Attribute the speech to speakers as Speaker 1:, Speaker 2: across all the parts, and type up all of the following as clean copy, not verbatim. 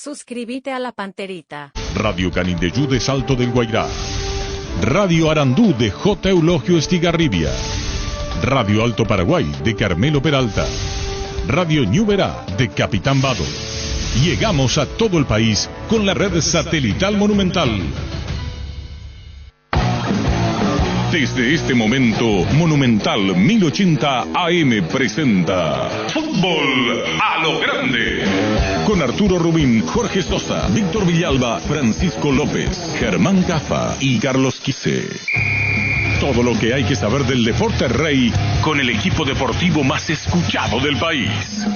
Speaker 1: Suscríbete a La Panterita.
Speaker 2: Radio Canindeyú de Salto del Guairá. Radio Arandú de J. Eulogio Estigarribia. Radio Alto Paraguay de Carmelo Peralta. Radio Ñuberá de Capitán Vado. Llegamos a todo el país con la red satelital Monumental. Desde este momento, Monumental 1080 AM presenta Fútbol a lo Grande. Con Arturo Rubín, Jorge Sosa, Víctor Villalba, Francisco López, Germán Cafa y Carlos Quise. Todo lo que hay que saber del deporte rey con el equipo deportivo más escuchado del país.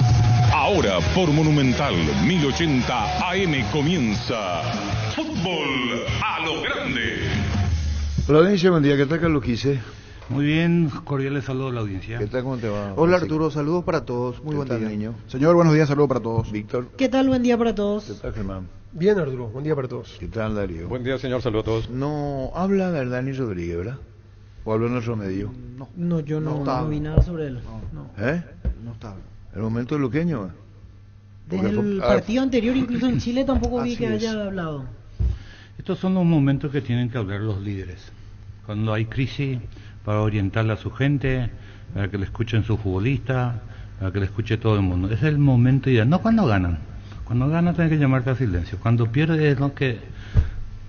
Speaker 2: Ahora por Monumental 1080 AM comienza Fútbol a lo Grande.
Speaker 3: Hola audiencia, buen día, ¿qué tal Carlos Quise?
Speaker 4: Muy bien, cordiales saludos a la audiencia.
Speaker 3: ¿Qué tal, cómo te va?
Speaker 5: Hola Arturo, saludos para todos, muy buen día.
Speaker 3: Niño?
Speaker 5: Señor, buenos días, saludos para todos.
Speaker 3: Víctor.
Speaker 6: ¿Qué tal? Buen día para todos.
Speaker 3: ¿Qué tal, Germán?
Speaker 7: Bien, Arturo, buen día para todos.
Speaker 3: ¿Qué tal, Darío?
Speaker 7: Buen día, señor, saludos a todos.
Speaker 3: No habla del Dani Rodríguez, ¿verdad? ¿O habló en nuestro medio?
Speaker 6: No, yo no vi nada sobre él. No.
Speaker 3: No está. El momento de Luqueño.
Speaker 6: Desde el partido anterior, incluso en Chile, tampoco vi que haya hablado.
Speaker 4: Estos son los momentos que tienen que hablar los líderes. Cuando hay crisis, para orientarle a su gente, para que le escuchen sus futbolistas, para que le escuche todo el mundo. Es el momento ideal, no cuando ganan. Cuando ganan tienen que llamarte a silencio. Cuando pierde es lo que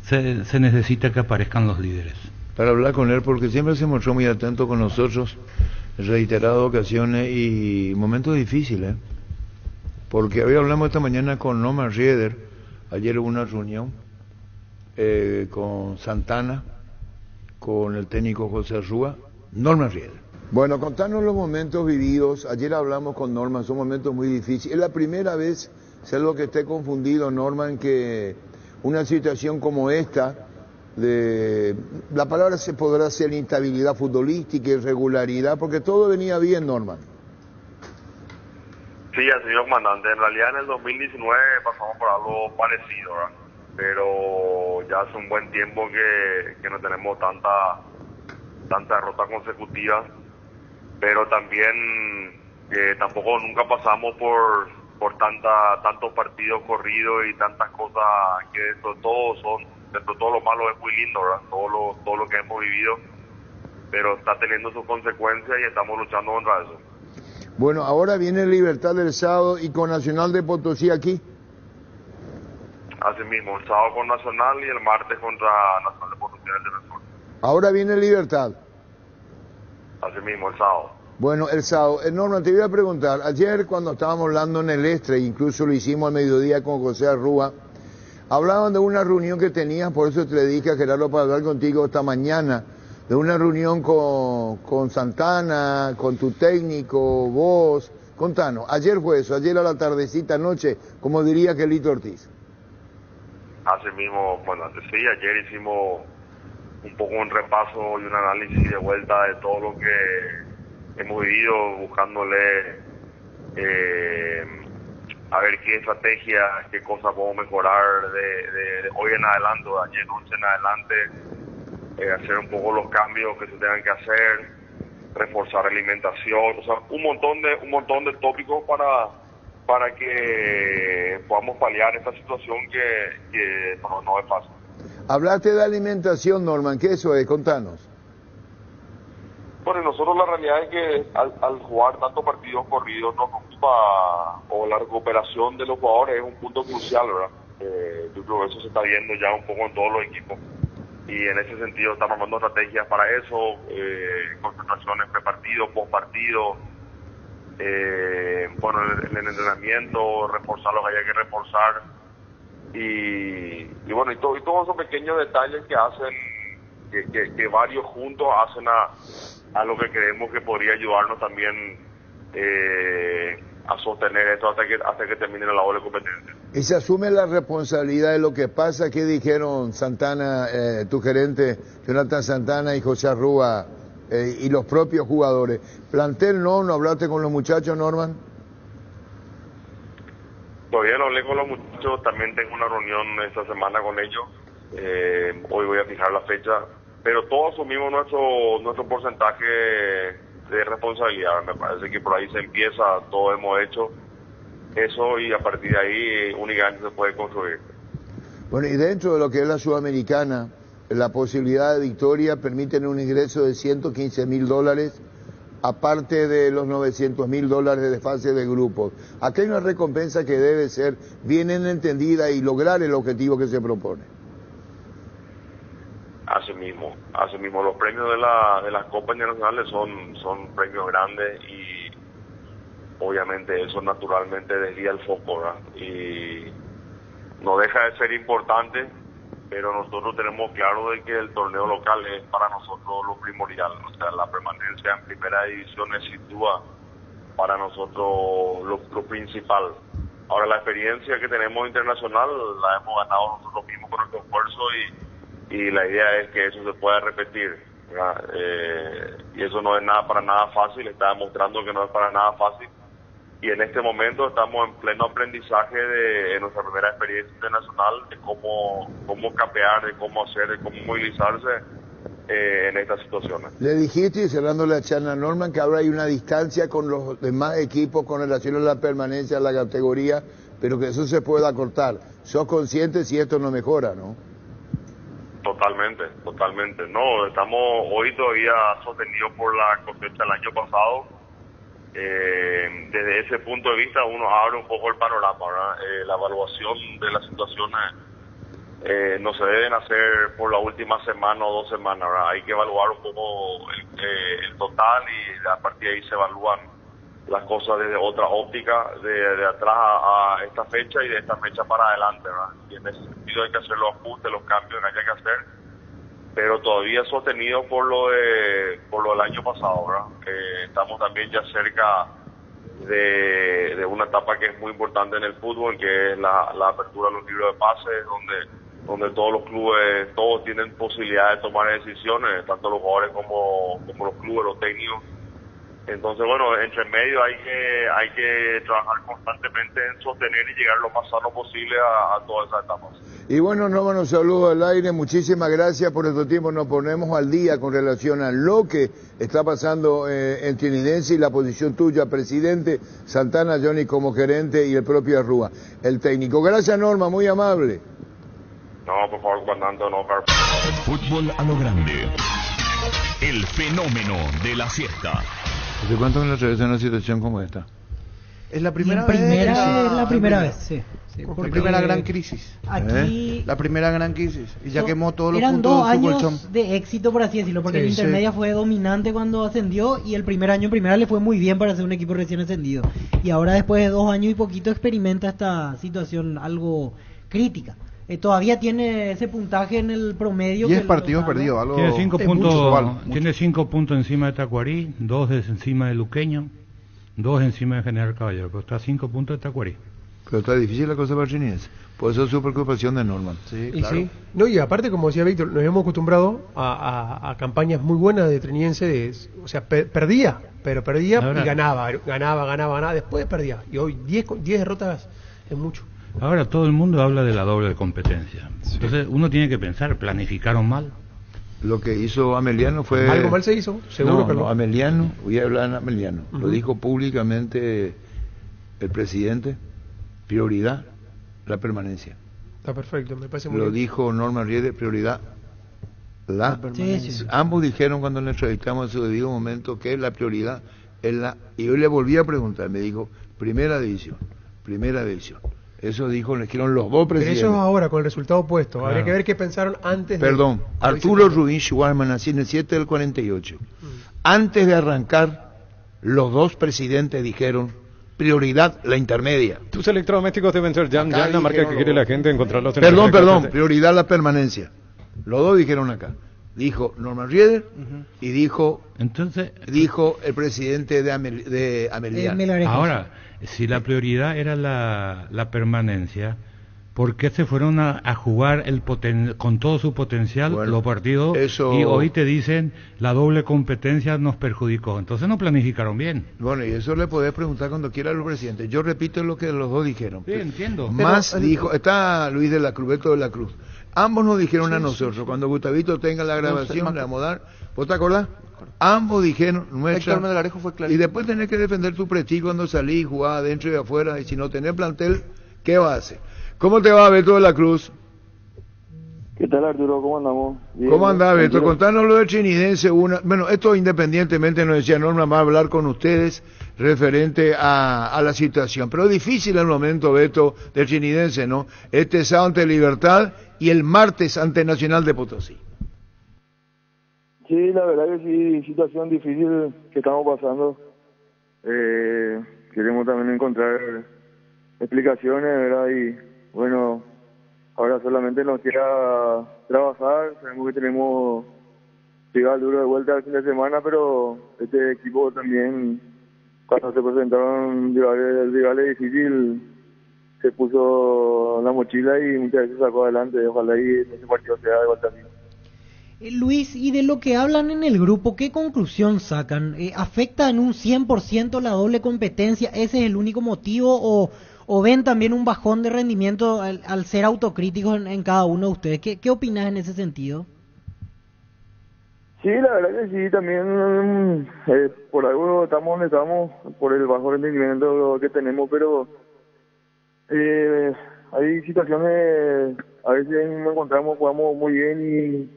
Speaker 4: se necesita que aparezcan los líderes.
Speaker 3: Para hablar con él, porque siempre se mostró muy atento con nosotros, en reiteradas ocasiones y momentos difíciles. Porque hoy hablamos esta mañana con Norman Rieder, ayer hubo una reunión con Santana, con el técnico José Rúa, Norman Rieder. Bueno, contanos los momentos vividos. Ayer hablamos con Norman, son momentos muy difíciles. Es la primera vez, salvo que esté confundido Norman, que una situación como esta, la palabra se podrá ser instabilidad futbolística, irregularidad, porque todo venía bien, Norman.
Speaker 8: Sí, señor comandante, en realidad en el 2019 pasamos por algo parecido, ¿verdad? Pero ya hace un buen tiempo que no tenemos tanta derrota consecutiva, pero también tampoco nunca pasamos por tantos partidos corridos y tantas cosas que dentro de todo lo malo es muy lindo, ¿verdad? Todo lo que hemos vivido, pero está teniendo sus consecuencias y estamos luchando contra eso.
Speaker 3: Bueno, ahora viene Libertad del sábado y con Nacional de Potosí aquí.
Speaker 8: Así mismo, el sábado con Nacional y el martes contra Nacional de Potosí en el Defensor.
Speaker 3: Ahora viene Libertad.
Speaker 8: Así mismo, el sábado.
Speaker 3: Bueno, el sábado. Norman, te voy a preguntar, ayer cuando estábamos hablando en el Estre, incluso lo hicimos al mediodía con José Arrúa, hablaban de una reunión que tenías, por eso te dije a Gerardo para hablar contigo esta mañana, de una reunión con Santana, con tu técnico, vos. Contanos, ayer fue eso, ayer a la tardecita, noche, como diría Kelito Ortiz.
Speaker 8: Así mismo, bueno, sí, ayer hicimos un poco un repaso y un análisis de vuelta de todo lo que hemos vivido, buscándole a ver qué estrategia, qué cosas podemos mejorar de hoy en adelante, de ayer noche en adelante, hacer un poco los cambios que se tengan que hacer, reforzar alimentación, o sea, un montón de tópicos para que podamos paliar esta situación que no es fácil.
Speaker 3: Hablaste de alimentación, Norman, ¿qué eso es? Contanos.
Speaker 8: Bueno, nosotros la realidad es que al jugar tantos partidos corridos nos ocupa, o la recuperación de los jugadores es un punto crucial, ¿verdad? Yo creo que eso se está viendo ya un poco en todos los equipos. Y en ese sentido estamos armando estrategias para eso, concentraciones prepartido, postpartido, bueno, en el entrenamiento, reforzar lo que haya que reforzar y bueno, y todos esos pequeños detalles que hacen, que varios juntos hacen a lo que creemos que podría ayudarnos también a sostener esto hasta que termine la labor de competencia.
Speaker 3: ¿Y se asume la responsabilidad de lo que pasa? ¿Qué dijeron Santana, tu gerente, Jonathan Santana y José Arrúa y los propios jugadores? ¿Plantel no hablaste con los muchachos, Norman?
Speaker 8: Todavía no hablé con los muchachos, también tengo una reunión esta semana con ellos, hoy voy a fijar la fecha, pero todos asumimos nuestro porcentaje de responsabilidad. Me parece que por ahí se empieza, todo hemos hecho, eso, y a partir de ahí únicamente se puede construir.
Speaker 3: Bueno, y dentro de lo que es la Sudamericana, la posibilidad de victoria permite un ingreso de $115.000, aparte de los $900.000 de fase de grupos. Aquí hay una recompensa que debe ser bien entendida y lograr el objetivo que se propone.
Speaker 8: Así mismo, los premios de las copas internacionales son premios grandes, y obviamente eso naturalmente desvía el foco, ¿verdad? Y no deja de ser importante, pero nosotros tenemos claro de que el torneo local es para nosotros lo primordial. O sea, la permanencia en primera división es sin duda para nosotros lo principal. Ahora, la experiencia que tenemos internacional la hemos ganado nosotros mismos con nuestro esfuerzo, y la idea es que eso se pueda repetir, y eso no es para nada fácil. Está demostrando que no es para nada fácil, y en este momento estamos en pleno aprendizaje de nuestra primera experiencia internacional, de cómo capear, de cómo hacer, de cómo movilizarse en estas situaciones.
Speaker 3: Le dijiste, y cerrando la charla, Norman, que ahora hay una distancia con los demás equipos con relación a la permanencia de la categoría, pero que eso se pueda cortar. ¿Sos consciente si esto no mejora, no? Totalmente. No, estamos hoy todavía sostenidos por la cosecha del año pasado. Desde ese punto de vista uno abre un poco el panorama, ¿verdad? La evaluación de las situaciones no se deben hacer por la última semana o 2 semanas, ¿verdad? Hay que evaluar un poco el total, y a partir de ahí se evalúan las cosas desde otra óptica, de atrás a esta fecha y de esta fecha para adelante, ¿verdad? Y en ese sentido hay que hacer los ajustes, los cambios que haya que hacer, pero todavía sostenido por lo del año pasado, ¿verdad? Estamos también ya cerca de una etapa que es muy importante en el fútbol, que es la apertura de los libros de pases, donde todos los clubes, todos tienen posibilidad de tomar decisiones, tanto los jugadores como los clubes, los técnicos. Entonces, bueno, entre medio hay que trabajar constantemente en sostener y llegar lo más sano posible a todas esas etapas. Y bueno, Norman, un saludo al aire, muchísimas gracias por este tiempo. Nos ponemos al día con relación a lo que está pasando en Trinidense y la posición tuya, presidente, Santana, Johnny como gerente y el propio Arrúa, el técnico. Gracias, Norma, muy amable.
Speaker 8: No, por favor, cuando no, perfecto.
Speaker 2: Fútbol a lo grande. El fenómeno de la siesta.
Speaker 3: ¿Desde cuánto me lo atraviesa una situación como esta?
Speaker 5: Es la primera
Speaker 6: vez.
Speaker 5: Es
Speaker 6: la primera vez, sí.
Speaker 5: La primera gran crisis.
Speaker 6: Aquí
Speaker 5: la primera gran crisis. Y ya quemó todos los
Speaker 6: eran
Speaker 5: puntos
Speaker 6: 2
Speaker 5: de su
Speaker 6: años
Speaker 5: colchón.
Speaker 6: de éxito, por así decirlo, porque
Speaker 5: Sí,
Speaker 6: el Intermedia
Speaker 5: sí.
Speaker 6: fue dominante cuando ascendió, y el primer año en primera le fue muy bien para ser un equipo recién ascendido. Y ahora, después de 2 años y poquito, experimenta esta situación algo crítica. Todavía tiene ese puntaje en el promedio.
Speaker 5: 10 partidos perdidos, algo
Speaker 4: Tiene 5
Speaker 5: es
Speaker 4: puntos,
Speaker 5: mucho.
Speaker 4: tiene 5 puntos encima de Tacuarí, 2 encima de Luqueño, 2 encima de General Caballero, pero está a 5 puntos de Tacuarí.
Speaker 3: Pero está difícil la cosa para Trinidense. Por eso es su preocupación de Norman.
Speaker 5: Sí,
Speaker 7: Y
Speaker 5: claro.
Speaker 7: sí. No, y aparte, como decía Víctor, nos hemos acostumbrado a campañas muy buenas de Trinidense, o sea, perdía
Speaker 4: Ahora,
Speaker 7: y ganaba, después perdía. Y hoy 10 derrotas es mucho.
Speaker 4: Ahora todo el mundo habla de la doble competencia. Entonces uno tiene que pensar, ¿planificaron mal?
Speaker 3: Lo que hizo Ameliano fue...
Speaker 7: Algo mal se hizo, seguro.
Speaker 3: No, Ameliano, voy a hablar en Ameliano. Lo dijo públicamente el presidente, prioridad, la permanencia.
Speaker 7: Está perfecto, me parece muy
Speaker 3: Lo
Speaker 7: bien.
Speaker 3: dijo Norman Rieder, prioridad, la permanencia.
Speaker 6: Sí.
Speaker 3: Ambos dijeron cuando nos entrevistamos en su debido momento que la prioridad es la... Y yo le volví a preguntar, me dijo, primera división. Eso dijeron los dos
Speaker 7: Pero
Speaker 3: presidentes.
Speaker 7: eso es ahora, con el resultado opuesto.
Speaker 4: Claro.
Speaker 7: Habría que ver qué pensaron antes
Speaker 3: Perdón,
Speaker 7: de...
Speaker 3: Arturo Rubín Schwarman nació en el 7 del 48. Antes de arrancar, los dos presidentes dijeron, prioridad la intermedia.
Speaker 9: Tus electrodomésticos deben ser ya
Speaker 3: Acá
Speaker 9: la marca que
Speaker 3: dijeron
Speaker 9: quiere
Speaker 3: los-
Speaker 9: la gente encontrarlos en
Speaker 3: Perdón, prioridad la permanencia. Los dos dijeron acá. Dijo Norman Rieder y dijo
Speaker 4: Entonces,
Speaker 3: el presidente de Ameliano.
Speaker 6: Melgarejo.
Speaker 4: ahora, si la prioridad era la permanencia, ¿por qué se fueron a jugar con todo su potencial
Speaker 3: Bueno,
Speaker 4: los partidos?
Speaker 3: eso-
Speaker 4: Y hoy te dicen la doble competencia nos perjudicó. Entonces no planificaron bien.
Speaker 3: Bueno, y eso le podés preguntar cuando quiera a los presidentes. Yo repito lo que los dos dijeron.
Speaker 4: Sí, entiendo.
Speaker 3: Más
Speaker 7: Pero,
Speaker 3: dijo, está Luis de la Cruz, Beto de la Cruz. Ambos nos dijeron a nosotros, cuando Gustavito tenga la grabación, le vamos a dar. ¿Vos te acordás? Ambos dijeron, nuestra.
Speaker 5: Héctor Melgarejo fue
Speaker 3: Y
Speaker 5: clarito.
Speaker 3: después tenés que defender tu prestigio cuando salís, jugás adentro y afuera. Y si no tenés plantel, ¿qué vas a hacer? ¿Cómo te va, Beto de la Cruz?
Speaker 10: ¿Qué tal, Arturo? ¿Cómo andamos? Bien,
Speaker 3: ¿Cómo andás, Beto?
Speaker 10: tranquilo.
Speaker 3: Contanos lo del Trinidense. Bueno, esto independientemente nos decía Norma, va a hablar con ustedes referente a la situación. Pero es difícil el momento, Beto, del Trinidense, ¿no? Este sábado ante Libertad y el martes ante Nacional de Potosí.
Speaker 10: Sí, la verdad que sí, situación difícil que estamos pasando. Queremos también encontrar explicaciones, ¿verdad? Y bueno, ahora solamente nos queda trabajar. Sabemos que tenemos rival duro de vuelta el fin de semana, pero este equipo también, cuando se presentaron rivales difíciles, se puso la mochila y muchas veces sacó adelante. Ojalá y ese partido sea de vuelta así.
Speaker 6: Luis, y de lo que hablan en el grupo, ¿qué conclusión sacan? ¿Afecta en un 100% la doble competencia? ¿Ese es el único motivo? ¿O ven también un bajón de rendimiento al ser autocríticos en cada uno de ustedes? ¿Qué opinas en ese sentido?
Speaker 10: Sí, la verdad que sí, también por algo estamos donde estamos, por el bajo rendimiento que tenemos, pero hay situaciones, a veces nos encontramos, jugamos muy bien y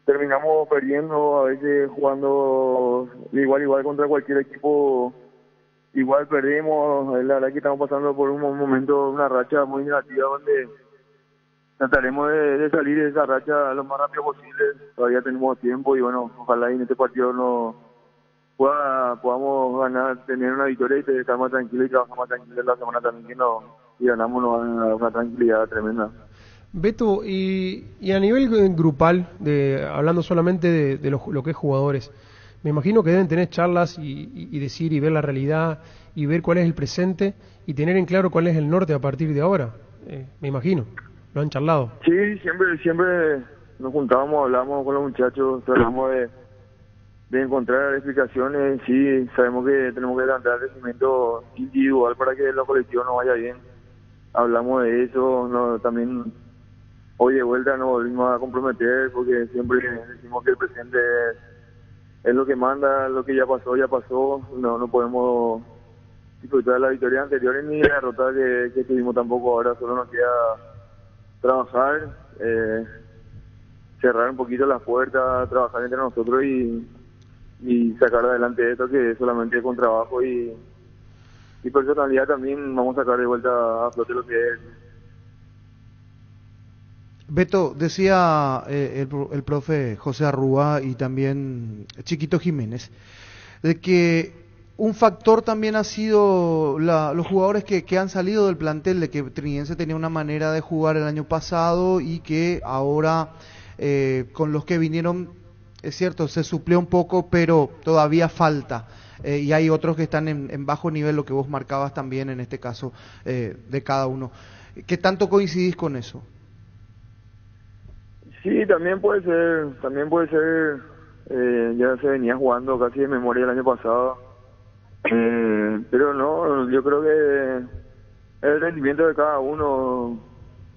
Speaker 10: terminamos perdiendo, a veces jugando igual contra cualquier equipo, igual perdemos. La verdad que estamos pasando por un momento, una racha muy negativa donde trataremos de salir de esa racha lo más rápido posible. Todavía tenemos tiempo y bueno, ojalá en este partido podamos ganar, tener una victoria y estar más tranquilos y trabajar más tranquilos la semana también, que si ganamos nos va a dar una tranquilidad tremenda.
Speaker 7: Beto, y a nivel grupal, hablando solamente de lo que es jugadores, me imagino que deben tener charlas y decir y ver la realidad y ver cuál es el presente y tener en claro cuál es el norte a partir de ahora. Me imagino, lo han charlado.
Speaker 10: Sí, siempre nos juntábamos, hablamos con los muchachos, tratamos de encontrar explicaciones. Sí, sabemos que tenemos que levantar el crecimiento individual para que la colectiva nos vaya bien. Hablamos de eso, también hoy de vuelta nos volvimos a comprometer porque siempre decimos que el presente es lo que manda, lo que ya pasó, no podemos disfrutar de la victoria anterior ni de la derrota que tuvimos tampoco. Ahora solo nos queda trabajar, cerrar un poquito las puertas, trabajar entre nosotros y sacar adelante esto, que solamente con trabajo y personalidad también vamos a sacar de vuelta a flote lo que es.
Speaker 5: Beto, decía el profe José Arrúa y también Chiquito Jiménez, de que un factor también ha sido los jugadores que han salido del plantel, de que Trinidense tenía una manera de jugar el año pasado y que ahora con los que vinieron, es cierto, se suplió un poco, pero todavía falta. Y hay otros que están en bajo nivel, lo que vos marcabas también en este caso de cada uno. ¿Qué tanto coincidís con eso?
Speaker 10: Sí, también puede ser, ya se venía jugando casi de memoria el año pasado, pero no, yo creo que el rendimiento de cada uno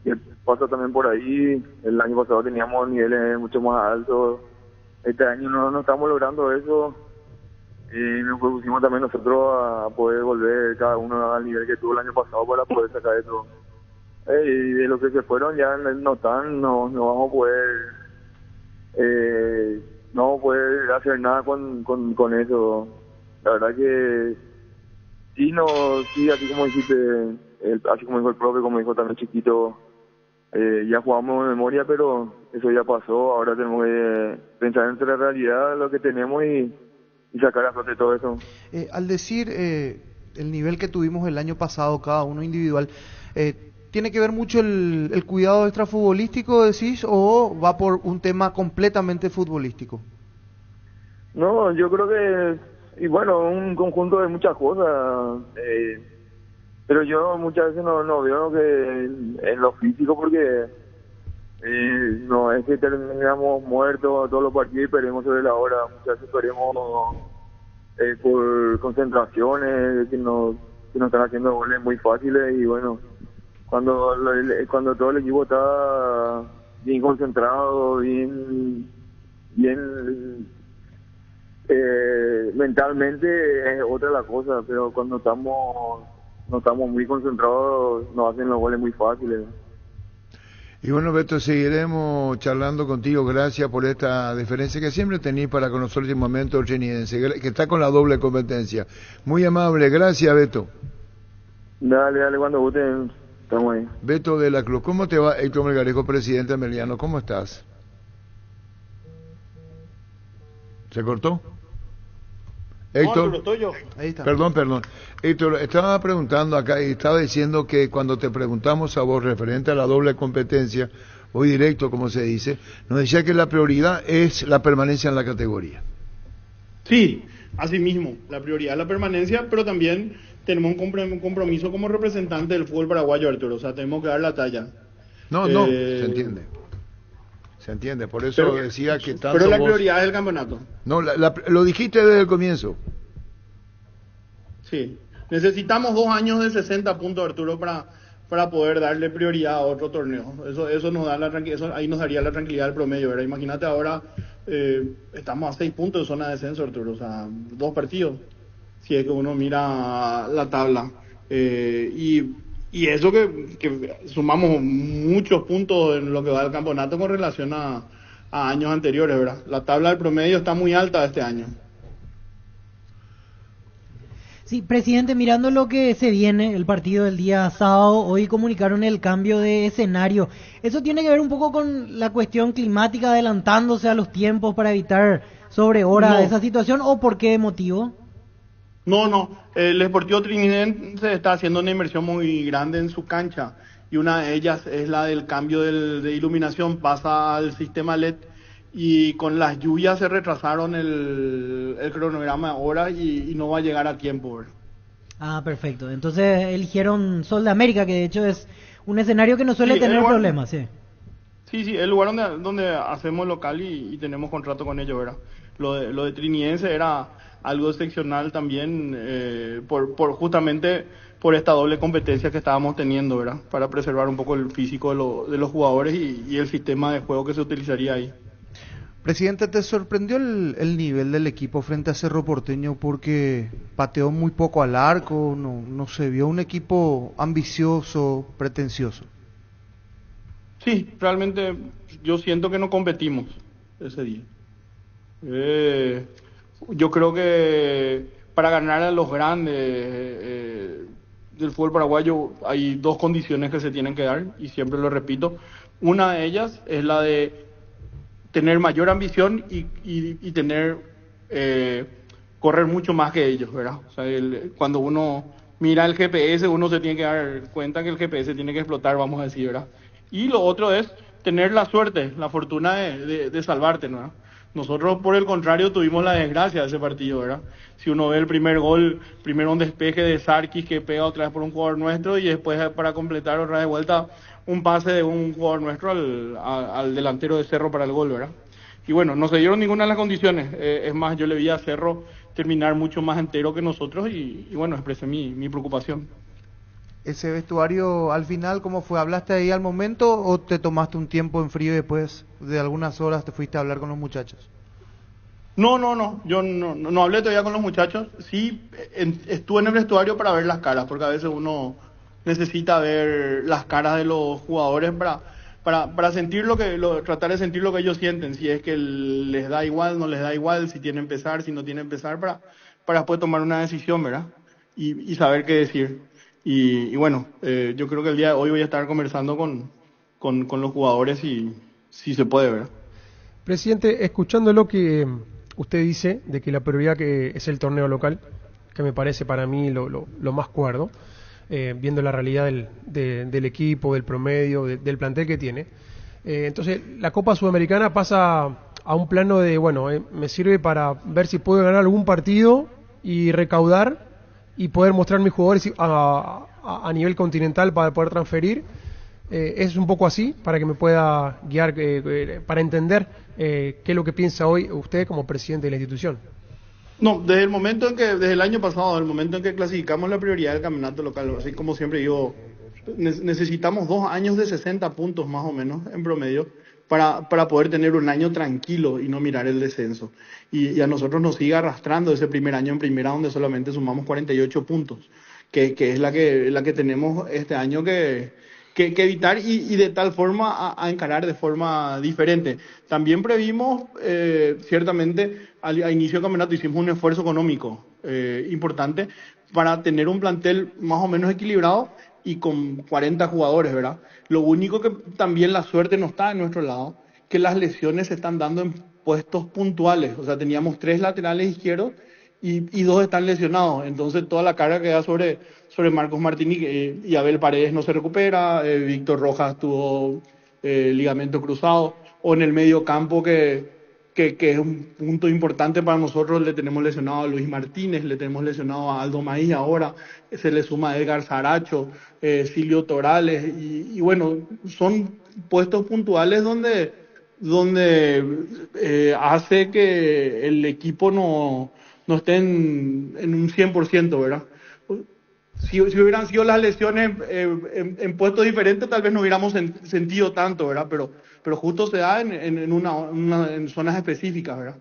Speaker 10: que pasa también por ahí. El año pasado teníamos niveles mucho más altos, este año no estamos logrando eso y nos propusimos también nosotros a poder volver cada uno al nivel que tuvo el año pasado para poder sacar eso. Y de los que se fueron ya no vamos a poder hacer nada con eso. La verdad que sí, así como dijiste, así como dijo el profe, como dijo también Chiquito, ya jugamos de memoria, pero eso ya pasó. Ahora tenemos que pensar en la realidad, lo que tenemos y sacar a flote todo eso.
Speaker 5: Al decir el nivel que tuvimos el año pasado, cada uno individual, ¿tiene que ver mucho el cuidado extrafutbolístico, decís, o va por un tema completamente futbolístico?
Speaker 10: No, yo creo que, y bueno, un conjunto de muchas cosas, pero yo muchas veces no veo que en lo físico, porque no es que terminamos muertos todos los partidos y perdemos sobre la hora. Muchas veces perdemos por concentraciones que nos están haciendo goles muy fáciles y bueno, cuando todo el equipo está bien concentrado, bien Mentalmente es otra la cosa, pero cuando no estamos muy concentrados nos hacen los goles muy fáciles.
Speaker 3: Y bueno, Beto, seguiremos charlando contigo. Gracias por esta deferencia que siempre tenés para con nosotros últimamente, Orgenidense, que está con la doble competencia. Muy amable, gracias, Beto.
Speaker 10: Dale, cuando gusten, estamos ahí.
Speaker 3: Beto de la Cruz, ¿cómo te va? Héctor Melgarejo, presidente Meliano, ¿cómo estás? ¿Se cortó? Héctor,
Speaker 5: Ahí está.
Speaker 3: perdón. Héctor, estaba preguntando acá y estaba diciendo que cuando te preguntamos a vos referente a la doble competencia, hoy directo como se dice, nos decía que la prioridad es la permanencia en la categoría.
Speaker 11: Sí, así mismo, la prioridad es la permanencia, pero también tenemos un compromiso como representante del fútbol paraguayo, Arturo, o sea, tenemos que dar la talla.
Speaker 3: No, se entiende, por eso
Speaker 11: pero,
Speaker 3: decía que tanto
Speaker 11: pero la
Speaker 3: vos...
Speaker 11: prioridad es el campeonato.
Speaker 3: No, lo dijiste desde el comienzo.
Speaker 11: Sí, necesitamos 2 años de 60 puntos, Arturo, para poder darle prioridad a otro torneo. Eso nos da ahí nos daría la tranquilidad del promedio, ¿verdad? Imagínate ahora, estamos a 6 puntos de zona de descenso, Arturo, o sea, 2 partidos, si es que uno mira la tabla. Y eso que sumamos muchos puntos en lo que va del campeonato con relación a años anteriores, ¿verdad? La tabla del promedio está muy alta este año.
Speaker 6: Sí, presidente, mirando lo que se viene, el partido del día sábado, hoy comunicaron el cambio de escenario. ¿Eso tiene que ver un poco con la cuestión climática, adelantándose a los tiempos para evitar sobre hora esa situación, o por qué motivo?
Speaker 11: No, el Sportivo Trinidad está haciendo una inversión muy grande en su cancha y una de ellas es la del cambio de iluminación, pasa al sistema LED y con las lluvias se retrasaron el cronograma ahora y no va a llegar a tiempo, ¿verdad?
Speaker 6: Ah, perfecto. Entonces eligieron Sol de América, que de hecho es un escenario que no suele tener problemas, sí. Sí, el lugar donde hacemos local y tenemos contrato con ellos, ¿verdad? Lo de Trinidense era algo excepcional también, justamente por esta doble competencia que estábamos teniendo, ¿verdad? Para preservar un poco el físico de los jugadores y el sistema de juego que se utilizaría ahí.
Speaker 5: Presidente, ¿te sorprendió el nivel del equipo frente a Cerro Porteño porque pateó muy poco al arco, no se vio un equipo ambicioso, pretencioso?
Speaker 11: Sí, realmente yo siento que no competimos ese día. Yo creo que para ganar a los grandes del fútbol paraguayo hay 2 condiciones que se tienen que dar, y siempre lo repito. Una de ellas es la de tener mayor ambición y tener correr mucho más que ellos, ¿verdad? O sea, cuando uno mira el GPS, uno se tiene que dar cuenta que el GPS tiene que explotar, vamos a decir, ¿verdad? Y lo otro es tener la suerte, la fortuna de salvarte, ¿no? Nosotros, por el contrario, tuvimos la desgracia de ese partido, ¿verdad? Si uno ve el primer gol, primero un despeje de Sarkis que pega otra vez por un jugador nuestro y después para completar otra vez de vuelta un pase de un jugador nuestro al delantero de Cerro para el gol, ¿verdad? Y bueno, no se dieron ninguna de las condiciones. Es más, yo le vi a Cerro terminar mucho más entero que nosotros y bueno, expresé mi preocupación.
Speaker 5: ¿Ese vestuario al final cómo fue? ¿Hablaste ahí al momento o te tomaste un tiempo en frío y después de algunas horas te fuiste a hablar con los muchachos?
Speaker 11: No, yo no hablé todavía con los muchachos. Sí, estuve en el vestuario para ver las caras, porque a veces uno necesita ver las caras de los jugadores para sentir tratar de sentir lo que ellos sienten, si es que les da igual, no les da igual, si tienen que empezar, si no tienen que empezar, para después tomar una decisión, ¿verdad? Y saber qué decir. Y bueno, yo creo que el día de hoy voy a estar conversando con los jugadores y si se puede, ¿verdad?
Speaker 7: Presidente, escuchando lo que usted dice de que la prioridad que es el torneo local, que me parece para mí lo más cuerdo, viendo la realidad del equipo, del promedio, del plantel que tiene. Entonces, la Copa Sudamericana pasa a un plano de, bueno, me sirve para ver si puedo ganar algún partido y recaudar y poder mostrar mis jugadores a nivel continental para poder transferir. Es un poco así, para que me pueda guiar, para entender qué es lo que piensa hoy usted como presidente de la institución.
Speaker 11: No, desde el año pasado, el momento en que clasificamos la prioridad del campeonato local, así como siempre digo, necesitamos 2 años de 60 puntos más o menos en promedio para poder tener un año tranquilo y no mirar el descenso. Y a nosotros nos sigue arrastrando ese primer año en primera, donde solamente sumamos 48 puntos, que es la que tenemos este año que evitar y de tal forma a encarar de forma diferente. También previmos, ciertamente, a inicio del campeonato hicimos un esfuerzo económico importante para tener un plantel más o menos equilibrado y con 40 jugadores, ¿verdad? Lo único que también la suerte no está de nuestro lado, que las lesiones se están dando en puestos puntuales. O sea, teníamos 3 laterales izquierdos y 2 están lesionados. Entonces toda la carga queda sobre Marcos Martínez y Abel Paredes no se recupera, Víctor Rojas tuvo ligamento cruzado, o en el medio campo que es un punto importante para nosotros, le tenemos lesionado a Luis Martínez, le tenemos lesionado a Aldo Maíz ahora, se le suma a Edgar Saracho, Silvio Torales, y bueno, son puestos puntuales donde hace que el equipo no esté en un 100%, ¿verdad? Si hubieran sido las lesiones en puestos diferentes, tal vez no hubiéramos sentido tanto, ¿verdad? Pero justo se da en zonas específicas, ¿verdad?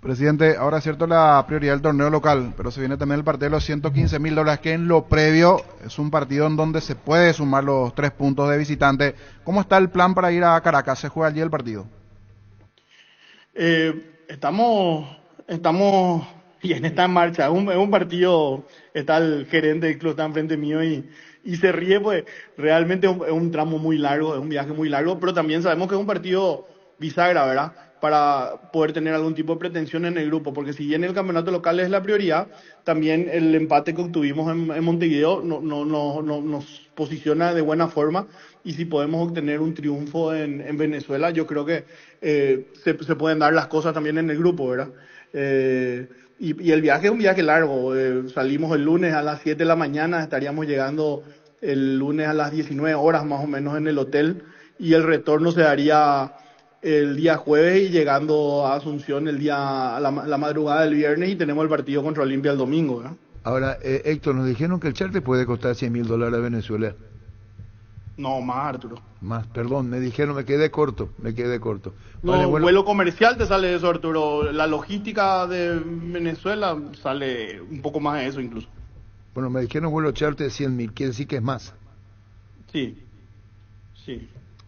Speaker 12: Presidente, ahora es cierto la prioridad del torneo local, pero se viene también el partido de los $115,000, que en lo previo es un partido en donde se puede sumar los 3 puntos de visitante. ¿Cómo está el plan para ir a Caracas? ¿Se juega allí el partido?
Speaker 11: Estamos bien, está en marcha. Es un partido, está el gerente del club, está enfrente mío y se ríe, pues realmente es un tramo muy largo, es un viaje muy largo, pero también sabemos que es un partido bisagra, ¿verdad? Para poder tener algún tipo de pretensión en el grupo, porque si bien el campeonato local es la prioridad, también el empate que obtuvimos en Montevideo nos posiciona de buena forma, y si podemos obtener un triunfo en Venezuela, yo creo que se pueden dar las cosas también en el grupo, ¿verdad? Y el viaje es un viaje largo, salimos el lunes a las 7 de la mañana, estaríamos llegando el lunes a las 19 horas más o menos en el hotel, y el retorno se daría el día jueves y llegando a Asunción la madrugada del viernes, y tenemos el partido contra Olimpia el domingo, ¿verdad?
Speaker 3: Ahora, Héctor, nos dijeron que el charter puede costar $100,000 a Venezuela.
Speaker 11: No, más, Arturo.
Speaker 3: Más, perdón, me dijeron, me quedé corto.
Speaker 11: No,
Speaker 3: vale, bueno.
Speaker 11: Vuelo comercial te sale eso, Arturo. La logística de Venezuela sale un poco más de eso incluso.
Speaker 3: Bueno, me dijeron vuelo charter de 100,000, quiere decir que es más.
Speaker 11: Sí.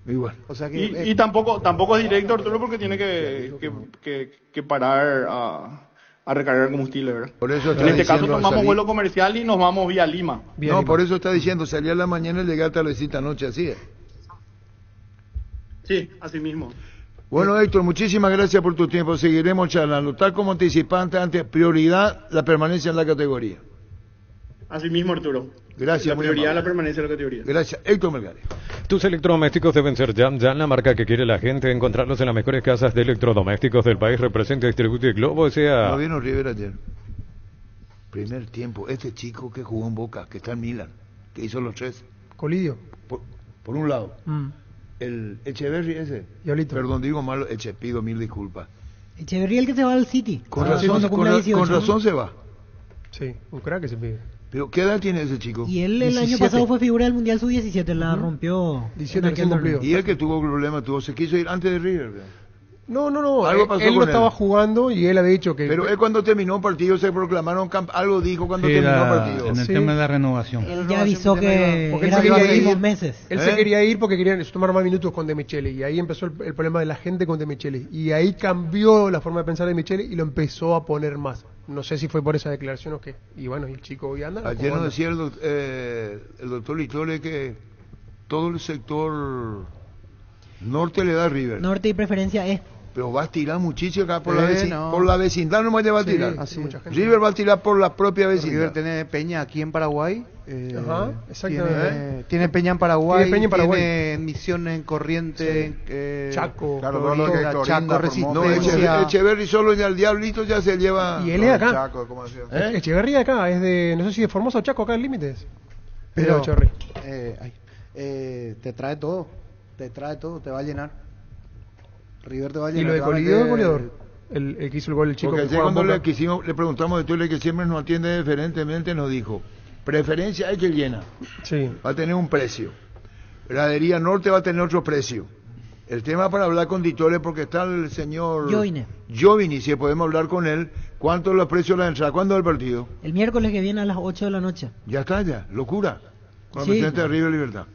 Speaker 3: Igual.
Speaker 5: O sea que,
Speaker 11: Y tampoco es directo, Arturo, porque tiene que parar a recargar combustible, ¿verdad?
Speaker 3: Por eso
Speaker 11: en este caso tomamos vuelo comercial y nos vamos vía Lima.
Speaker 3: Por eso está diciendo, salía a la mañana y llegar tardecita anoche, así es.
Speaker 11: Sí, así mismo.
Speaker 3: Bueno, Héctor, muchísimas gracias por tu tiempo. Seguiremos charlando. Tal como anticipante, ante prioridad la permanencia en la categoría.
Speaker 11: Así mismo, Arturo.
Speaker 3: Gracias.
Speaker 11: La prioridad la permanencia en la categoría.
Speaker 3: Gracias, Héctor Melgarejo.
Speaker 9: Tus electrodomésticos deben ser Jam, la marca que quiere la gente. Encontrarlos en las mejores casas de electrodomésticos del país. Representa, distribuye y Globo,
Speaker 3: No vino River ayer. Primer tiempo. Este chico que jugó en Boca, que está en Milan, que hizo los 3.
Speaker 7: Colidio.
Speaker 3: Por un lado. El Echeverri ese.
Speaker 7: Diablito.
Speaker 3: Perdón, digo malo, pido 1000 disculpas.
Speaker 6: Echeverría el que se va al City.
Speaker 3: Con razón se va.
Speaker 7: Sí, un crack ese pibe.
Speaker 3: Pero ¿qué edad tiene ese chico?
Speaker 6: Y él el año pasado fue figura del Mundial Sub-17, la rompió.
Speaker 7: 17 recién cumplido.
Speaker 3: Y él que tuvo problemas, se quiso ir antes de River.
Speaker 7: No.
Speaker 3: Algo pasó
Speaker 7: él
Speaker 3: con
Speaker 7: no estaba jugando y él había dicho que...
Speaker 3: Pero él cuando terminó el partido se proclamaron algo dijo cuando terminó el partido.
Speaker 4: En el tema de la renovación.
Speaker 6: Él ya avisó que
Speaker 7: porque
Speaker 6: era
Speaker 7: él se quería ir
Speaker 6: 2 meses.
Speaker 7: Él se quería ir porque querían tomar más minutos con De Michele, y ahí empezó el problema de la gente con De Michele, y ahí cambió la forma de pensar de Michele y lo empezó a poner más. No sé si fue por esa declaración o qué. Y bueno, y el chico hoy anda.
Speaker 3: Ayer nos decía el doctor Litole que todo el sector norte le da a River.
Speaker 6: Norte y preferencia es.
Speaker 3: Pero va a tirar muchísimo acá por la vecindad, no va a tirar.
Speaker 5: Así mucha gente.
Speaker 3: River va a tirar por la propia vecindad.
Speaker 5: River tiene Peña aquí en Paraguay.
Speaker 7: Exactamente.
Speaker 5: Tiene Peña en Paraguay.
Speaker 7: Tiene
Speaker 5: Misiones en Corriente.
Speaker 7: Chaco.
Speaker 5: Chaco, Resistencia.
Speaker 3: Echeverri solo y al Diablito ya se lleva.
Speaker 7: Y él es acá.
Speaker 12: Chaco, ¿cómo decía?
Speaker 7: Echeverri acá, es de, no sé si de Formosa o Chaco, acá en Límites.
Speaker 5: Pero
Speaker 7: Echeverri.
Speaker 5: te trae todo, te va a llenar. River te va a llenar.
Speaker 7: ¿Y lo de Colidio es el goleador? El que hizo el gol, el chico.
Speaker 3: Porque
Speaker 7: que
Speaker 3: ayer cuando le preguntamos de Tule, que siempre nos atiende diferentemente, nos dijo, preferencia hay que llena.
Speaker 7: Sí.
Speaker 3: Va a tener un precio. Gradería Norte va a tener otro precio. El tema para hablar con Ditore, porque está el señor
Speaker 6: Jovine,
Speaker 3: si podemos hablar con él. ¿Cuánto los precios de la entrada? ¿Cuándo es el partido?
Speaker 6: El miércoles que viene a las 8 de la noche.
Speaker 3: Ya está, ya. Locura. Con el
Speaker 6: Sí.
Speaker 3: presidente de River Libertad.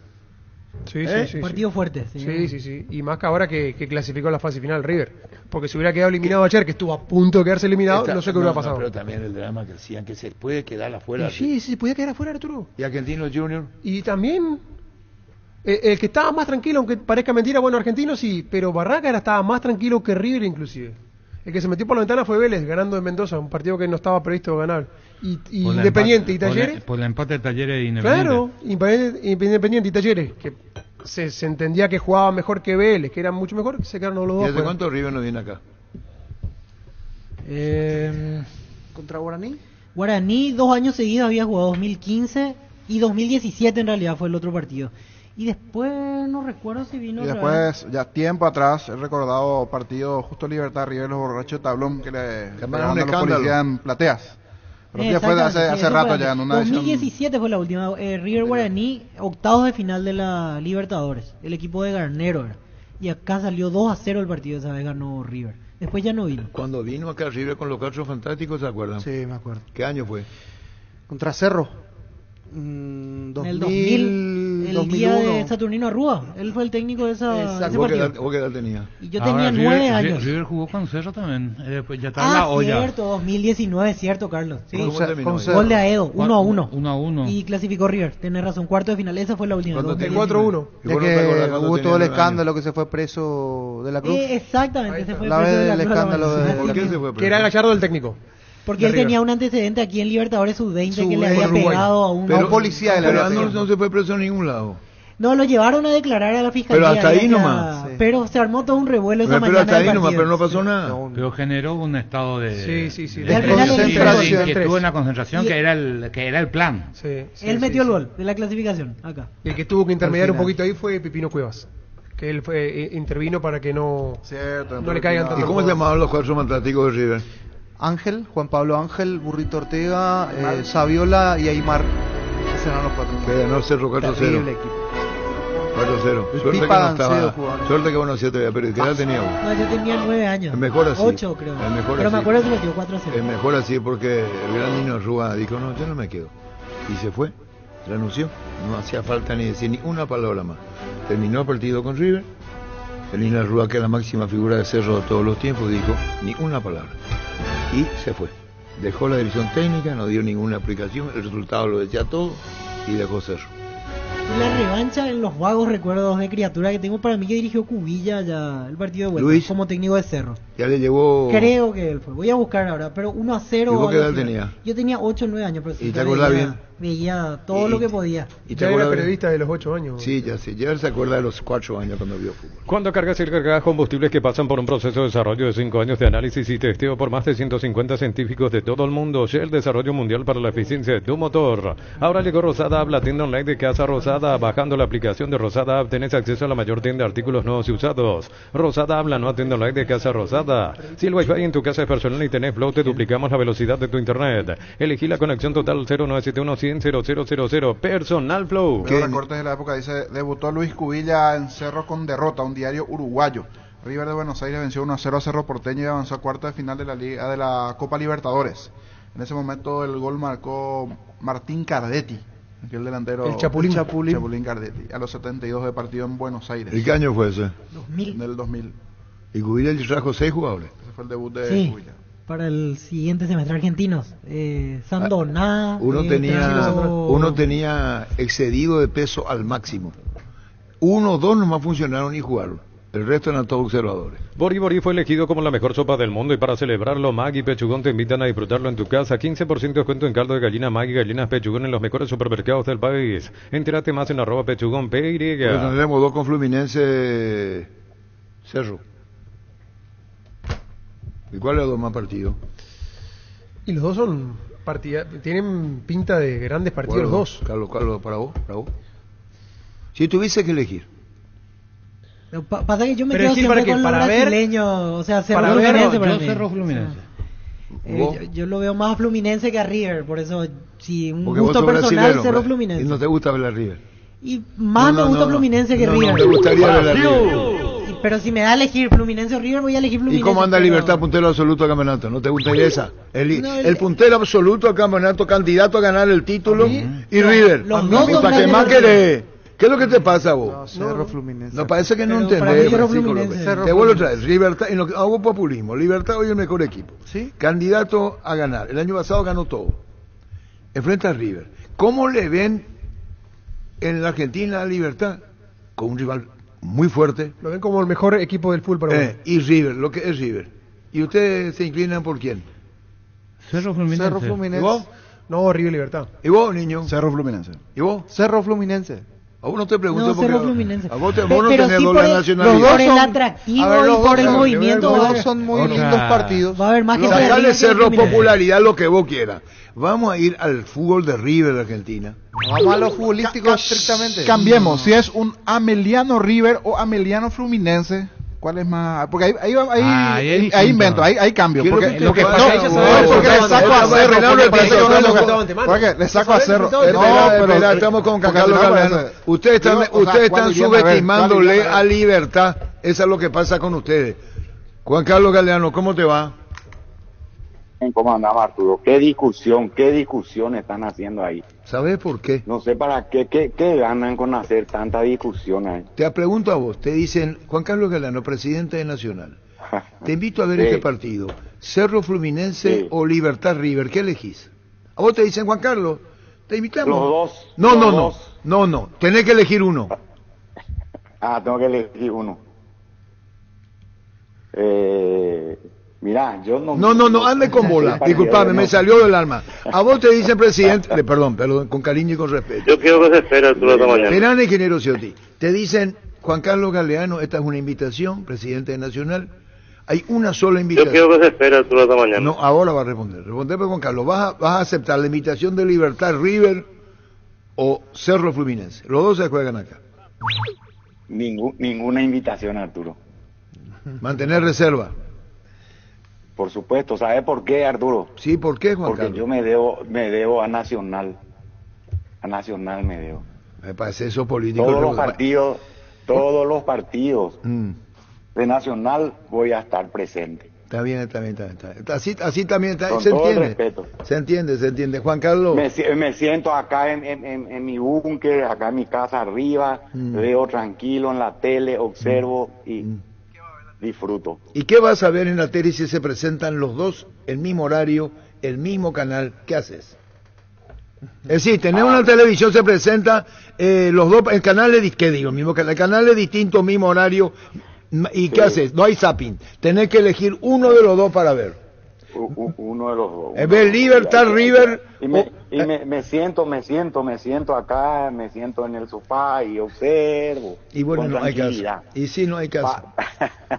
Speaker 7: Sí,
Speaker 6: Partido fuerte.
Speaker 7: Sí. Y más que ahora que clasificó a la fase final River. Porque si hubiera quedado eliminado ayer, que estuvo a punto de quedarse eliminado, no sé qué hubiera pasado.
Speaker 3: Pero también el drama que decían que se puede quedar afuera.
Speaker 7: Sí, se podía quedar afuera, Arturo.
Speaker 3: ¿Y Argentinos Junior?
Speaker 7: Y también el que estaba más tranquilo, aunque parezca mentira, bueno, Argentino sí, pero Barraca estaba más tranquilo que River inclusive. El que se metió por la ventana fue Vélez, ganando en Mendoza, un partido que no estaba previsto ganar. Y Independiente y Talleres.
Speaker 4: Por el empate de Talleres y Independiente.
Speaker 7: Claro, Independiente y Talleres, que se entendía que jugaba mejor que Vélez, que era mucho mejor, se quedaron los dos.
Speaker 3: ¿Y hace cuánto River no viene acá?
Speaker 5: ¿Contra Guaraní?
Speaker 6: Guaraní 2 años seguidos había jugado, 2015 y 2017 en realidad fue el otro partido. Y después no recuerdo si vino
Speaker 12: Y
Speaker 6: otra vez.
Speaker 12: después, ya tiempo atrás, he recordado partido Justo Libertad, River, los borrachos de Tablón, que le pegaron a los policías en plateas. Pero ya fue hace rato ya, en una
Speaker 6: 2017 fue la última. River Guaraní, octavos de final de la Libertadores. El equipo de Garnero era. Y acá salió 2-0 el partido, esa vez ganó River. Después ya no vino.
Speaker 3: Cuando vino acá River con los Cuatro Fantásticos, ¿se acuerdan?
Speaker 5: Sí, me acuerdo.
Speaker 3: ¿Qué año fue?
Speaker 5: Contra Cerro.
Speaker 6: En el 2000, el
Speaker 5: 2001.
Speaker 6: día de Saturnino Arrúa. Él fue el técnico de ese partido.
Speaker 3: ¿Vos qué edad tenías?
Speaker 6: Y yo tenía 9 años.
Speaker 4: River jugó con Cerro también. Pues ya estaba en la olla.
Speaker 6: Cierto, 2019, cierto, Carlos. Sí.
Speaker 3: Con
Speaker 6: Gol de Aedo, 1-1.
Speaker 4: 1-1.
Speaker 6: Y clasificó River. Tenés razón, cuarto de final. Esa fue la última.
Speaker 3: Cuando
Speaker 7: 4-1.
Speaker 5: Ya que hubo todo el escándalo que se fue preso de la Cruz.
Speaker 6: Exactamente, se fue
Speaker 5: La
Speaker 6: preso
Speaker 5: vez
Speaker 6: de la
Speaker 5: del
Speaker 6: Cruz.
Speaker 5: escándalo de
Speaker 3: ¿Por qué se fue?
Speaker 7: Que era Gallardo el técnico.
Speaker 6: Porque él tenía un antecedente aquí en Libertadores Sub-20 que le había
Speaker 7: Uruguay.
Speaker 6: pegado a un
Speaker 5: policía de la
Speaker 3: Pero
Speaker 5: Libertad.
Speaker 3: no se fue preso en ningún lado.
Speaker 6: No, lo llevaron a declarar a la fiscalía.
Speaker 3: Pero hasta ahí
Speaker 6: ya-
Speaker 3: nomás.
Speaker 5: Sí.
Speaker 6: Pero se armó todo un revuelo esa
Speaker 3: Pero
Speaker 6: mañana
Speaker 3: hasta ahí
Speaker 6: del
Speaker 3: nomás,
Speaker 6: partido.
Speaker 3: pero no pasó nada.
Speaker 4: Pero generó un estado de
Speaker 7: Sí.
Speaker 6: Y al final
Speaker 4: de
Speaker 6: el
Speaker 4: inquietud en la concentración
Speaker 6: Y-
Speaker 4: que era el plan.
Speaker 6: Él metió el gol de la clasificación, acá.
Speaker 7: El que tuvo que intermediar
Speaker 5: Al
Speaker 7: un
Speaker 5: final.
Speaker 7: poquito ahí fue Pipino Cuevas. Que él intervino para que no le caigan
Speaker 3: ¿Y
Speaker 7: tanto.
Speaker 3: cómo se llamaban los Cuatro Fantásticos de River?
Speaker 5: Ángel, Juan Pablo Ángel, Burrito Ortega, Saviola y Aymar. Esos eran los cuatro.
Speaker 3: Que ganó Cerro 4-0.
Speaker 5: Terrible equipo.
Speaker 3: 4-0.
Speaker 5: El
Speaker 3: Suerte que
Speaker 5: Pipa
Speaker 3: no
Speaker 5: Gancedo
Speaker 3: estaba.
Speaker 5: jugaba.
Speaker 3: Suerte que vos no todavía, pero ¿qué edad tenía vos?
Speaker 6: No, yo tenía 9 años.
Speaker 3: Es mejor así.
Speaker 6: 8 creo.
Speaker 3: Es mejor
Speaker 6: pero
Speaker 3: así.
Speaker 6: me acuerdo que metió 4-0.
Speaker 3: Es mejor así porque el gran Nino Rúa dijo, no, yo no me quedo. Y se fue, renunció. No hacía falta ni decir ni una palabra más. Terminó el partido con River. El Nino Rúa, que es la máxima figura de Cerro de todos los tiempos, dijo ni una palabra. Y se fue. Dejó la dirección técnica, no dio ninguna aplicación, el resultado lo decía todo y dejó Cerro.
Speaker 6: La revancha en los vagos recuerdos de criatura que tengo para mí que dirigió Cubilla ya el partido de vuelta
Speaker 3: Luis.
Speaker 6: como técnico de Cerro.
Speaker 3: Ya le llevó...
Speaker 6: Creo que él fue. Voy a buscar ahora, pero 1-0.
Speaker 3: ¿Y vos qué edad
Speaker 6: algo así.
Speaker 3: tenías?
Speaker 6: Yo tenía 8 o 9 años. Pero sí,
Speaker 3: ¿Y te
Speaker 6: ya
Speaker 3: acordás
Speaker 6: veía-
Speaker 3: bien?
Speaker 6: Veía todo lo que podía.
Speaker 3: ¿Y te
Speaker 7: Ya era
Speaker 3: acuerdas bien?
Speaker 7: periodista de los 8 años.
Speaker 3: Sí, ya sé. Ya él se acuerda de los 4 años cuando vio fútbol.
Speaker 9: Cuando cargas y recargas combustibles que pasan por un proceso de desarrollo de 5 años de análisis y testeo por más de 150 científicos de todo el mundo, Shell Desarrollo Mundial para la Eficiencia de tu Motor. Ahora llegó Rosada App, la tienda online de Casa Rosada. Bajando la aplicación de Rosada App tenés acceso a la mayor tienda de artículos nuevos y usados. Rosada App, la nueva tienda online de Casa Rosada. Si el Wi-Fi en tu casa es personal y tenés Flow, te duplicamos la velocidad de tu internet. Elegí la conexión total 0971-100-0000. Personal Flow.
Speaker 12: Veo recortes de la época, dice, debutó Luis Cubilla en Cerro con derrota, un diario uruguayo. River de Buenos Aires venció 1-0 a Cerro Porteño y avanzó a cuartos de final de la Liga de la Copa Libertadores. En ese momento el gol marcó Martín Cardetti, aquel delantero.
Speaker 7: El Chapulín.
Speaker 12: Chapulín Cardetti, a los 72 de partido en Buenos Aires.
Speaker 3: ¿Y qué año fue ese?
Speaker 6: 2000.
Speaker 12: En el 2000.
Speaker 3: Y Cubilla le trajo 6 jugadores.
Speaker 12: Ese fue el debut de
Speaker 6: Sí.
Speaker 12: Cubilla.
Speaker 6: Para el siguiente semestre argentinos. Sandoná.
Speaker 3: Uno tenía excedido de peso al máximo. 1 o 2 nomás funcionaron y jugaron. El resto eran todos observadores.
Speaker 9: Bori Bori fue elegido como la mejor sopa del mundo y para celebrarlo, Maggi Pechugón te invitan a disfrutarlo en tu casa. 15% de descuento en caldo de gallina Maggi Gallinas Pechugón en los mejores supermercados del país. Entérate más en @Pechugón PY.
Speaker 3: Pues tendremos 2 con Fluminense Cerro. ¿Y cuál es el 2 más partidos?
Speaker 7: Y los dos son tienen pinta de grandes partidos los dos.
Speaker 3: Carlos, para vos. Si tuviese que elegir.
Speaker 6: Pasa que yo me
Speaker 7: Pero
Speaker 6: quedo
Speaker 7: elegir
Speaker 6: siempre
Speaker 7: para qué,
Speaker 6: con los
Speaker 7: para ver,
Speaker 6: brasileños, o sea, Cerro
Speaker 7: para ver,
Speaker 6: Fluminense
Speaker 4: yo
Speaker 6: para mí.
Speaker 4: Cerro Fluminense.
Speaker 6: Yo lo veo más a Fluminense que a River, por eso, si un
Speaker 3: Porque vos
Speaker 6: gusto
Speaker 3: sos
Speaker 6: personal,
Speaker 3: brasilero,
Speaker 6: Cerro
Speaker 3: ¿verdad?
Speaker 6: Fluminense.
Speaker 3: Y no te gusta ver a River.
Speaker 6: Y más me gusta Fluminense que River.
Speaker 3: No, te gustaría ver a River.
Speaker 6: pero si me da a elegir Fluminense o River, voy a elegir
Speaker 3: ¿Y
Speaker 6: Fluminense.
Speaker 3: cómo anda
Speaker 6: pero-
Speaker 3: Libertad puntero absoluto al campeonato? ¿No te gusta esa?
Speaker 6: No,
Speaker 3: El puntero absoluto al campeonato, candidato a ganar el título, y River.
Speaker 6: los dos son
Speaker 3: ¿Para qué más
Speaker 6: grandes.
Speaker 3: querés? ¿Qué es lo que te pasa a vos?
Speaker 5: No, Cerro Fluminense.
Speaker 3: No, parece que no
Speaker 6: Pero para
Speaker 3: entendés.
Speaker 6: mí Cerro
Speaker 3: Francisco
Speaker 6: Fluminense.
Speaker 3: López. Te vuelvo otra vez. Libertad, en lo que hago populismo. Libertad hoy es el mejor equipo.
Speaker 5: ¿Sí?
Speaker 3: Candidato a ganar. El año pasado ganó todo. Enfrenta a River. ¿Cómo le ven en la Argentina a Libertad? Con un rival muy fuerte.
Speaker 7: Lo ven como el mejor equipo del fútbol paraguayo.
Speaker 3: Y River, lo que es River. ¿Y ustedes se inclinan por quién?
Speaker 4: Cerro Fluminense.
Speaker 5: Cerro
Speaker 3: ¿Y
Speaker 5: Fluminense.
Speaker 3: vos?
Speaker 7: No, River Libertad.
Speaker 3: ¿Y vos, niño?
Speaker 12: Cerro Fluminense.
Speaker 3: ¿Y vos?
Speaker 5: Cerro Fluminense.
Speaker 3: A vos no te pregunto
Speaker 6: No,
Speaker 3: porque
Speaker 6: Cerro Fluminense.
Speaker 3: a vos, vos no
Speaker 6: Pero
Speaker 3: tenés
Speaker 6: sí
Speaker 3: doble
Speaker 6: por el-
Speaker 3: nacionalidad.
Speaker 6: por el atractivo
Speaker 5: A ver,
Speaker 6: y
Speaker 5: los
Speaker 6: por
Speaker 5: dos
Speaker 6: el
Speaker 5: son-
Speaker 6: movimiento.
Speaker 5: Los
Speaker 6: va a
Speaker 5: dos
Speaker 6: haber-
Speaker 5: son muy
Speaker 4: Otra.
Speaker 5: lindos partidos.
Speaker 6: Va a haber más gente de
Speaker 3: Sacale
Speaker 6: River que de
Speaker 3: Cerro
Speaker 6: Fluminense.
Speaker 3: popularidad lo que vos quieras. Vamos a ir al fútbol de River de Argentina.
Speaker 5: Vamos a lo futbolístico estrictamente.
Speaker 12: Cambiemos, si es un Ameliano River o Ameliano Fluminense, ¿cuál es más? Porque ahí
Speaker 4: es distinto.
Speaker 12: invento, ahí cambio.
Speaker 3: ¿Qué es lo
Speaker 12: Porque,
Speaker 3: que te pasa?
Speaker 12: no,
Speaker 3: Ella sabe
Speaker 12: no, porque
Speaker 3: eso.
Speaker 12: le saco a
Speaker 3: Ella
Speaker 12: Cerro,
Speaker 3: sabe
Speaker 12: porque
Speaker 3: eso.
Speaker 12: parece que
Speaker 3: Ella
Speaker 12: no
Speaker 3: sabe
Speaker 12: es lo
Speaker 3: eso.
Speaker 12: que- porque le saco a Cerro.
Speaker 3: Espera, estamos con
Speaker 12: porque
Speaker 3: Carlos
Speaker 12: si no
Speaker 3: Galeano.
Speaker 12: parece-
Speaker 3: Ustedes están,
Speaker 12: Digo, o sea,
Speaker 3: ustedes están
Speaker 12: ¿cuál irían a ver?
Speaker 3: subestimándole
Speaker 12: ¿Cuál irían a
Speaker 3: a
Speaker 12: ver?
Speaker 3: Libertad. Eso es lo que pasa con ustedes. Juan Carlos Galeano, ¿cómo te va?
Speaker 13: ¿Cómo andaba Arturo? ¿Qué discusión están haciendo ahí?
Speaker 3: ¿Sabes por qué?
Speaker 13: No sé para qué ganan con hacer tanta discusión ahí.
Speaker 3: Te pregunto a vos, te dicen, Juan Carlos Galeano, presidente de Nacional, te invito a ver
Speaker 13: Sí.
Speaker 3: este partido, Cerro Fluminense
Speaker 13: Sí.
Speaker 3: o Libertad River, ¿qué elegís? A vos te dicen, Juan Carlos, te invitamos.
Speaker 13: Los dos.
Speaker 3: No,
Speaker 13: los
Speaker 3: no,
Speaker 13: dos.
Speaker 3: no, tenés que elegir uno.
Speaker 13: Tengo que elegir uno. Mirá, yo no...
Speaker 3: No, ande con bola, disculpame, me salió del alma. A vos te dicen presidente, perdón, con cariño y con respeto.
Speaker 8: Yo quiero que se espere Arturo esta mañana.
Speaker 3: Verán, ingeniero Ciotti, te dicen, Juan Carlos Galeano, esta es una invitación, presidente de Nacional, hay una sola
Speaker 8: Yo
Speaker 3: invitación.
Speaker 8: quiero que se espere Arturo esta mañana.
Speaker 3: No, ahora va a responder. Responder, Juan Carlos, ¿vas a aceptar la invitación de Libertad River o Cerro Fluminense? Los dos se juegan acá.
Speaker 13: Ninguna invitación, Arturo.
Speaker 3: Mantener reserva.
Speaker 13: Por supuesto, ¿sabes por qué, Arturo?
Speaker 3: Sí, ¿por qué, Juan
Speaker 13: Porque
Speaker 3: Carlos?
Speaker 13: yo me debo a Nacional. A Nacional me debo.
Speaker 3: Me parece eso político.
Speaker 13: Todos los partidos
Speaker 3: Mm,
Speaker 13: de Nacional voy a estar presente.
Speaker 3: está bien. Así también está,
Speaker 13: Con
Speaker 3: se
Speaker 13: todo el
Speaker 3: entiende.
Speaker 13: respeto.
Speaker 3: Se entiende. Juan Carlos.
Speaker 13: Me siento acá en mi búnker, acá en mi casa arriba, veo tranquilo en la tele, observo y disfruto.
Speaker 3: ¿Y qué vas a ver en la tele si se presentan los dos, el mismo horario, el mismo canal? ¿Qué haces? Es decir, tener una televisión se presenta los dos, el canal es, ¿qué digo? El canal es distinto, mismo horario. ¿Y qué haces? No hay zapping. Tenés que elegir uno de los dos para ver.
Speaker 13: Uno de los dos.
Speaker 3: Ver Libertad River.
Speaker 13: Me siento acá, me siento en el sofá y observo.
Speaker 3: Y bueno,
Speaker 13: con
Speaker 3: no hay caso.
Speaker 13: tranquilidad.
Speaker 3: Y sí, no hay caso.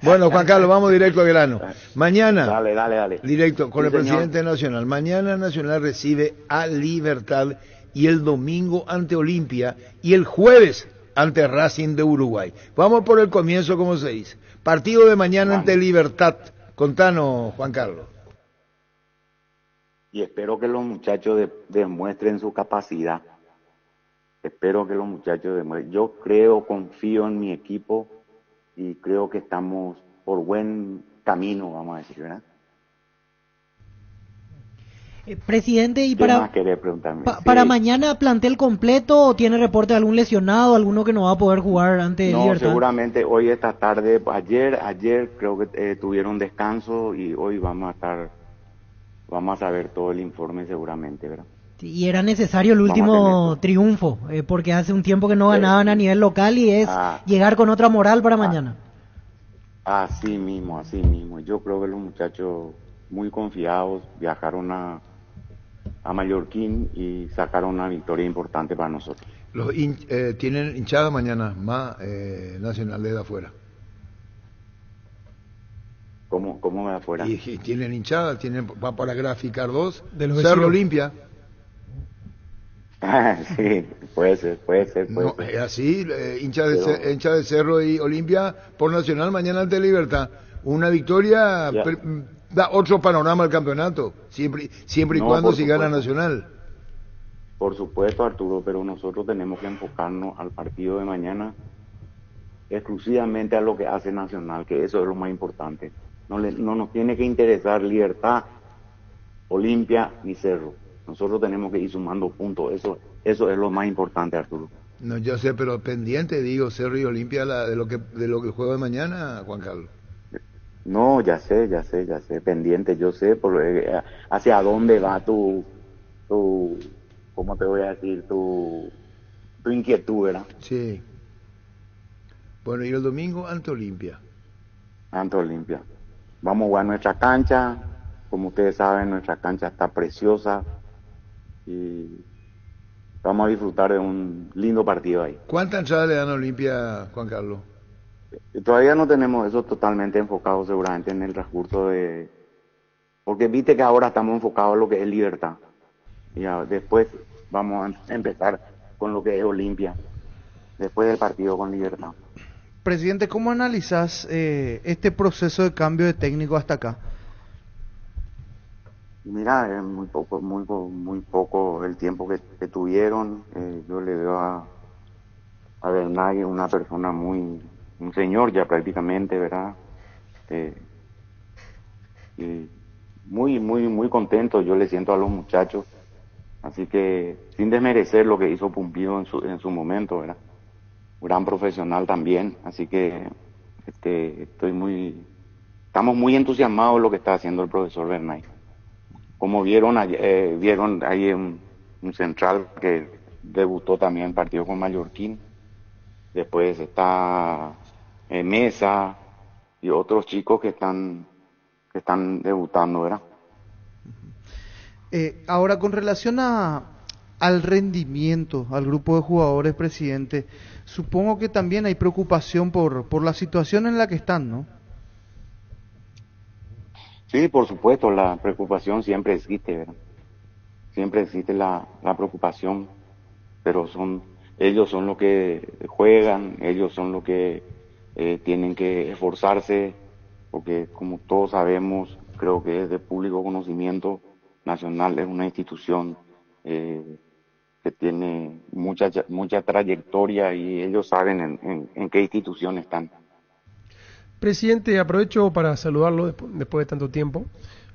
Speaker 3: Bueno, Juan Carlos, vamos directo al grano. Mañana,
Speaker 13: Dale.
Speaker 3: directo con
Speaker 13: Sí,
Speaker 3: el
Speaker 13: señor.
Speaker 3: presidente nacional. Mañana Nacional recibe a Libertad y el domingo ante Olimpia y el jueves ante Racing de Uruguay. Vamos por el comienzo, como se dice. Partido de mañana ante Libertad. Contanos, Juan Carlos.
Speaker 13: Y espero que los muchachos demuestren su capacidad. Espero que los muchachos demuestren. Yo confío en mi equipo y creo que estamos por buen camino, vamos a decir, ¿verdad?
Speaker 6: Presidente, y
Speaker 13: ¿Qué más
Speaker 6: para,
Speaker 13: querés preguntarme?
Speaker 6: para
Speaker 13: Sí.
Speaker 6: mañana, ¿plantel completo o tiene reporte de algún lesionado, alguno que no va a poder jugar ante
Speaker 13: No,
Speaker 6: Libertad?
Speaker 13: seguramente hoy esta tarde, ayer creo que tuvieron descanso y hoy vamos a saber todo el informe seguramente, ¿verdad?
Speaker 6: Y era necesario el
Speaker 13: Vamos a
Speaker 6: último triunfo, porque hace un tiempo que no ganaban a nivel local y es llegar con otra moral para mañana.
Speaker 13: Así mismo. Yo creo que los muchachos muy confiados viajaron a Mallorquín y sacaron una victoria importante para nosotros.
Speaker 3: Tienen hinchada mañana más Nacional de afuera.
Speaker 13: ¿Cómo de afuera?
Speaker 3: Y tienen hinchada, va para graficar dos.
Speaker 7: De los
Speaker 3: Cerro
Speaker 7: vecinos.
Speaker 3: Olimpia.
Speaker 13: Sí, puede ser.
Speaker 3: No, es así, hincha
Speaker 13: Pero-
Speaker 3: de Cerro y Olimpia por Nacional mañana ante Libertad. Una victoria
Speaker 13: Ya.
Speaker 3: da otro panorama al campeonato, siempre y
Speaker 13: No,
Speaker 3: cuando
Speaker 13: por
Speaker 3: si gana
Speaker 13: supuesto.
Speaker 3: Nacional.
Speaker 13: Por supuesto, Arturo, pero nosotros tenemos que enfocarnos al partido de mañana exclusivamente a lo que hace Nacional, que eso es lo más importante. No nos tiene que interesar Libertad, Olimpia ni Cerro. Nosotros tenemos que ir sumando puntos. Eso es lo más importante, Arturo.
Speaker 3: No, yo sé, pero pendiente, digo, Cerro y Olimpia de lo que juega de mañana, Juan Carlos.
Speaker 13: No, ya sé, pendiente, yo sé hacia dónde va tu, ¿cómo te voy a decir? Tu inquietud, ¿verdad?
Speaker 3: Sí. Bueno, y el domingo ante Olimpia.
Speaker 13: Ante Olimpia. Vamos a jugar nuestra cancha, como ustedes saben, nuestra cancha está preciosa y vamos a disfrutar de un lindo partido ahí.
Speaker 3: ¿Cuánta entrada le dan a Olimpia, Juan Carlos?
Speaker 13: Todavía no tenemos eso totalmente enfocado seguramente en el transcurso porque viste que ahora estamos enfocados en lo que es Libertad. Y después vamos a empezar con lo que es Olimpia, después del partido con Libertad.
Speaker 5: Presidente, ¿cómo analizas este proceso de cambio de técnico hasta acá?
Speaker 13: Mira, es muy poco el tiempo que tuvieron. Yo le veo a Bernay una persona un señor ya prácticamente, ¿verdad? Y muy contento yo le siento a los muchachos, así que sin desmerecer lo que hizo Pumpido en su momento, ¿verdad? Gran profesional también, así que estamos muy entusiasmados de lo que está haciendo el profesor Bernay. Como vieron ahí un central que debutó también en partido con Mallorquín, después está Mesa y otros chicos que están debutando, ¿verdad?
Speaker 5: Ahora, con relación al rendimiento, al grupo de jugadores, presidente, supongo que también hay preocupación por la situación en la que están, ¿no?
Speaker 13: Sí, por supuesto, la preocupación siempre existe, ¿verdad? Siempre existe la preocupación, pero ellos son los que juegan, ellos son los que tienen que esforzarse, porque como todos sabemos, creo que es de público conocimiento, Nacional es una institución que tiene mucha trayectoria y ellos saben en qué institución están.
Speaker 7: Presidente, aprovecho para saludarlo después de tanto tiempo.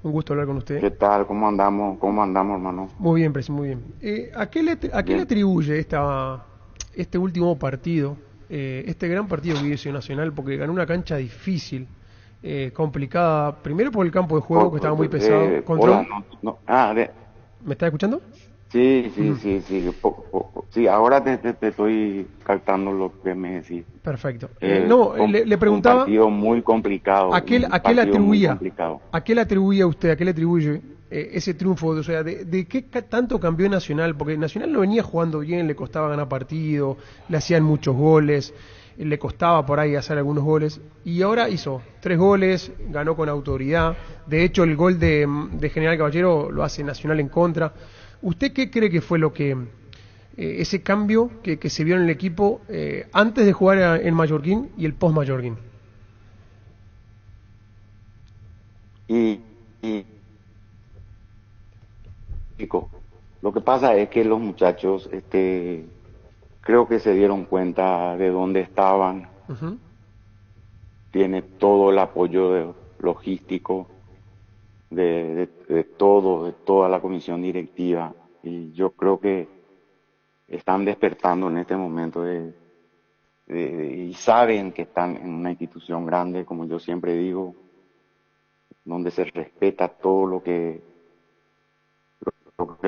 Speaker 7: Un gusto hablar con usted.
Speaker 13: ¿Qué tal? ¿Cómo andamos, hermano?
Speaker 7: Muy bien, presidente, muy bien. ¿A qué le atribuye este último partido, este gran partido que hizo Nacional? Porque ganó una cancha difícil, complicada, primero por el campo de juego que estaba muy pesado. ¿Me está escuchando?
Speaker 13: Sí. Sí, ahora te estoy captando lo que me decís.
Speaker 7: Perfecto. Le preguntaba...
Speaker 13: Un partido muy complicado.
Speaker 7: ¿A qué le atribuía usted, a qué le atribuye ese triunfo? O sea, ¿de qué tanto cambió Nacional? Porque Nacional no venía jugando bien, le costaba ganar partido, le hacían muchos goles, le costaba por ahí hacer algunos goles, y ahora hizo 3 goles, ganó con autoridad. De hecho, el gol de General Caballero lo hace Nacional en contra. ¿Usted qué cree que fue lo que ese cambio que se vio en el equipo antes de jugar en Mallorquín y el post Mallorquín?
Speaker 13: Lo que pasa es que los muchachos creo que se dieron cuenta de dónde estaban.
Speaker 7: Uh-huh.
Speaker 13: Tiene todo el apoyo logístico de toda la comisión directiva, y yo creo que están despertando en este momento y saben que están en una institución grande, como yo siempre digo, donde se respeta todo lo que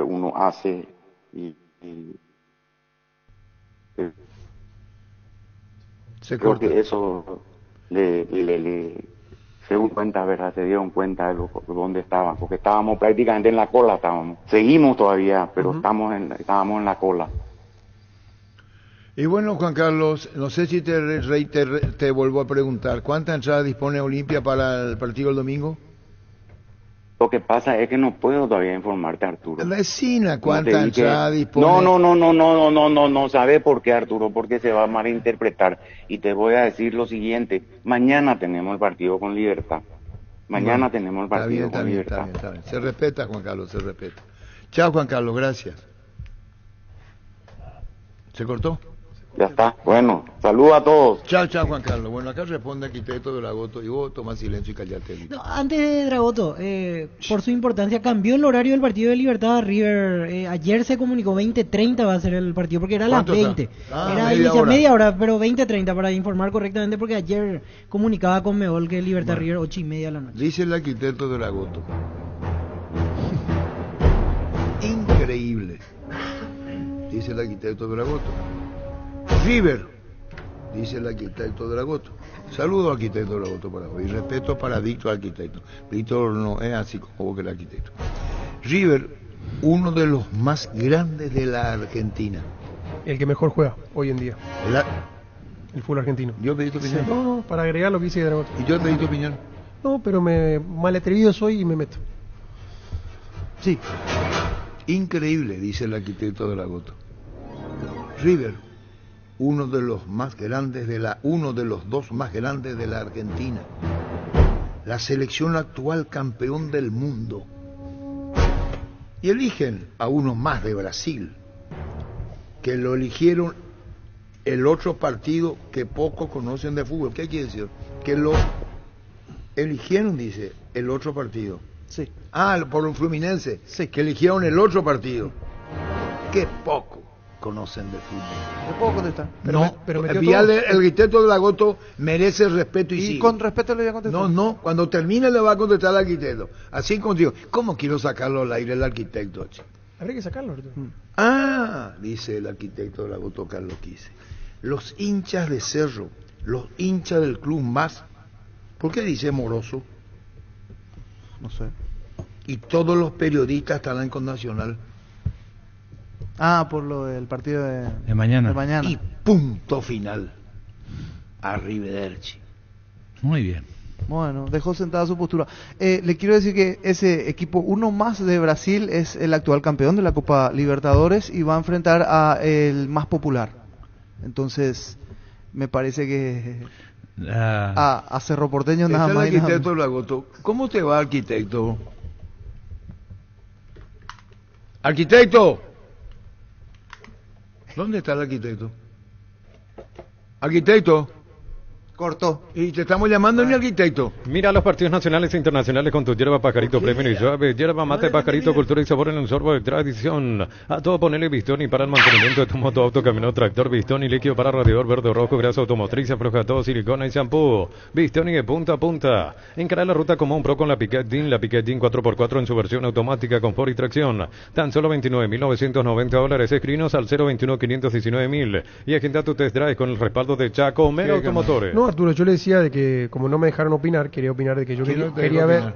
Speaker 13: uno hace creo que eso le se dieron cuenta, ¿verdad? Se dieron cuenta de dónde estaban, porque estábamos prácticamente en la cola, seguimos todavía, pero
Speaker 7: Uh-huh.
Speaker 13: estábamos en la cola.
Speaker 3: Y bueno, Juan Carlos, no sé si te vuelvo a preguntar, ¿cuánta entrada dispone Olimpia para el partido del domingo?
Speaker 13: Lo que pasa es que no puedo todavía informarte, Arturo.
Speaker 3: Vecina, ¿cuánta entrada dispone?
Speaker 13: No, ¿sabe por qué, Arturo? Porque se va a malinterpretar. Y te voy a decir lo siguiente, mañana tenemos el partido con Libertad. Mañana tenemos el partido con Libertad.
Speaker 3: Está bien. Se respeta, Juan Carlos, se respeta. Chao, Juan Carlos, gracias. ¿Se cortó?
Speaker 13: Ya está. Bueno, saludos a todos.
Speaker 3: Chao, chao, Juan Carlos. Bueno, acá responde arquitecto Dragoto y vos tomás silencio y callate.
Speaker 6: No, antes de Dragoto, por su importancia, cambió el horario del partido de Libertad River. Ayer se comunicó 20:30 va a ser el partido, porque era a las 20. Era media hora, pero 20:30 para informar correctamente, porque ayer comunicaba con Meol que Libertad River 8:30 de la noche.
Speaker 3: Dice el arquitecto Dragoto. Increíble. Dice el arquitecto Dragoto. River, dice el arquitecto Dragoto. Saludo al arquitecto Dragoto para hoy. Respeto para Víctor arquitecto. Víctor no es así como que el arquitecto. River, uno de los más grandes de la Argentina.
Speaker 7: El que mejor juega hoy en día. El fútbol argentino.
Speaker 3: ¿Yo pedí tu opinión?
Speaker 7: Sí. No, para agregar lo que dice Dragoto.
Speaker 3: ¿Y yo pedí tu opinión?
Speaker 7: No, pero mal atrevido soy y me meto.
Speaker 3: Sí. Increíble, dice el arquitecto Dragoto. River, uno de los dos más grandes de la Argentina. La selección actual campeón del mundo. Y eligen a uno más de Brasil, que lo eligieron el otro partido que pocos conocen de fútbol. ¿Qué quiere decir? Que lo eligieron, dice, el otro partido.
Speaker 5: Sí.
Speaker 3: Por un Fluminense.
Speaker 5: Sí.
Speaker 3: Que eligieron el otro partido. Qué poco conocen de fútbol.
Speaker 5: ¿Le puedo contestar?
Speaker 3: Pero el arquitecto de Dragoto merece respeto y sí.
Speaker 5: Con respeto le voy a contestar.
Speaker 3: No, cuando termine le va a contestar al arquitecto. Así como digo, ¿cómo quiero sacarlo al aire el arquitecto?
Speaker 7: Habría que sacarlo.
Speaker 3: Dice el arquitecto de Dragoto Carlos Quise. Los hinchas de Cerro, los hinchas del club más, ¿por qué dice Moroso?
Speaker 5: No sé.
Speaker 3: Y todos los periodistas estarán con Nacional.
Speaker 5: Por lo del partido de
Speaker 4: mañana.
Speaker 3: Y punto final. Arrivederci.
Speaker 4: Muy bien.
Speaker 5: Bueno, dejó sentada su postura. Le quiero decir que ese equipo, uno más de Brasil, es el actual campeón de la Copa Libertadores y va a enfrentar a el más popular. Entonces, me parece que a Cerro Porteño nada más.
Speaker 3: El arquitecto Dragoto. ¿Cómo te va, arquitecto? ¡Arquitecto! ¿Dónde está el arquitecto? ¡Arquitecto!
Speaker 5: Cortó.
Speaker 3: Y te estamos llamando a mi arquitecto.
Speaker 9: Mira los partidos nacionales e internacionales con tu hierba Pajarito Premio y Suave. Hierba mate Pajarito, cultura y sabor en un sorbo de tradición. A todo ponele Bistoni para el mantenimiento de tu moto, auto, camioneta, tractor. Bistoni líquido para radiador verde o rojo, grasa automotriz, afloja todo, silicona y shampoo. Bistoni de punta a punta. Encara la ruta como un pro con la Piquet Dean 4x4 en su versión automática, confort y tracción. Tan solo $29,990. Escrinos al 021-519,000. Y agenda tu test drive con el respaldo de Chaco Mega Automotores.
Speaker 7: No, Arturo, yo le decía de que como no me dejaron opinar, quería opinar de que yo quería ver.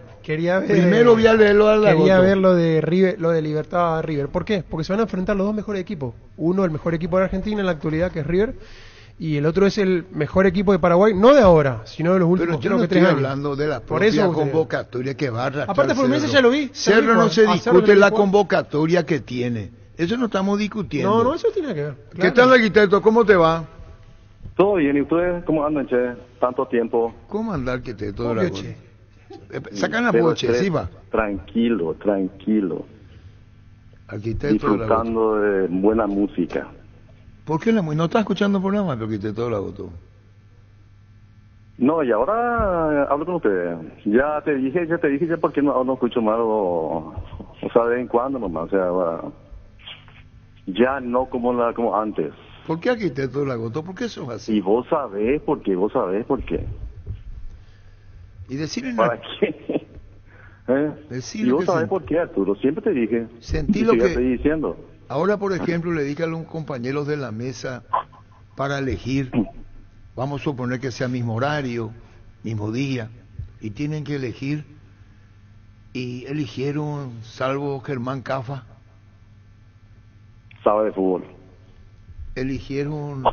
Speaker 3: Primero voy a leerlo al Dragoto.
Speaker 7: Quería ver lo de River, lo de Libertad River. ¿Por qué? Porque se van a enfrentar los dos mejores equipos. Uno, el mejor equipo de Argentina en la actualidad, que es River, y el otro es el mejor equipo de Paraguay, no de ahora, sino de los últimos
Speaker 3: Pero yo no estoy hablando de la propia convocatoria que va a arrastrar.
Speaker 7: Aparte, Fluminense ya lo vi.
Speaker 3: Cerro no se discute la convocatoria que tiene. Eso no estamos discutiendo.
Speaker 7: No, eso tiene que ver. Claro.
Speaker 3: ¿Qué tal, arquitecto? ¿Cómo te va?
Speaker 14: Todo bien, ¿y ustedes cómo andan, che? Tanto tiempo.
Speaker 3: ¿Cómo anda, arquitecto? Sacan la boche, sí va.
Speaker 14: Tranquilo.
Speaker 3: Arquitecto
Speaker 14: disfrutando de buena música.
Speaker 3: ¿Por qué no estás escuchando programa, arquitecto Dragoto?
Speaker 14: No, y ahora hablo con ustedes. Ya te dije por qué no escucho más, o sea, de vez en cuando nomás, o sea, ya no como antes.
Speaker 3: ¿Por qué, arquitecto Dragoto? ¿Por qué sos así?
Speaker 14: Y vos sabés por qué.
Speaker 3: Y decirle
Speaker 14: ¿Para qué? Y vos sabés por qué, Arturo. Siempre te dije.
Speaker 3: Sentí lo que
Speaker 14: estoy diciendo.
Speaker 3: Ahora, por ejemplo, le dije a los compañeros de la mesa para elegir, vamos a suponer que sea mismo horario, mismo día, y tienen que elegir, y eligieron, salvo Germán Cafa.
Speaker 14: Sabe de fútbol.
Speaker 3: Eligieron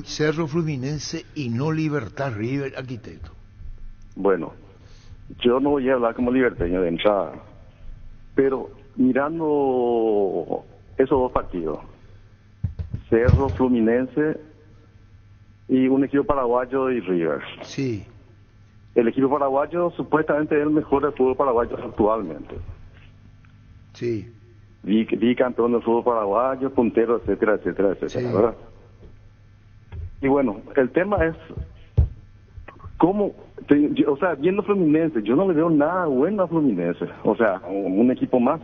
Speaker 3: Cerro Fluminense y no Libertad River, arquitecto.
Speaker 14: Bueno, yo no voy a hablar como liberteño de entrada, pero mirando esos dos partidos, Cerro Fluminense y un equipo paraguayo y River.
Speaker 3: Sí.
Speaker 14: El equipo paraguayo supuestamente es el mejor del fútbol paraguayo actualmente.
Speaker 3: Sí.
Speaker 14: Bicampeón del fútbol paraguayo, puntero, etcétera,
Speaker 3: sí.
Speaker 14: ¿verdad? Y bueno, el tema es cómo, o sea, viendo Fluminense, yo no le veo nada bueno a Fluminense. O sea, un equipo más.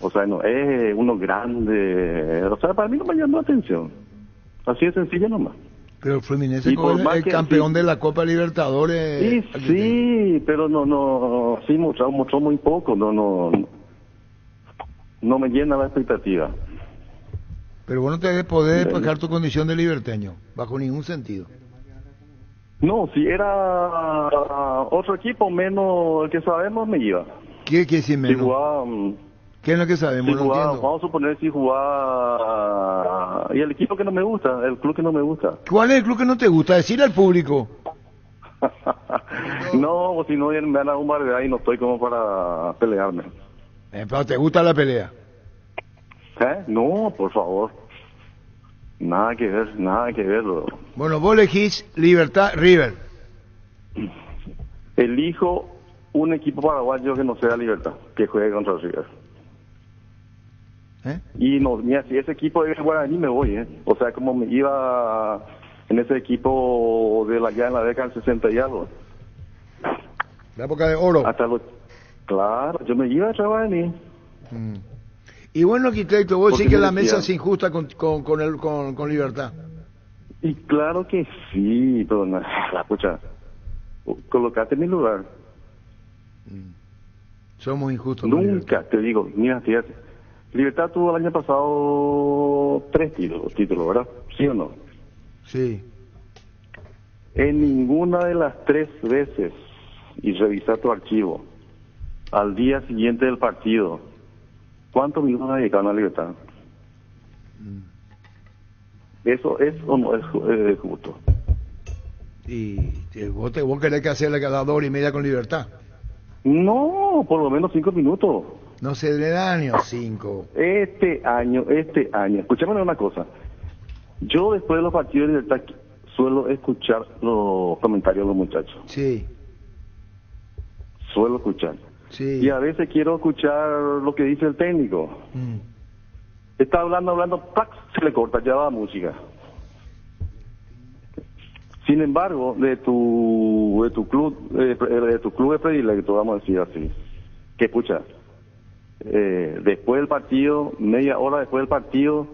Speaker 14: O sea, no es uno grande. O sea, para mí no me llamó la atención. Así de sencillo nomás.
Speaker 3: Pero el Fluminense
Speaker 14: Y por
Speaker 3: es
Speaker 14: más
Speaker 3: el
Speaker 14: que-
Speaker 3: campeón
Speaker 14: sí.
Speaker 3: de la Copa Libertadores.
Speaker 14: Sí, pero sí mostró muy poco, no me llena la expectativa.
Speaker 3: Pero vos no te debes poder despejar tu condición de liberteño, bajo ningún sentido.
Speaker 14: No, si era otro equipo menos el que sabemos, me iba.
Speaker 3: ¿Qué quiere decir
Speaker 14: Si
Speaker 3: menos?
Speaker 14: jugaba,
Speaker 3: ¿Qué es lo que sabemos?
Speaker 14: si
Speaker 3: No
Speaker 14: jugaba,
Speaker 3: entiendo.
Speaker 14: vamos a suponer si jugaba, y el equipo que no me gusta, el club que no me gusta.
Speaker 3: ¿Cuál es el club que no te gusta? Decir al público.
Speaker 14: No, o si no me van a bombardear y no estoy como para pelearme.
Speaker 3: Pero te gusta la pelea.
Speaker 14: No, por favor. Nada que ver.
Speaker 3: Bueno, vos elegís Libertad, River.
Speaker 14: Elijo un equipo paraguayo que no sea Libertad, que juegue contra River. Y no, mira, si ese equipo es Guaraní me voy, O sea, como me iba en ese equipo de allá en la década del 60 y algo.
Speaker 3: La época de oro.
Speaker 14: Claro, yo me iba a Guaraní.
Speaker 3: Y bueno, arquitecto, vos
Speaker 14: Porque
Speaker 3: decís que
Speaker 14: me
Speaker 3: la
Speaker 14: decían-
Speaker 3: mesa es injusta con Libertad.
Speaker 14: Y claro que sí, pero la pucha, colocate en mi lugar.
Speaker 3: Somos injustos. con
Speaker 14: Nunca, te digo, mira, fíjate, Libertad tuvo el año pasado 3 títulos, ¿verdad? ¿Sí o no?
Speaker 3: Sí.
Speaker 14: En ninguna de las 3 veces, y revisa tu archivo, al día siguiente del partido, ¿cuántos minutos dedicaron a Libertad? ¿Eso es o no es justo?
Speaker 3: Y vos querés que hacerle cada 2 horas y media con Libertad.
Speaker 14: No, por lo menos 5 minutos.
Speaker 3: No se le dan ni 5.
Speaker 14: Este año, escúchame una cosa. Yo después de los partidos de Libertad suelo escuchar los comentarios de los muchachos.
Speaker 3: Sí.
Speaker 14: Suelo escuchar.
Speaker 3: Sí.
Speaker 14: Y a veces quiero escuchar lo que dice el técnico. Está hablando, ¡pac! Se le corta, ya va la música. Sin embargo, de tu club de predilecto, vamos a decir así, que pucha, después del partido, media hora después del partido,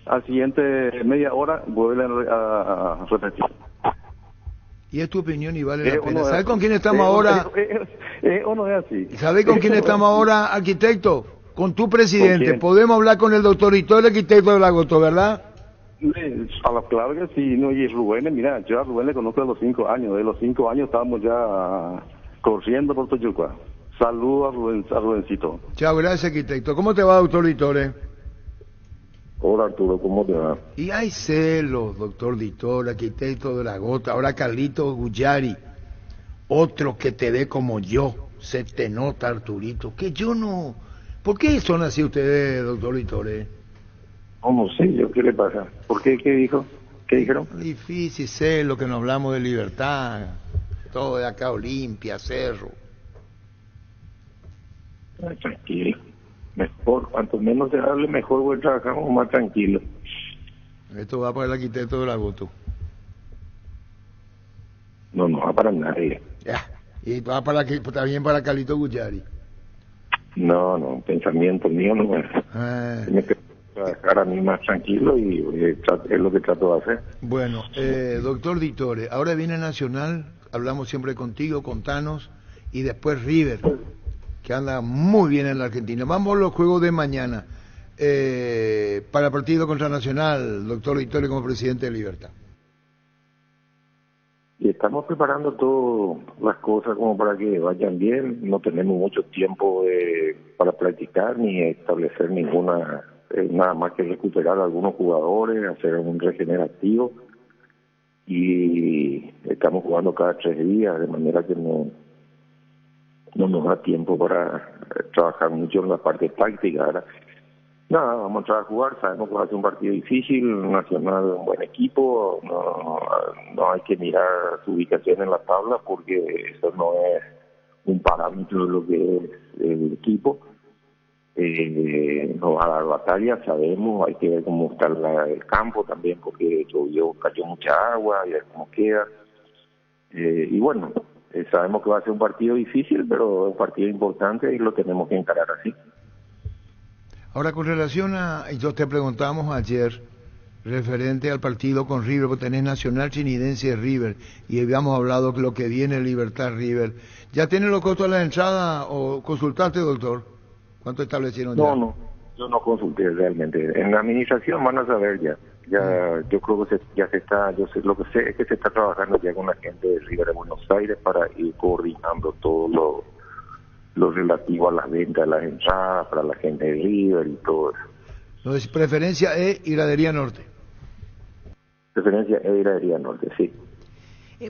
Speaker 14: al siguiente media hora vuelven a repetir.
Speaker 3: Y es tu opinión y vale la pena.
Speaker 14: no es
Speaker 3: ¿Sabes
Speaker 14: así.
Speaker 3: con quién estamos ahora?
Speaker 14: ¿O no es así?
Speaker 3: ¿Sabes con quién estamos ahora, arquitecto? Con tu presidente.
Speaker 14: ¿Con quién?
Speaker 3: Podemos hablar con el doctor Ito, el arquitecto de la Goto, ¿verdad?
Speaker 14: Claro que sí, no, y Rubén, mira, yo a Rubén le conozco de los 5 años, de los 5 años estábamos ya corriendo por Toyucua. Saludos a Rubencito.
Speaker 3: Chao, gracias, arquitecto. ¿Cómo te va, doctor Ditore?
Speaker 15: Hola Arturo, ¿cómo te va?
Speaker 3: Y hay celos, doctor Ditore, arquitecto de la Gota, ahora Carlito Guyari, otro que te dé como yo, se te nota, Arturito, que yo no... ¿Por qué son así ustedes, doctor Ditore?
Speaker 15: No sé yo, ¿qué le pasa? ¿Por qué? ¿Qué dijo? ¿Qué dijeron?
Speaker 3: Difícil ser lo que nos hablamos de libertad, todo de acá, Olimpia, Cerro.
Speaker 15: Ay, tranquilo, mejor, cuanto menos se hable, mejor voy trabajamos más tranquilo.
Speaker 3: Esto va para el arquitecto de la Goto.
Speaker 15: No va para nadie.
Speaker 3: Ya, y va también para Carlito Guyari.
Speaker 15: No, pensamiento mío no es. Tiene que trabajar a mí más tranquilo y es lo que trato de hacer.
Speaker 3: Bueno, doctor Ditore, ahora viene Nacional, hablamos siempre contigo, contanos, y después River, que anda muy bien en la Argentina. Vamos a los juegos de mañana. Para el partido contra Nacional, doctor Ditore como presidente de Libertad.
Speaker 15: Y estamos preparando todas las cosas como para que vayan bien. No tenemos mucho tiempo para practicar ni establecer ninguna, nada más que recuperar a algunos jugadores, hacer un regenerativo. Y estamos jugando cada 3 días, de manera que no nos da tiempo para trabajar mucho en la parte táctica, ¿verdad? Nada, vamos a entrar a jugar, sabemos que va a ser un partido difícil, Nacional es un buen equipo, no hay que mirar su ubicación en la tabla porque eso no es un parámetro de lo que es el equipo. nos va a dar batalla, sabemos, hay que ver cómo está el campo también, porque llovió, cayó mucha agua, y ver cómo queda. Y bueno, sabemos que va a ser un partido difícil, pero es un partido importante y lo tenemos que encarar así.
Speaker 3: Ahora, con relación a, y yo te preguntamos ayer, referente al partido con River, porque tenés Nacional Chinidense de River, y habíamos hablado que lo que viene Libertad River. ¿Ya tienen los costos de la entrada o consultaste, doctor? ¿Cuánto establecieron ya?
Speaker 15: No, yo no consulté realmente. En la administración van a saber ya. Yo creo que ya se está, lo que sé es que se está trabajando ya con la gente de River de Buenos Aires para ir coordinando todo lo relativo a las ventas de las entradas para la gente de River y todo eso.
Speaker 3: Entonces, preferencia es Iradería Norte.
Speaker 15: Preferencia es Iradería Norte, sí.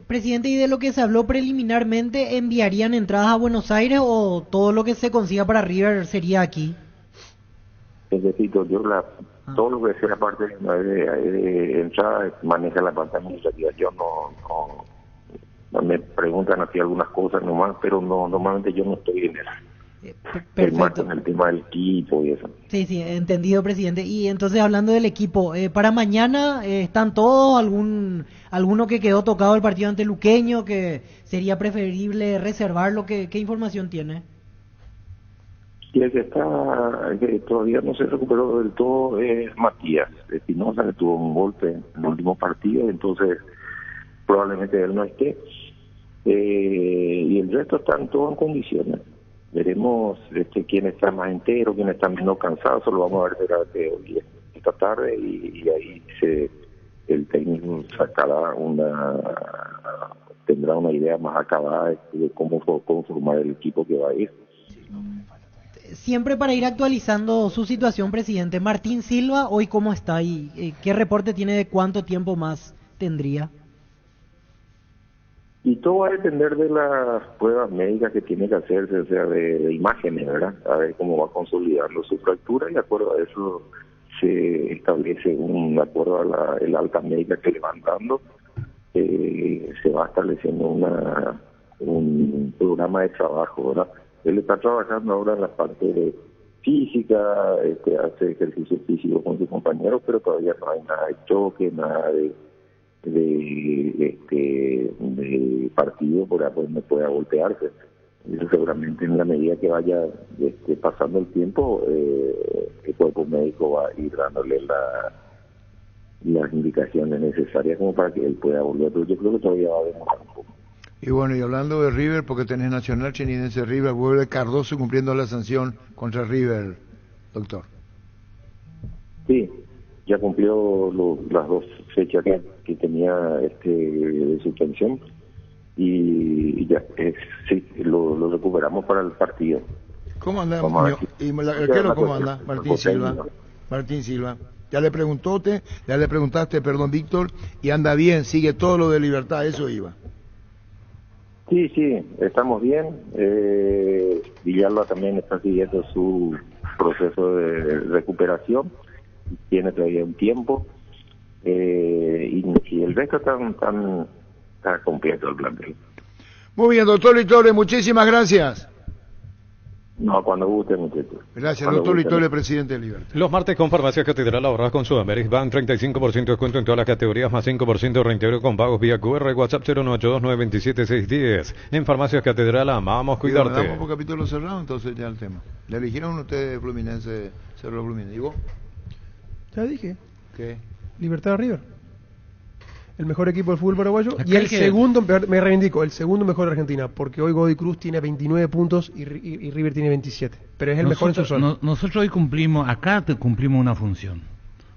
Speaker 6: Presidente, ¿y de lo que se habló preliminarmente, enviarían entradas a Buenos Aires o todo lo que se consiga para River sería aquí?
Speaker 15: Necesito, todo lo que sea la parte de entrada maneja la parte administrativa. Yo no me preguntan así algunas cosas nomás, pero no, normalmente yo no estoy en eso.
Speaker 6: Perfecto.
Speaker 15: Con el tema del equipo y eso.
Speaker 6: Sí, entendido, presidente. Y entonces, hablando del equipo, para mañana están todos, alguno que quedó tocado el partido ante Luqueño, que sería preferible reservarlo. ¿Qué información tiene?
Speaker 15: Y el que todavía no se recuperó del todo es Matías Espinosa, que tuvo un golpe en el último partido, entonces probablemente él no esté. Y el resto están todos en condiciones. Veremos quién está más entero, quién está menos cansado, eso lo vamos a ver hoy, esta tarde, y ahí el técnico tendrá una idea más acabada de cómo formar el equipo que va a ir.
Speaker 6: Siempre para ir actualizando su situación, presidente, Martín Silva, hoy cómo está y qué reporte tiene de cuánto tiempo más tendría.
Speaker 15: Y todo va a depender de las pruebas médicas que tiene que hacerse, o sea, de imágenes, ¿verdad? A ver cómo va consolidando su fractura, y de acuerdo a eso se establece de acuerdo a el alta médica que le van dando, se va estableciendo un programa de trabajo, ¿verdad? Él está trabajando ahora en la parte de física, hace ejercicio físico con sus compañeros, pero todavía no hay nada de choque, nada de partido por donde pueda voltearse. Eso seguramente en la medida que vaya pasando el tiempo, el cuerpo médico va a ir dándole las indicaciones necesarias como para que él pueda volver, pero yo creo que todavía va a demorar un poco.
Speaker 3: Y bueno, y hablando de River, porque tenés Nacional Chinidense River, vuelve Cardoso cumpliendo la sanción contra River, doctor.
Speaker 15: Sí, ya cumplió las 2 fechas que tenía de suspensión, y ya sí, lo recuperamos para el partido.
Speaker 3: ¿Cómo anda? ¿Cómo anda Martín Silva? Martín Silva. Ya le preguntaste, perdón, Víctor, y anda bien, sigue todo lo de Libertad, eso iba.
Speaker 15: Sí, estamos bien. Villalba también está siguiendo su proceso de recuperación, tiene todavía un tiempo, y el resto está completo el plantel.
Speaker 3: Muy bien, doctor Litore, muchísimas gracias.
Speaker 15: No, cuando guste, muchachos.
Speaker 3: Gracias, doctor Litore, presidente de Libertad.
Speaker 9: Los martes con Farmacia Catedral ahorras con Sudamérica Van 35% de descuento en todas las categorías, más 5% de reintegro con pagos vía QR, WhatsApp 0982-927-610. En Farmacias Catedral amamos cuidarte.
Speaker 3: Damos por capítulo cerrado, entonces ya el tema. ¿Le eligieron ustedes Fluminense, Cerro Fluminense? ¿Y vos?
Speaker 7: Ya dije.
Speaker 3: ¿Qué?
Speaker 7: Libertad River. El mejor equipo del fútbol paraguayo y el segundo, me reivindico, el segundo mejor de Argentina, porque hoy Godoy Cruz tiene 29 puntos y River tiene 27, pero es el mejor en su zona.
Speaker 4: Nosotros hoy cumplimos una función,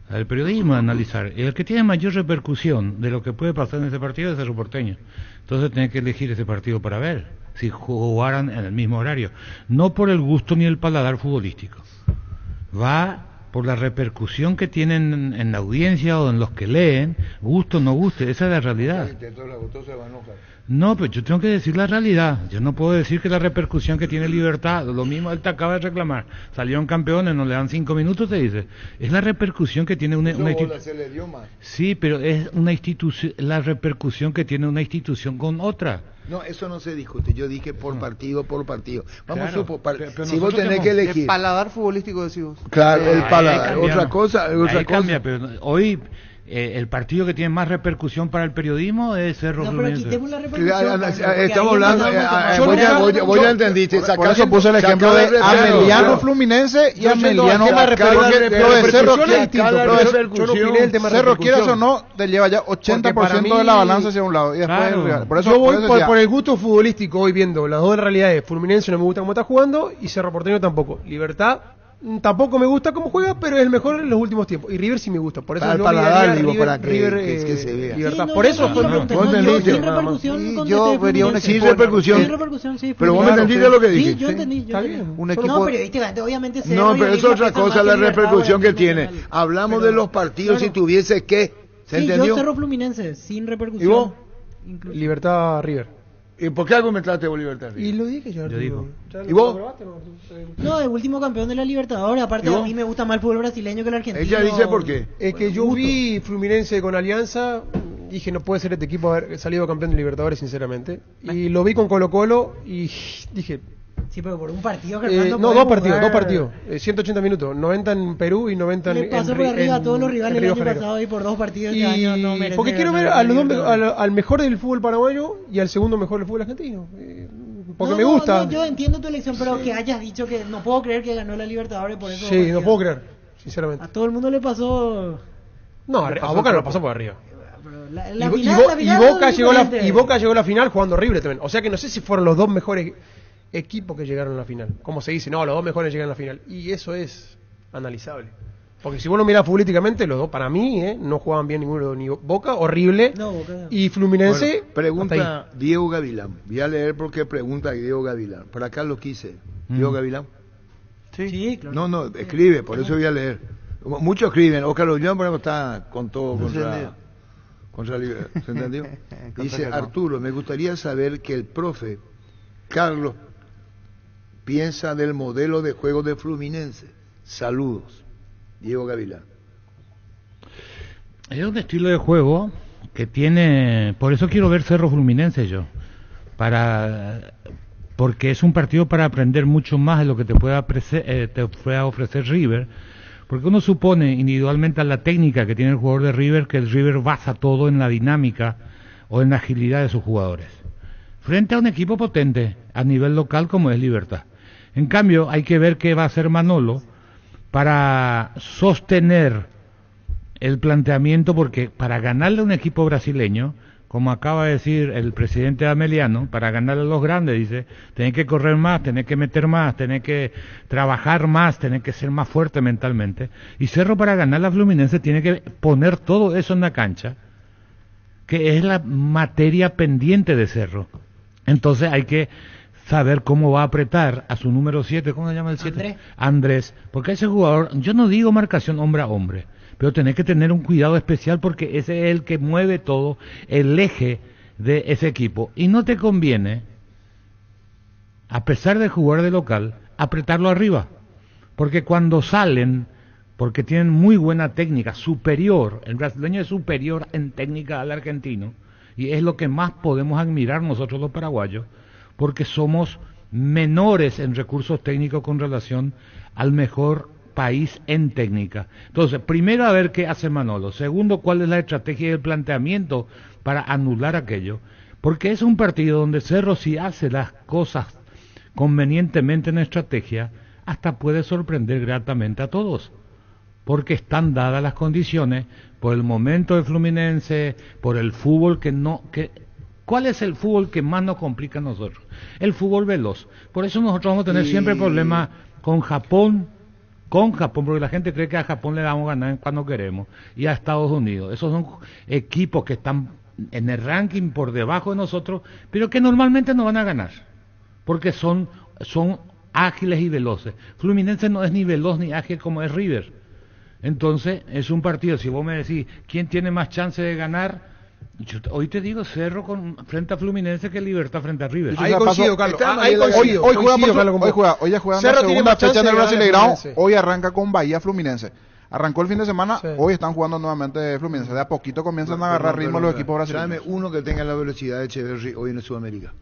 Speaker 4: el periodismo de analizar, y el que tiene mayor repercusión de lo que puede pasar en ese partido es Cerro Porteño. Entonces tenés que elegir ese partido para ver, si jugaran en el mismo horario, no por el gusto ni el paladar futbolístico, va por la repercusión que tienen en la audiencia o en los que leen, gusto o no guste, esa es la realidad. No, pero yo tengo que decir la realidad, yo no puedo decir que la repercusión que tiene Libertad, lo mismo él te acaba de reclamar, salieron campeones, no le dan 5 minutos, te dice, es la repercusión que tiene una institución. Sí, pero es una institución, la repercusión que tiene una institución con otra.
Speaker 3: No, eso no se discute. Yo dije por partido. Vamos
Speaker 4: Claro,
Speaker 3: si vos tenés que elegir.
Speaker 5: El paladar futbolístico, decimos.
Speaker 3: Claro, el paladar.
Speaker 4: Cambia,
Speaker 3: Otra
Speaker 4: ¿no?
Speaker 3: cosa.
Speaker 4: Ahí cambia, pero hoy el partido que tiene más repercusión para el periodismo es Cerro
Speaker 6: No, pero
Speaker 4: Fluminense.
Speaker 6: quitemos la repercusión.
Speaker 3: Estamos hablando.
Speaker 12: Vos ya entendiste. Por eso puse el ejemplo de Ameliano Fluminense y Ameliano. Lo de Cerro, Cerro, quieras o no, te lleva ya 80% de la balanza hacia un lado. Y después el rival. Por eso,
Speaker 7: yo voy
Speaker 12: decía,
Speaker 7: por el gusto futbolístico hoy viendo las dos realidades. Fluminense no me gusta cómo está jugando y Cerro Porteño tampoco. Libertad tampoco me gusta cómo juega, pero es el mejor en los últimos tiempos. Y River sí me gusta. Por eso
Speaker 3: Para
Speaker 7: yo
Speaker 3: paladar,
Speaker 7: River,
Speaker 3: digo, para
Speaker 7: River,
Speaker 3: que se vea.
Speaker 7: Libertad.
Speaker 6: Sí, no,
Speaker 7: por eso
Speaker 6: yo sin repercusión
Speaker 5: yo vería un
Speaker 3: Sin
Speaker 5: equipo.
Speaker 3: repercusión.
Speaker 6: sí.
Speaker 3: Pero vos me entendiste lo que dije.
Speaker 6: Sí, yo entendí.
Speaker 7: Está bien.
Speaker 5: Un equipo.
Speaker 6: No, periodísticamente, obviamente.
Speaker 3: No, pero eso es otra cosa, la repercusión que tiene. Hablamos de los partidos si tuviese que. ¿Se
Speaker 6: Sí,
Speaker 3: entendió?
Speaker 6: yo Cerro Fluminense, sin repercusión.
Speaker 3: ¿Y vos?
Speaker 6: Incluso.
Speaker 7: Libertad River.
Speaker 3: ¿Y por qué argumentaste vos Libertad?
Speaker 7: Y lo dije yo.
Speaker 4: digo.
Speaker 3: ¿Y vos?
Speaker 6: No, el último campeón de la Libertadores. Aparte,
Speaker 3: ¿Y vos?
Speaker 6: a mí me gusta más el fútbol brasileño que el argentino.
Speaker 3: Ella dice por qué.
Speaker 7: Es que yo vi Fluminense con Alianza, dije no puede ser este equipo haber salido campeón de Libertadores, sinceramente. Y lo vi con Colo Colo y dije...
Speaker 6: Sí, pero por un partido, Germán,
Speaker 7: no, dos partidos. 180 minutos, 90 en Perú y 90
Speaker 6: Le pasó por arriba a todos los rivales el año pasado y por dos partidos este año no merece.
Speaker 7: Porque quiero ver a los dos, al mejor del fútbol paraguayo y al segundo mejor del fútbol argentino. Porque me gusta.
Speaker 6: No, yo entiendo tu elección, pero que hayas dicho que no puedo creer que ganó la Libertadores por eso.
Speaker 7: Sí, no puedo creer, sinceramente.
Speaker 6: A todo el mundo le pasó.
Speaker 7: No, a Boca no lo pasó por arriba.
Speaker 6: Y
Speaker 7: Boca llegó a la final jugando horrible también. O sea que no sé si fueron los dos mejores equipos que llegaron a la final. Como se dice, no, los dos mejores llegan a la final. Y eso es analizable. Porque si vos lo mirás futbolísticamente, los dos, para mí, no jugaban bien ninguno, ni Boca, horrible.
Speaker 6: No, Boca.
Speaker 7: Y Fluminense.
Speaker 3: Bueno, pregunta Diego Gavilán. Voy a leer porque pregunta Diego Gavilán. Por acá lo quise. Diego Gavilán.
Speaker 6: Sí, claro.
Speaker 3: No, escribe, por eso voy a leer. Muchos escriben. Oscar Lollón, por ejemplo, está con todo contra Libertad. ¿Se entendió? Dice Arturo, me gustaría saber que el profe Carlos piensa del modelo de juego de Fluminense. Saludos. Diego Gavilán.
Speaker 4: Es un estilo de juego que tiene, por eso quiero ver Cerro Fluminense yo, porque es un partido para aprender mucho más de lo que te pueda ofrecer River, porque uno supone individualmente a la técnica que tiene el jugador de River, que el River basa todo en la dinámica o en la agilidad de sus jugadores, frente a un equipo potente a nivel local como es Libertad. En cambio, hay que ver qué va a hacer Manolo para sostener el planteamiento, porque para ganarle a un equipo brasileño, como acaba de decir el presidente Ameliano, para ganarle a los grandes, dice, tenés que correr más, tenés que meter más, tenés que trabajar más, tenés que ser más fuerte mentalmente. Y Cerro, para ganar a Fluminense, tiene que poner todo eso en la cancha, que es la materia pendiente de Cerro. Entonces hay que saber cómo va a apretar a su número 7, ¿cómo se llama el 7? Andrés, porque ese jugador, yo no digo marcación hombre a hombre, pero tenés que tener un cuidado especial porque ese es el que mueve todo, el eje de ese equipo. Y no te conviene, a pesar de jugar de local, apretarlo arriba, porque cuando salen, porque tienen muy buena técnica, superior, el brasileño es superior en técnica al argentino, y es lo que más podemos admirar nosotros los paraguayos, porque somos menores en recursos técnicos con relación al mejor país en técnica. Entonces, primero a ver qué hace Manolo, segundo cuál es la estrategia y el planteamiento para anular aquello, porque es un partido donde Cerro, si hace las cosas convenientemente en estrategia, hasta puede sorprender gratamente a todos, porque están dadas las condiciones por el momento de Fluminense, por el fútbol ¿cuál es el fútbol que más nos complica a nosotros? El fútbol veloz. Por eso nosotros vamos a tener siempre problemas con Japón, porque la gente cree que a Japón le vamos a ganar cuando queremos, y a Estados Unidos. Esos son equipos que están en el ranking por debajo de nosotros, pero que normalmente no van a ganar, porque son ágiles y veloces. Fluminense no es ni veloz ni ágil como es River. Entonces, es un partido, si vos me decís, ¿quién tiene más chance de ganar? Hoy te digo Cerro frente a Fluminense que Libertad frente a River.
Speaker 7: Ahí coincido, Carlos.
Speaker 12: Hoy ya juega la segunda fecha en el Brasileirão. Hoy arranca con Bahía Fluminense. Arrancó el fin de semana,
Speaker 7: Sí.
Speaker 12: hoy están jugando nuevamente Fluminense. De a poquito comienzan a agarrar ritmo los equipos brasileños.
Speaker 3: Dame uno que tenga la velocidad de Echeverry hoy en Sudamérica.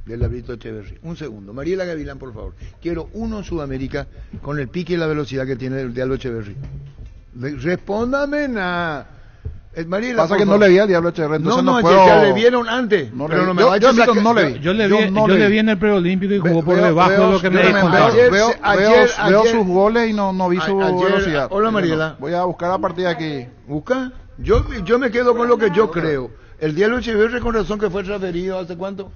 Speaker 3: Del Labrito Echeverry. Un segundo. Mariela Gavilán, por favor. Quiero uno en Sudamérica con el pique y la velocidad que tiene el Diablo Echeverry. Respóndame nada. Mariela,
Speaker 12: Pasa
Speaker 3: por
Speaker 12: que no
Speaker 3: favor.
Speaker 12: le vi al Diablo Echeverry, entonces no
Speaker 3: es
Speaker 12: puedo...
Speaker 3: que ya le vieron antes.
Speaker 12: No
Speaker 3: pero
Speaker 12: le-
Speaker 3: no me
Speaker 12: yo-
Speaker 3: vaya
Speaker 12: yo
Speaker 3: a
Speaker 12: admito,
Speaker 3: sacar-
Speaker 12: no le vi.
Speaker 4: Yo le
Speaker 12: no
Speaker 4: vi
Speaker 12: vi.
Speaker 4: en el preolímpico y jugó por
Speaker 3: Veo-
Speaker 4: debajo
Speaker 3: veo-
Speaker 4: de lo que me
Speaker 3: veo-
Speaker 4: contaron.
Speaker 3: ayer-
Speaker 12: Veo
Speaker 3: ayer-
Speaker 12: sus goles y no vi su
Speaker 3: ayer-
Speaker 12: velocidad.
Speaker 3: hola, Mariela.
Speaker 12: Voy a buscar a partir de aquí.
Speaker 3: ¿Busca? Yo me quedo con lo que yo creo. El Diablo Echeverry, con razón que fue transferido, ¿hace cuánto?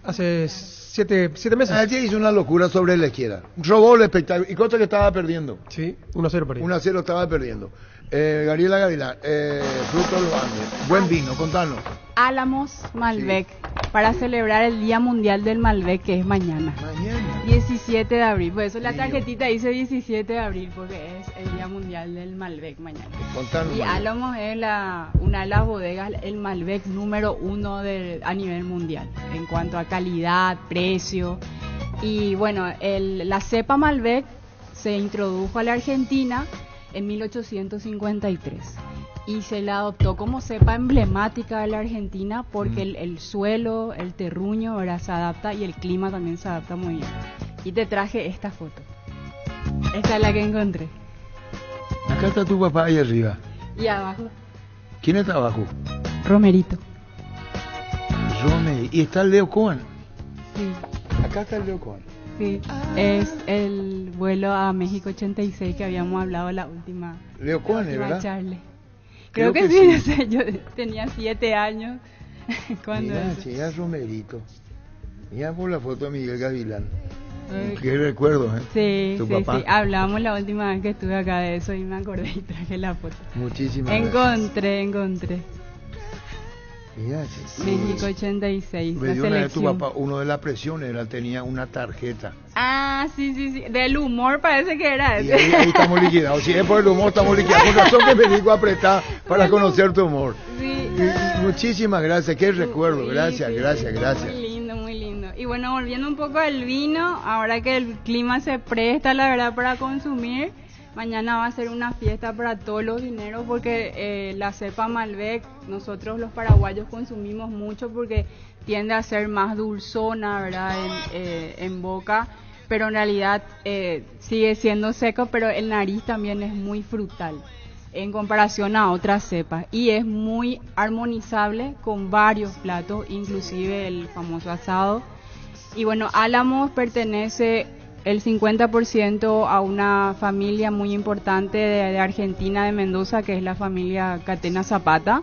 Speaker 7: Hace 7 meses.
Speaker 3: Ayer hizo una locura sobre la izquierda. Robó el espectáculo. Y cosa que estaba perdiendo.
Speaker 7: Sí, 1-0 para
Speaker 3: 1-0 estaba perdiendo. Gabriela Gavilán, Fruto de los Andes. Buen vino, contanos.
Speaker 16: Álamos Malbec, para celebrar el Día Mundial del Malbec, que es mañana.
Speaker 3: Mañana.
Speaker 16: 17 de abril. Por eso la
Speaker 3: Niño.
Speaker 16: tarjetita dice 17 de abril, porque es el Día Mundial del Malbec mañana.
Speaker 3: Contanos.
Speaker 16: Y
Speaker 3: Mariela.
Speaker 16: Álamos es una de las bodegas, el Malbec número 1 a nivel mundial, en cuanto a calidad, precio. Y bueno, la cepa Malbec se introdujo a la Argentina en 1853 y se la adoptó como cepa emblemática de la Argentina porque el suelo, el terruño, ¿verdad?, se adapta y el clima también se adapta muy bien. Y te traje esta foto. Esta es la que encontré.
Speaker 3: Acá está tu papá ahí arriba.
Speaker 16: Y abajo,
Speaker 3: ¿Quién está abajo?
Speaker 16: Romerito.
Speaker 3: Rome. ¿Y está el Leo Cohen?
Speaker 16: Sí.
Speaker 3: Acá está el Leo Cohen.
Speaker 16: Sí, es el vuelo a México 86 que habíamos hablado la última,
Speaker 3: Leo Cohen,
Speaker 16: última
Speaker 3: ¿verdad?
Speaker 16: charla.
Speaker 3: Creo
Speaker 16: Creo que
Speaker 3: que
Speaker 16: sí,
Speaker 3: sí.
Speaker 16: no sé, yo tenía 7 años cuando
Speaker 3: Mira,
Speaker 16: eso.
Speaker 3: llega Romerito. Mira por la foto de Miguel Gavilán.
Speaker 16: Ay.
Speaker 3: Qué recuerdo, ¿eh?
Speaker 16: Sí,
Speaker 3: Tu
Speaker 16: sí,
Speaker 3: papá.
Speaker 16: sí, hablamos la última vez que estuve acá de eso y me acordé y traje la foto.
Speaker 3: Muchísimas gracias.
Speaker 16: Encontré.
Speaker 3: Mira, sí.
Speaker 16: México 86,
Speaker 3: Me
Speaker 16: la
Speaker 3: dio una vez tu
Speaker 16: selección.
Speaker 3: papá, uno de las presiones, él tenía una tarjeta.
Speaker 16: Ah, sí, sí, sí, del humor parece que era
Speaker 3: Y
Speaker 16: ese.
Speaker 3: ahí estamos liquidados. Si es por el humor, estamos liquidados. Con razón que me digo apretar para conocer tu humor.
Speaker 16: Sí.
Speaker 3: Y muchísimas gracias, qué recuerdo. Gracias,
Speaker 16: Sí, sí,
Speaker 3: gracias,
Speaker 16: sí,
Speaker 3: gracias.
Speaker 16: Muy lindo, muy lindo. Y bueno, volviendo un poco al vino, ahora que el clima se presta, la verdad, para consumir, mañana va a ser una fiesta para todos los vineros porque la cepa Malbec, nosotros los paraguayos consumimos mucho porque tiende a ser más dulzona, ¿verdad?, en boca, pero en realidad sigue siendo seco, pero el nariz también es muy frutal en comparación a otras cepas y es muy armonizable con varios platos, inclusive el famoso asado. Y bueno, Álamos pertenece el 50% a una familia muy importante de Argentina, de Mendoza, que es la familia Catena Zapata,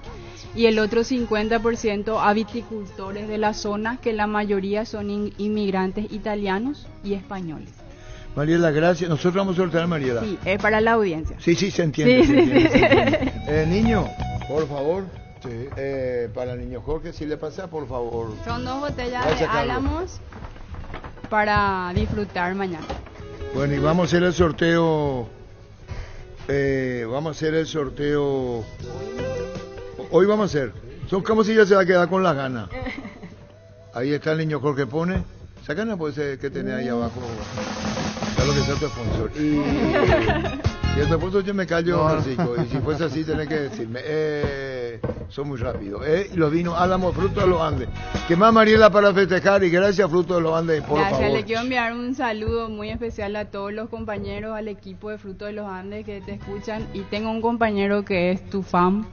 Speaker 16: y el otro 50% a viticultores de la zona, que la mayoría son inmigrantes italianos y españoles.
Speaker 3: Mariela, gracias. Nosotros vamos a soltar a Mariela.
Speaker 16: Sí, es para la audiencia.
Speaker 3: Sí, se entiende.
Speaker 16: Sí,
Speaker 3: se
Speaker 16: sí,
Speaker 3: entiende,
Speaker 16: sí.
Speaker 3: se entiende. Niño, por favor. Para el niño Jorge, si le pasa, por favor.
Speaker 16: Son 2 botellas
Speaker 3: Gracias,
Speaker 16: de
Speaker 3: Carlos.
Speaker 16: Álamos para disfrutar mañana.
Speaker 3: Bueno, y vamos a hacer el sorteo. Vamos a hacer el sorteo. Hoy vamos a hacer. Son como si ya se va a quedar con las ganas. Ahí está el niño Jorge pone. Sacana puede ser que tenés ahí abajo. Está lo que sea tu sponsor. Y el sponsor yo me callo, Francisco. Y si fuese así, tenés que decirme. Son muy rápidos. Y los vinos Álamos, Fruto de los Andes. ¿Qué más, Mariela, para festejar? Y gracias, Fruto de los Andes, por
Speaker 16: Gracias,
Speaker 3: favor.
Speaker 16: le quiero enviar un saludo muy especial a todos los compañeros, al equipo de Fruto de los Andes que te escuchan. Y tengo un compañero que es tu fan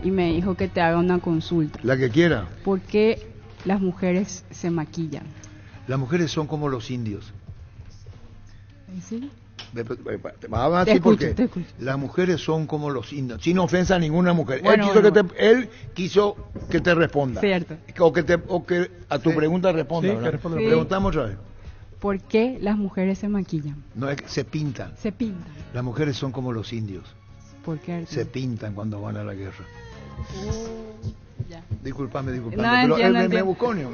Speaker 16: y me dijo que te haga una consulta.
Speaker 3: La que quiera.
Speaker 16: ¿Por qué las mujeres se maquillan?
Speaker 3: Las mujeres son como los indios.
Speaker 16: ¿Sí?
Speaker 3: Vamos a
Speaker 16: Te
Speaker 3: decir por
Speaker 16: escucho,
Speaker 3: qué.
Speaker 16: te escucho.
Speaker 3: Las mujeres son como los indios, sin ofensa a ninguna mujer.
Speaker 16: Bueno,
Speaker 3: él quiso que te responda.
Speaker 16: Cierto.
Speaker 3: O que a tu pregunta responda.
Speaker 7: Sí,
Speaker 3: ¿verdad?
Speaker 7: que responda.
Speaker 16: Sí.
Speaker 3: Preguntamos otra vez.
Speaker 16: ¿Por qué las mujeres se maquillan?
Speaker 3: No es que se pintan.
Speaker 16: Se pintan.
Speaker 3: Las mujeres son como los indios.
Speaker 16: ¿Por qué, Arturo?
Speaker 3: Se pintan cuando van a la guerra. Disculpame.
Speaker 16: No,
Speaker 3: Pero
Speaker 16: entiendo.
Speaker 3: Mebuconio.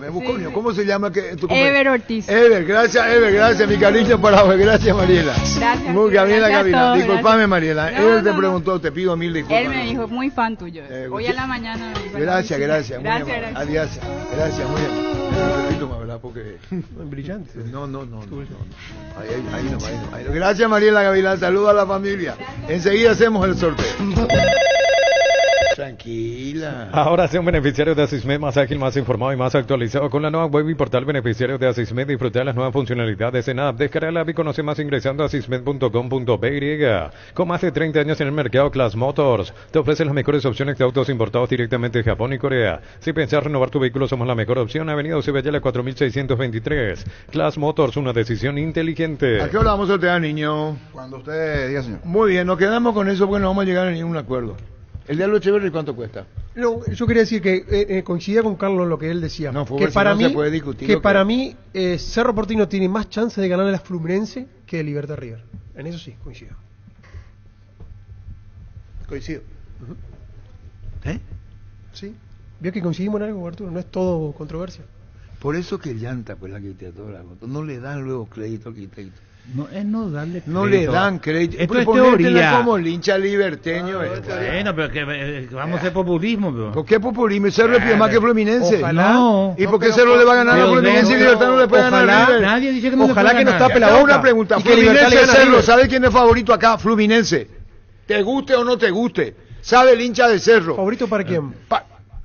Speaker 16: Sí.
Speaker 3: ¿Cómo se llama tu
Speaker 16: Ever Ortiz.
Speaker 3: Ever, gracias, mi cariño para hoy. Gracias, Mariela.
Speaker 16: Gracias.
Speaker 3: Muy Gabriela
Speaker 16: Gracias a
Speaker 3: Gavina.
Speaker 16: todos,
Speaker 3: Disculpame,
Speaker 16: gracias.
Speaker 3: Mariela.
Speaker 16: No,
Speaker 3: Él te
Speaker 16: no.
Speaker 3: preguntó, te pido mil disculpas.
Speaker 16: Él me dijo, muy fan tuyo. Hoy a la mañana me dijo.
Speaker 3: Gracias. Muy
Speaker 16: Gracias.
Speaker 3: amable. Adiós. Gracias, muy amable. Repito más, ¿verdad? Porque...
Speaker 7: Brillante.
Speaker 3: No. Ahí no. Gracias, Mariela Gavilán. Saluda a la familia. Enseguida hacemos el sorteo. Tranquila.
Speaker 9: Ahora sea un beneficiario de Asismed más ágil, más informado y más actualizado. Con la nueva web y portal beneficiario de Asismed, disfruta de las nuevas funcionalidades en app. Descarga la app y conoce más ingresando a asismed.com.py. Con más de 30 años en el mercado, Class Motors te ofrece las mejores opciones de autos importados directamente de Japón y Corea. Si pensás renovar tu vehículo, somos la mejor opción. Avenida Ocebella 4623. Class Motors, una decisión inteligente.
Speaker 3: ¿A qué hora vamos a sortear, niño?
Speaker 12: Cuando usted diga, señor.
Speaker 3: Muy bien, nos quedamos con eso porque no vamos a llegar a ningún acuerdo. El de Echeverri, ¿cuánto cuesta?
Speaker 7: No, yo quería decir que coincidía con Carlos en lo que él decía.
Speaker 3: No,
Speaker 7: que para mí,
Speaker 3: se puede discutir
Speaker 7: que para mí Cerro Porteño tiene más chance de ganarle a la Fluminense que de Libertad River. En eso sí, coincido.
Speaker 5: Coincido.
Speaker 7: Sí. Vio que coincidimos en algo, Arturo, no es todo controversia.
Speaker 3: Por eso que llanta, pues, la arquitectura, no le dan luego crédito al arquitecto.
Speaker 4: No es no darle crédito.
Speaker 3: No le dan crédito.
Speaker 4: Esto es
Speaker 3: Ponértela
Speaker 4: teoría.
Speaker 3: como lincha liberteño.
Speaker 4: Bueno, pero que vamos a hacer populismo. Pero.
Speaker 3: ¿Por qué populismo? Cerro es más que Fluminense.
Speaker 4: Ojalá. No.
Speaker 3: ¿Y por qué Cerro le va a ganar a Fluminense y Libertad no le puede ganar a River?
Speaker 4: Nadie dice que no
Speaker 3: Ojalá
Speaker 4: le puede
Speaker 3: que no
Speaker 4: ganar.
Speaker 3: tape la boca. Una pregunta.
Speaker 7: Y que Libertad
Speaker 3: Fluminense
Speaker 7: le gane a
Speaker 3: Cerro,
Speaker 7: River.
Speaker 3: ¿sabe quién es favorito acá? Fluminense. ¿Te guste o no te guste? ¿Sabe el hincha de Cerro?
Speaker 7: ¿Favorito para quién?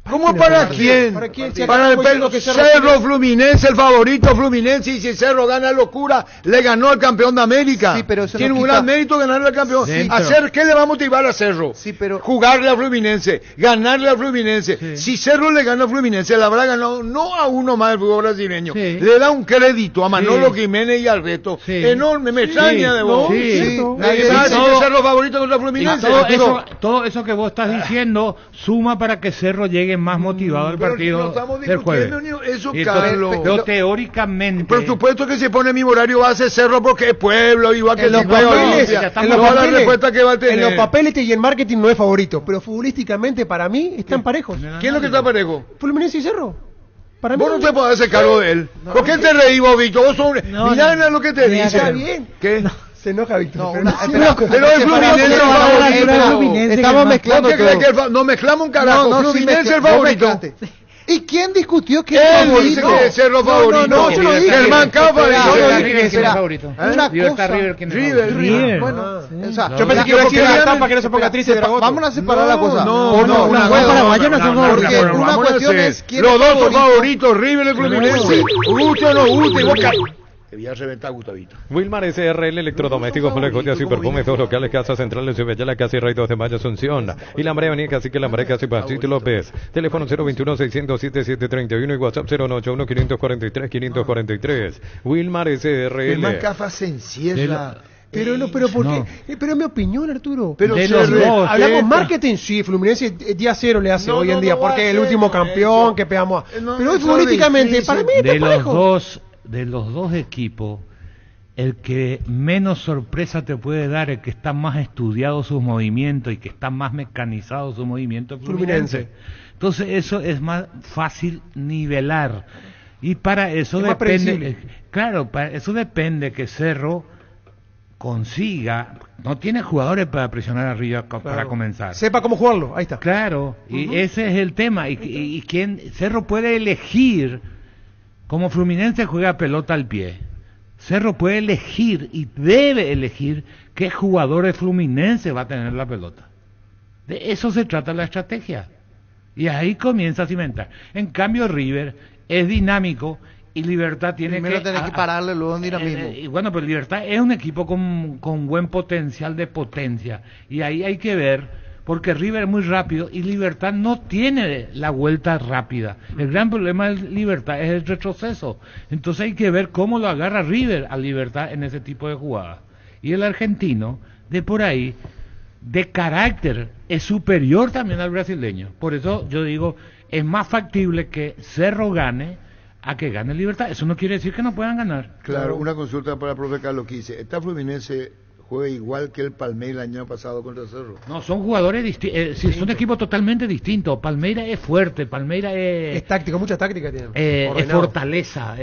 Speaker 3: ¿Cómo para quién?
Speaker 7: ¿Para quién?
Speaker 3: Para el pelo. Cerro Fluminense, el favorito Fluminense, y si Cerro gana locura, le ganó al campeón de América.
Speaker 5: Sí, pero eso
Speaker 3: tiene
Speaker 5: no
Speaker 3: un
Speaker 5: quita-
Speaker 3: gran mérito ganarle al campeón.
Speaker 4: Sí,
Speaker 3: Hacer, ¿qué le va a motivar a Cerro?
Speaker 5: Sí, pero...
Speaker 3: Jugarle a Fluminense, ganarle a Fluminense.
Speaker 4: Sí.
Speaker 3: Si Cerro le gana a Fluminense, le habrá ganado no a uno más del fútbol brasileño.
Speaker 4: Sí.
Speaker 3: Le da un crédito a Manolo
Speaker 4: Sí.
Speaker 3: Jiménez y al resto.
Speaker 4: Sí.
Speaker 3: Enorme, me extraña de vos.
Speaker 4: Sí.
Speaker 7: ¿cierto?
Speaker 3: Nadie va a decir que Cerro favorito contra
Speaker 4: Y
Speaker 3: Fluminense.
Speaker 4: todo eso que vos estás diciendo suma para que Cerro llegue más motivado al
Speaker 3: Pero
Speaker 4: partido
Speaker 3: no estamos
Speaker 4: del jueves.
Speaker 3: discutiendo ni eso,
Speaker 4: Y entonces,
Speaker 3: Carlos.
Speaker 4: pero teóricamente...
Speaker 3: Por supuesto que si pone mi horario va a ser Cerro porque es pueblo, igual que
Speaker 7: En los
Speaker 3: si juega
Speaker 7: papeles,
Speaker 3: Olimpia.
Speaker 7: en los
Speaker 3: Toda la
Speaker 7: papeles,
Speaker 3: respuesta que va a tener.
Speaker 7: en los papeles y en marketing no es favorito, pero futbolísticamente para mí están parejos.
Speaker 3: ¿Quién es lo que está parejo?
Speaker 7: Fluminense y Cerro. Para mí
Speaker 3: Vos no te podés hacer cargo de él. ¿Por qué te reís vos, Víctor? Vos sos un... Mirá lo que te dice.
Speaker 7: Está bien.
Speaker 3: ¿Qué?
Speaker 7: Se enoja Víctor.
Speaker 5: No,
Speaker 7: pero
Speaker 5: una-
Speaker 7: no-
Speaker 5: espera,
Speaker 3: Pero el Fluminense es el favorito.
Speaker 5: Estamos mezclando
Speaker 3: ¿Vos qué crees que
Speaker 5: todo.
Speaker 3: no mezclamos un carajo?
Speaker 5: No, sí
Speaker 3: Fluminense es el
Speaker 5: vos
Speaker 3: favorito.
Speaker 5: mezclaste. ¿Y quién discutió que
Speaker 3: Él
Speaker 5: es
Speaker 3: dice
Speaker 5: favorito?
Speaker 3: que es Cerro favorito.
Speaker 5: No, yo no dije.
Speaker 3: Germán Cava
Speaker 5: Espera,
Speaker 3: dice.
Speaker 5: yo no dije.
Speaker 4: ¿Quién es el
Speaker 5: Espera,
Speaker 4: favorito?
Speaker 5: Una
Speaker 4: Libertad
Speaker 5: cosa.
Speaker 4: River, ¿quién es el
Speaker 3: River.
Speaker 4: favorito?
Speaker 5: River. Bueno, o sea,
Speaker 7: Yo pensé que iba a decir Libertad para que no se ponga triste de Dragoto.
Speaker 5: Vamos a separar la cosa.
Speaker 3: No,
Speaker 5: una
Speaker 3: una
Speaker 5: cosa,
Speaker 6: paraguayos no son favoritos.
Speaker 5: porque
Speaker 3: Vamos
Speaker 5: una
Speaker 3: a
Speaker 5: cuestión
Speaker 3: hacer.
Speaker 5: es quién
Speaker 3: Los
Speaker 5: es
Speaker 3: dos son
Speaker 5: favorito.
Speaker 3: favoritos, River y Fluminense. Guste o no guste, vos te voy a reventar, Gustavito.
Speaker 9: Wilmar SRL, electrodomésticos, joyas y perfumes, dos locales, Casa Central de Ciudad, casi Rey 2 de Mayo, Asunción. Y la Avenida Avenida Cacique, la Marea, casi Pancito López. Teléfono 021-607-731 y WhatsApp 081-543-543. Wilmar SRL.
Speaker 3: Germán Cafa se encierra.
Speaker 7: Pero no, pero ¿por qué? Pero es mi opinión, Arturo.
Speaker 3: Pero
Speaker 4: De
Speaker 3: se
Speaker 4: los
Speaker 3: respeta.
Speaker 4: dos.
Speaker 7: Hablamos marketing, sí, Fluminense día cero le hace
Speaker 3: No,
Speaker 7: hoy
Speaker 3: no,
Speaker 7: en día,
Speaker 3: no va
Speaker 7: porque
Speaker 3: a
Speaker 7: es el
Speaker 3: ser
Speaker 7: último campeón
Speaker 3: eso.
Speaker 7: que pegamos.
Speaker 3: No,
Speaker 7: Pero hoy
Speaker 3: eso es
Speaker 7: futbolísticamente,
Speaker 3: difícil.
Speaker 7: para mí está parejo.
Speaker 4: De los dos equipos, el que menos sorpresa te puede dar, el que está más estudiado sus movimientos y que está más mecanizado su movimiento, es Fluminense. Entonces eso es más fácil nivelar. Y para eso
Speaker 7: Es más
Speaker 4: depende,
Speaker 7: predecible.
Speaker 4: claro, para eso depende que Cerro consiga, no tiene jugadores para presionar arriba para
Speaker 7: Claro.
Speaker 4: comenzar.
Speaker 7: Sepa cómo jugarlo, ahí está.
Speaker 4: Claro, y ese es el tema. Y quién Cerro puede elegir, como Fluminense juega pelota al pie. Cerro puede elegir y debe elegir qué jugador de Fluminense va a tener la pelota. De eso se trata la estrategia. Y ahí comienza a cimentar. En cambio, River es dinámico y Libertad tiene
Speaker 5: Primero tenés que pararle, luego en dinamismo.
Speaker 4: y bueno, pero Libertad es un equipo con buen potencial de potencia. Y ahí hay que ver, porque River es muy rápido y Libertad no tiene la vuelta rápida. El gran problema de Libertad es el retroceso. Entonces hay que ver cómo lo agarra River a Libertad en ese tipo de jugadas. Y el argentino, de por ahí, de carácter, es superior también al brasileño. Por eso yo digo, es más factible que Cerro gane a que gane Libertad. Eso no quiere decir que no puedan ganar.
Speaker 3: Claro, una consulta para el profe Carlos Quise. ¿Está Fluminense juega igual que el Palmeiras el año pasado contra Cerro.
Speaker 17: No, son jugadores distintos, son equipos totalmente distintos. Palmeiras es fuerte, Palmeiras es
Speaker 7: táctico, mucha táctica tiene.
Speaker 17: Es fortaleza,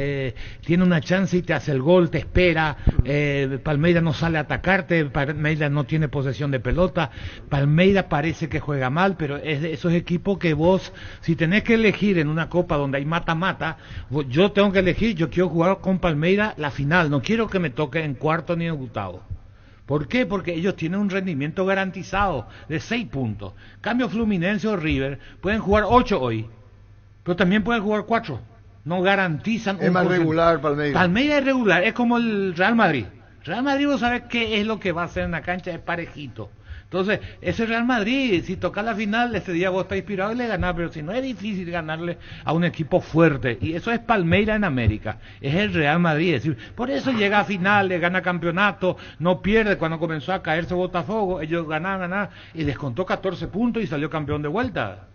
Speaker 17: tiene una chance y te hace el gol, te espera. Palmeiras no sale a atacarte, Palmeiras no tiene posesión de pelota. Palmeiras parece que juega mal, pero es de esos equipos que vos, si tenés que elegir en una copa donde hay mata-mata, yo tengo que elegir, yo quiero jugar con Palmeiras la final, no quiero que me toque en cuarto ni en octavo. ¿Por qué? Porque ellos tienen un rendimiento garantizado de 6 puntos. Cambio Fluminense o River, pueden jugar 8 hoy, pero también pueden jugar 4. No garantizan
Speaker 3: es más regular Palmeiras.
Speaker 17: Palmeiras es regular, es como el Real Madrid. Real Madrid vos sabés qué es lo que va a hacer en la cancha, es parejito. Entonces, ese Real Madrid, si toca la final, ese día vos estás inspirado y le ganás, pero si no es difícil ganarle a un equipo fuerte, y eso es Palmeiras en América, es el Real Madrid, es decir, por eso llega a finales, gana campeonato, no pierde. Cuando comenzó a caerse Botafogo, ellos ganaban, y descontó 14 puntos y salió campeón de vuelta.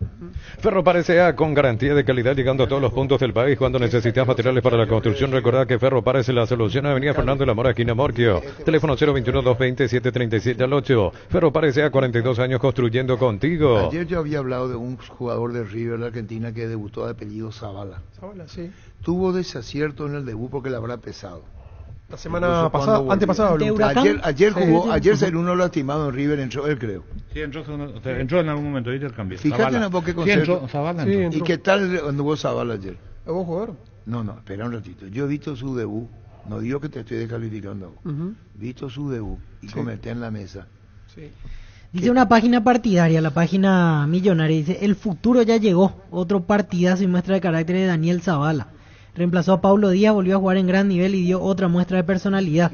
Speaker 9: Ferropar S.A. con garantía de calidad, llegando a todos los puntos del país. Cuando necesitas materiales para la construcción, recordad que Ferropar es la solución. Avenida Fernando de la Mora, esquina Morquio, teléfono 021-220-737-8. Ferropar S.A. 42 años construyendo contigo.
Speaker 3: Ayer yo había hablado de un jugador de River de Argentina que debutó de apellido Zavala.
Speaker 7: Zavala, sí.
Speaker 3: Tuvo desacierto en el debut porque le habrá pesado.
Speaker 7: La semana pasada, antepasada.
Speaker 3: Ayer jugó, ayer salió uno lastimado en River, entró él, creo.
Speaker 17: Sí, entró en algún momento, ahorita el cambio.
Speaker 3: Fíjate en la boca que
Speaker 17: entró, Zavala entró.
Speaker 3: ¿Y qué tal anduvo Zavala ayer?
Speaker 7: ¿Es buen jugador?
Speaker 3: No, espera un ratito. Yo he visto su debut, no digo que te estoy descalificando. Visto su debut y comenté en la mesa.
Speaker 7: Sí.
Speaker 6: Dice una página partidaria, la página millonaria, dice: el futuro ya llegó, otro partidazo y muestra de carácter de Daniel Zavala. Reemplazó a Paulo Díaz, volvió a jugar en gran nivel y dio otra muestra de personalidad.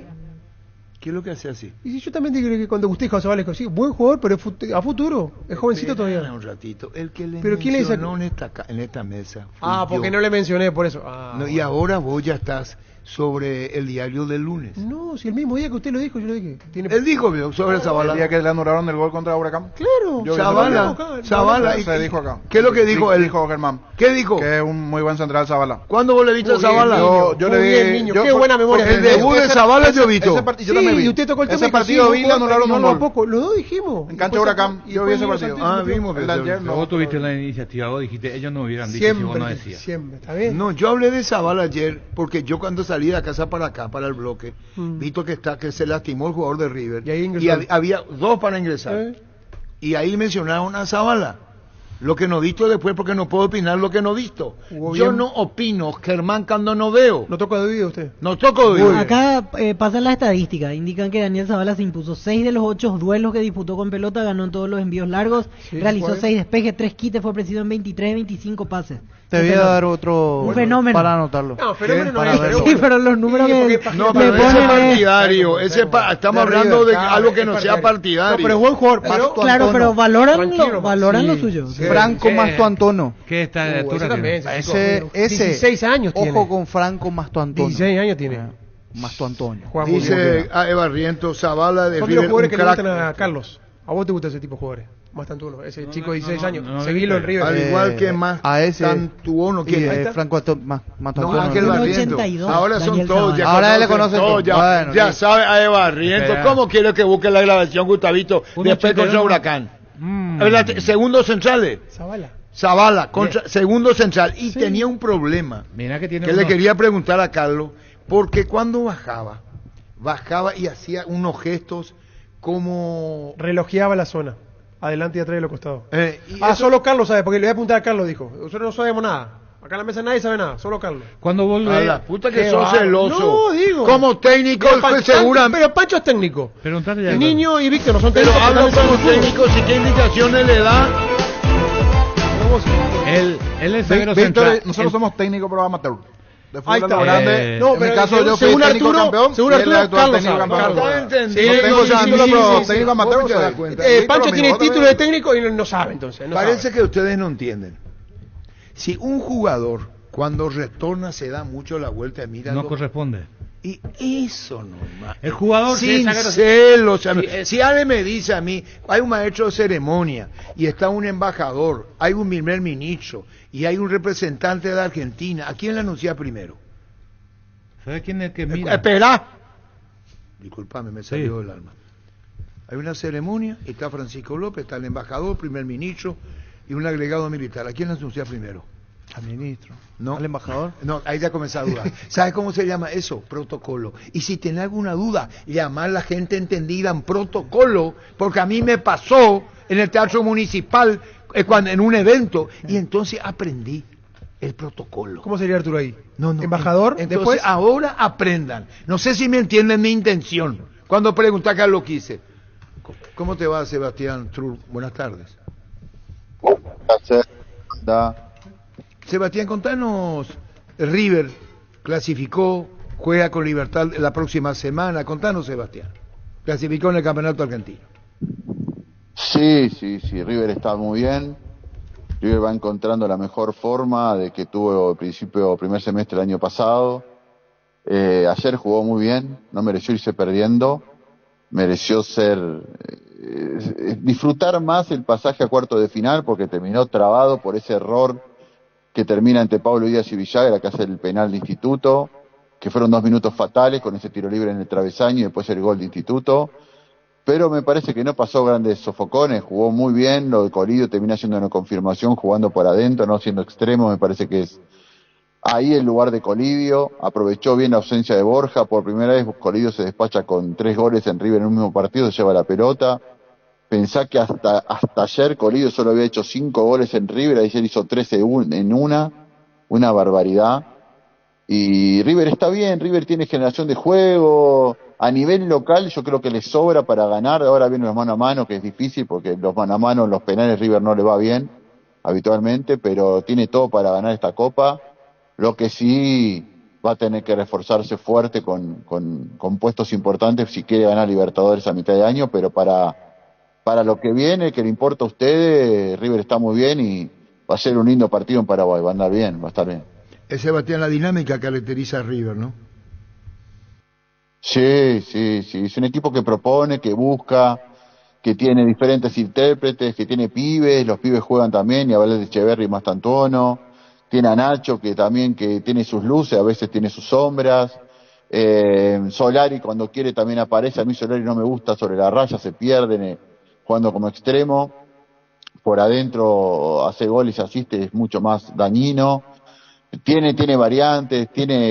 Speaker 3: ¿Qué es lo que hace así?
Speaker 7: Y si yo también digo que cuando usted dijo a Zavala, dijo, sí, buen jugador, pero a futuro, es jovencito todavía.
Speaker 3: Un ratito, el que le
Speaker 7: ¿pero quién le dice?
Speaker 3: en esta mesa.
Speaker 7: Porque no le mencioné, por eso.
Speaker 3: No, y ahora vos ya estás sobre el diario del lunes.
Speaker 7: No, si el mismo día que usted lo dijo, yo lo dije.
Speaker 3: Él dijo sobre Zavala.
Speaker 12: El día que le anularon el gol contra Huracán.
Speaker 7: Claro.
Speaker 3: Zavala.
Speaker 12: Se dijo acá.
Speaker 3: ¿Qué es lo que dijo él?
Speaker 12: Dijo Germán.
Speaker 3: ¿Qué dijo?
Speaker 12: Que es un muy buen central Zavala.
Speaker 3: ¿Cuándo vos le viste a Zavala?
Speaker 12: Yo le vi.
Speaker 7: Niño. Qué buena memoria.
Speaker 3: El debut de Zavala yo vi.
Speaker 12: Yo también vi.
Speaker 7: Y usted tocó el tema.
Speaker 12: Ese partido vi y le anularon un gol.
Speaker 7: Poco. Los dos dijimos.
Speaker 12: En cancha de Huracán. Yo vi ese partido.
Speaker 3: Vimos.
Speaker 17: Vos tuviste la iniciativa, vos dijiste, ellos no hubieran dicho si vos no decías.
Speaker 7: Siempre, ¿está bien?
Speaker 3: No, yo hablé de Zavala ayer porque yo cuando salí de casa para acá, para el bloque, visto que se lastimó el jugador de River y había 2 para ingresar. Y ahí mencionaron a Zavala. Lo que no he visto después, porque no puedo opinar lo que no he visto. Yo no opino, Germán, cuando no veo.
Speaker 7: ¿No toco de oído usted?
Speaker 3: No toco de oído.
Speaker 6: Acá pasan las estadísticas, indican que Daniel Zavala se impuso 6 de los 8 duelos que disputó con pelota, ganó en todos los envíos largos, realizó 6 despejes, 3 quites, fue preciso en 23 de 25 pases.
Speaker 5: Te voy a dar otro
Speaker 6: un fenómeno
Speaker 5: para anotarlo.
Speaker 7: No, fenómeno no es.
Speaker 6: Sí, pero los números que
Speaker 3: no, pero ese partidario, estamos hablando de algo que no sea partidario.
Speaker 7: No, pero es buen jugador.
Speaker 6: Claro, pero valoran lo suyo.
Speaker 5: Franco Mastoantono.
Speaker 17: ¿Qué está de altura?
Speaker 5: Ese
Speaker 7: 16 años tiene.
Speaker 5: Ojo con Franco Mastoantono.
Speaker 7: 16 años tiene.
Speaker 5: Mastoantonio.
Speaker 3: Dice a Eva Riento, Zavala de
Speaker 7: River. Son los jugadores que le gustan a Carlos. ¿A vos te gusta ese tipo de jugadores? Mastantuono, ese chico de 16 años. Seguilo en River.
Speaker 3: Al igual que Mastantuono.
Speaker 5: Franco Mastantuono.
Speaker 3: Ángel Barriento. Ahora son todos.
Speaker 5: Ahora él le conoce todo.
Speaker 3: Ya sabe a Eva Barriento. ¿Cómo quiere que busque la grabación, Gustavito? Después contra Huracán. Segundo central. Zavala, segundo central. Y tenía un problema.
Speaker 17: Mira que
Speaker 3: le quería preguntar a Carlos. Porque cuando bajaba y hacía unos gestos como...
Speaker 7: relojeaba la zona. Adelante y atrás de los costados. Solo Carlos sabe, porque le voy a apuntar a Carlos, dijo. Nosotros no sabemos nada. Acá en la mesa nadie sabe nada, solo Carlos.
Speaker 17: Cuando volvés...
Speaker 3: A la puta que sos celoso.
Speaker 7: No, digo.
Speaker 3: Como técnico, seguramente...
Speaker 7: Pero Pancho es técnico.
Speaker 17: El
Speaker 7: Niño y Víctor no son técnicos.
Speaker 3: Pero hablo como técnico, si qué indicaciones le da...
Speaker 17: Él es
Speaker 12: Víctor,
Speaker 17: central.
Speaker 12: nosotros somos técnicos, pero amateur. De fútbol
Speaker 7: está.
Speaker 12: grande.
Speaker 7: No,
Speaker 12: en mi
Speaker 7: pero
Speaker 12: caso yo fui
Speaker 7: según
Speaker 12: técnico
Speaker 7: Arturo,
Speaker 12: campeón.
Speaker 7: según Arturo, Carlos
Speaker 3: técnico amateur, se da cuenta.
Speaker 7: Pancho tiene título de técnico y no sabe, entonces.
Speaker 3: Parece que ustedes no entienden. Si un jugador cuando retorna se da mucho la vuelta y mira,
Speaker 17: no corresponde.
Speaker 3: Y eso normal.
Speaker 17: El jugador
Speaker 3: sin celos. Si alguien me dice a mí, hay un maestro de ceremonia y está un embajador, hay un primer ministro y hay un representante de Argentina, ¿a quién le anuncia primero?
Speaker 17: ¿Sabe quién es el que mira?
Speaker 3: Espera. Disculpame, me salió del alma. Hay una ceremonia, está Francisco López, está el embajador, primer ministro y un agregado militar. ¿A quién le anuncia primero?
Speaker 5: Al ministro.
Speaker 3: No.
Speaker 5: ¿Al embajador?
Speaker 3: No, ahí ya comienza a dudar. ¿Sabes cómo se llama eso? Protocolo. Y si tenés alguna duda, llamar a la gente entendida en protocolo, porque a mí me pasó en el Teatro Municipal en un evento, y entonces aprendí el protocolo.
Speaker 7: ¿Cómo sería Arturo ahí?
Speaker 3: No,
Speaker 7: ¿Embajador?
Speaker 3: Entonces,
Speaker 7: Después,
Speaker 3: ahora aprendan. No sé si me entienden mi intención. Cuando pregunta qué lo quise. ¿Cómo te va, Sebastián Trull? Buenas tardes. Sebastián, contanos, River clasificó, juega con Libertad la próxima semana. Contanos, Sebastián. Clasificó en el Campeonato Argentino.
Speaker 18: Sí, River está muy bien. River va encontrando la mejor forma de que tuvo al principio, primer semestre del año pasado. Ayer jugó muy bien, no mereció irse perdiendo, mereció disfrutar más el pasaje a cuarto de final, porque terminó trabado por ese error que termina entre Pablo Díaz y Villagra, que hace el penal de Instituto, que fueron 2 minutos fatales con ese tiro libre en el travesaño y después el gol de Instituto. Pero me parece que no pasó grandes sofocones, jugó muy bien. Lo de Colidio termina siendo una confirmación, jugando por adentro, no siendo extremo. Me parece que es ahí el lugar de Colidio. Aprovechó bien la ausencia de Borja. Por primera vez Colidio se despacha con 3 goles en River en un mismo partido, se lleva la pelota. Pensá que hasta ayer Colidio solo había hecho 5 goles en River, ayer hizo 13 en una barbaridad. Y River está bien, River tiene generación de juego. A nivel local yo creo que le sobra para ganar. Ahora vienen los mano a mano, que es difícil, porque los mano a mano, los penales, River no le va bien habitualmente, pero tiene todo para ganar esta Copa. Lo que sí va a tener que reforzarse fuerte con puestos importantes si quiere ganar Libertadores a mitad de año, pero para lo que viene, que le importa a ustedes, River está muy bien y va a ser un lindo partido en Paraguay, va a andar bien, va a estar bien.
Speaker 3: Es, Sebastián, la dinámica caracteriza a River, ¿no?
Speaker 18: Sí, es un equipo que propone, que busca, que tiene diferentes intérpretes, que tiene pibes, los pibes juegan también, y a veces de Echeverri y Mastantuono, tiene a Nacho que también que tiene sus luces, a veces tiene sus sombras, Solari cuando quiere también aparece. A mí Solari no me gusta sobre la raya, se pierde jugando como extremo, por adentro hace goles y asiste, es mucho más dañino. Tiene variantes,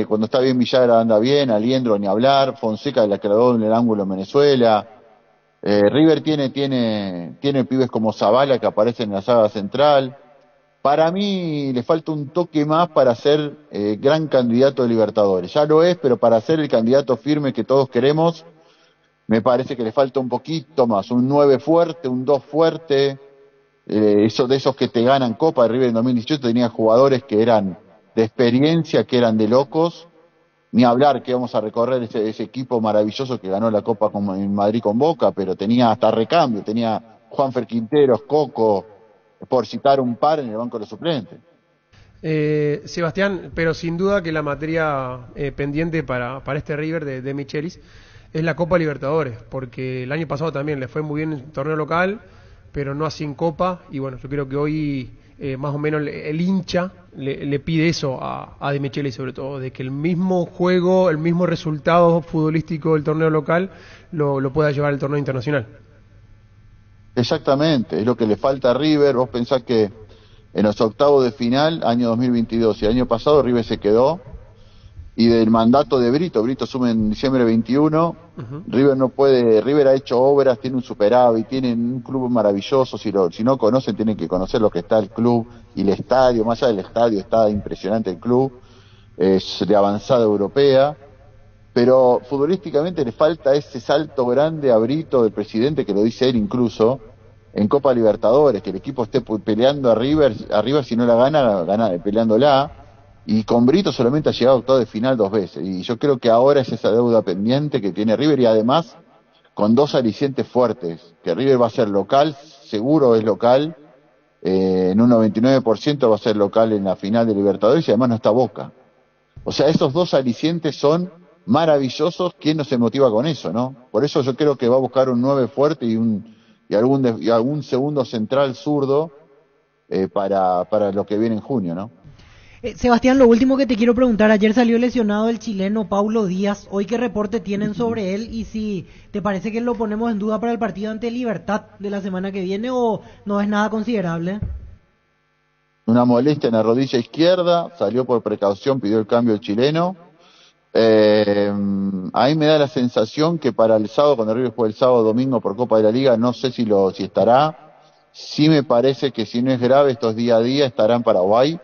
Speaker 18: cuando está bien Villagra anda bien, Aliendro ni hablar, Fonseca la creó en el ángulo en Venezuela. River tiene pibes como Zavala que aparecen en la saga central. Para mí le falta un toque más para ser gran candidato de Libertadores. Ya lo es, pero para ser el candidato firme que todos queremos, me parece que le falta un poquito más, un 9 fuerte, un 2 fuerte, de esos que te ganan Copa. River en 2018 tenía jugadores que eran de experiencia, que eran de locos, ni hablar que vamos a recorrer ese equipo maravilloso que ganó la Copa en Madrid con Boca, pero tenía hasta recambio, tenía Juanfer Quinteros, Coco, por citar un par en el banco de los suplentes.
Speaker 7: Sebastián, pero sin duda que la materia pendiente para este River de Michelis es la Copa Libertadores, porque el año pasado también le fue muy bien en el torneo local, pero no así en Copa, y bueno, yo creo que hoy más o menos el hincha le pide eso a De Micheli, sobre todo, de que el mismo juego, el mismo resultado futbolístico del torneo local lo pueda llevar al torneo internacional.
Speaker 18: Exactamente, es lo que le falta a River. Vos pensás que en los octavos de final, año 2022 y el año pasado, River se quedó, y del mandato de Brito asume en diciembre 21, River ha hecho obras, tiene un superávit, tiene un club maravilloso. Si no conocen, tienen que conocer lo que está el club y el estadio. Más allá del estadio está impresionante el club, es de avanzada europea, pero futbolísticamente le falta ese salto grande a Brito, del presidente, que lo dice él incluso, en Copa Libertadores, que el equipo esté peleando arriba, si no la gana peleándola. Y con Brito solamente ha llegado a octavos de final 2 veces, y yo creo que ahora es esa deuda pendiente que tiene River, y además con 2 alicientes fuertes, que River va a ser local, seguro es local, en un 99% va a ser local en la final de Libertadores, y además no está Boca. O sea, esos 2 alicientes son maravillosos. ¿Quién no se motiva con eso, no? Por eso yo creo que va a buscar un 9 fuerte y algún segundo central zurdo para lo que viene en junio, ¿no?
Speaker 6: Sebastián, lo último que te quiero preguntar, ayer salió lesionado el chileno Paulo Díaz, hoy qué reporte tienen sobre él y si te parece que lo ponemos en duda para el partido ante Libertad de la semana que viene o no es nada considerable.
Speaker 18: Una molestia en la rodilla izquierda, salió por precaución, pidió el cambio el chileno. A mí me da la sensación que para el sábado, cuando River juegue el sábado domingo por Copa de la Liga, no sé si estará. Sí me parece que si no es grave estos día a día estará en Paraguay,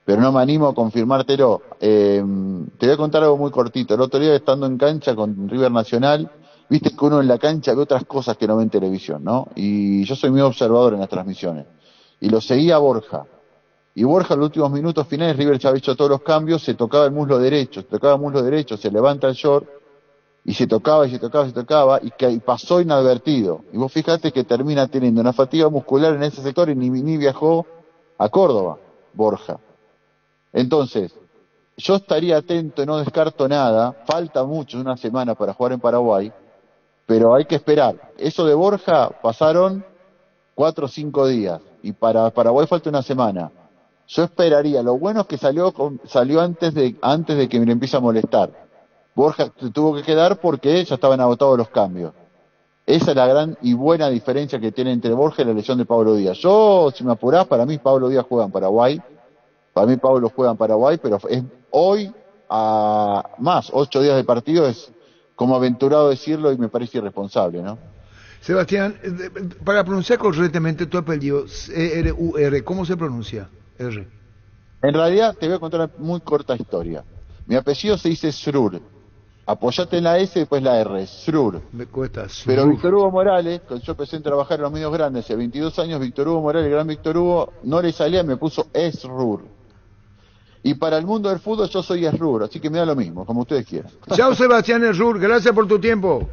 Speaker 18: pero no me animo a confirmártelo. Te voy a contar algo muy cortito. El otro día, estando en cancha con River Nacional, viste que uno en la cancha ve otras cosas que no ve en televisión, ¿no? Y yo soy muy observador en las transmisiones. Y lo seguía a Borja. Y Borja en los últimos minutos finales, River ya había hecho todos los cambios, se tocaba el muslo derecho, se levanta el short, y se tocaba, y pasó inadvertido. Y vos fíjate que termina teniendo una fatiga muscular en ese sector y ni viajó a Córdoba, Borja. Entonces, yo estaría atento, no descarto nada, falta mucho, una semana para jugar en Paraguay, pero hay que esperar. Eso de Borja pasaron 4 o 5 días, y para Paraguay falta una semana. Yo esperaría, lo bueno es que salió antes de que me le empiece a molestar. Borja tuvo que quedar porque ya estaban agotados los cambios. Esa es la gran y buena diferencia que tiene entre Borja y la lesión de Pablo Díaz. Yo, si me apurás, para mí Pablo Díaz juega en Paraguay. Para mí Pablo juega en Paraguay, pero es hoy, a más 8 días de partido, es como aventurado decirlo y me parece irresponsable, ¿no?
Speaker 3: Sebastián, para pronunciar correctamente tu apellido, R-U-R, ¿cómo se pronuncia? R.
Speaker 18: En realidad, te voy a contar una muy corta historia. Mi apellido se dice Srur. Apoyate en la S y después la R, Srur.
Speaker 3: Me cuesta.
Speaker 18: Pero Víctor Hugo Morales, cuando yo empecé a trabajar en los medios grandes hace 22 años, Víctor Hugo Morales, el gran Víctor Hugo, no le salía, me puso Esrur. Y para el mundo del fútbol yo soy Esrur, así que me da lo mismo, como ustedes quieran.
Speaker 3: Chao Sebastián Esrur, gracias por tu tiempo.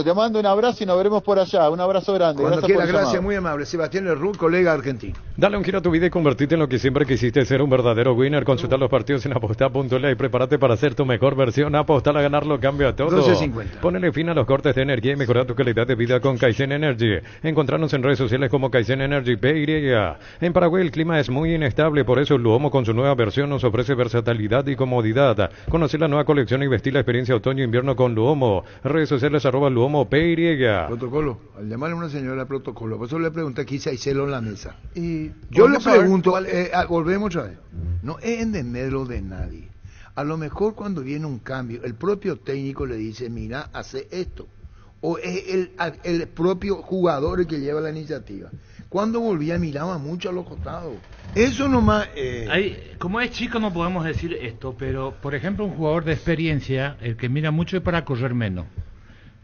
Speaker 18: Te mando un abrazo y nos veremos por allá. Un abrazo grande.
Speaker 3: Cuando quiera,
Speaker 18: gracias,
Speaker 3: gracias, muy amable. Sebastián Esrur, colega argentino.
Speaker 9: Dale un giro a tu vida y convertirte en lo que siempre quisiste, ser un verdadero winner. Consulta los partidos en aposta.la y prepárate para ser tu mejor versión. Apostar a ganarlo cambia todo.
Speaker 3: 12.50.
Speaker 9: Ponele fin a los cortes de energía y mejora tu calidad de vida con Kaizen Energy. Encontrarnos en redes sociales como Kaizen Energy PY. En Paraguay el clima es muy inestable, por eso Luomo con su nueva versión nos ofrece versatilidad y comodidad. Conocer la nueva colección y vestir la experiencia otoño-invierno con Luomo. Redes sociales @Luomo PY.
Speaker 3: Protocolo, al llamarle a una señora protocolo, por eso le pregunté aquí si hay celo en la mesa.
Speaker 5: Y
Speaker 3: yo le pregunto, volvemos otra vez, no es en desmedro de nadie. A lo mejor cuando viene un cambio, el propio técnico le dice, mira, hace esto. O es el propio jugador el que lleva la iniciativa. Cuando volvía miraba mucho a los costados. Eso nomás...
Speaker 17: Como es chico no podemos decir esto, pero por ejemplo un jugador de experiencia, el que mira mucho es para correr menos.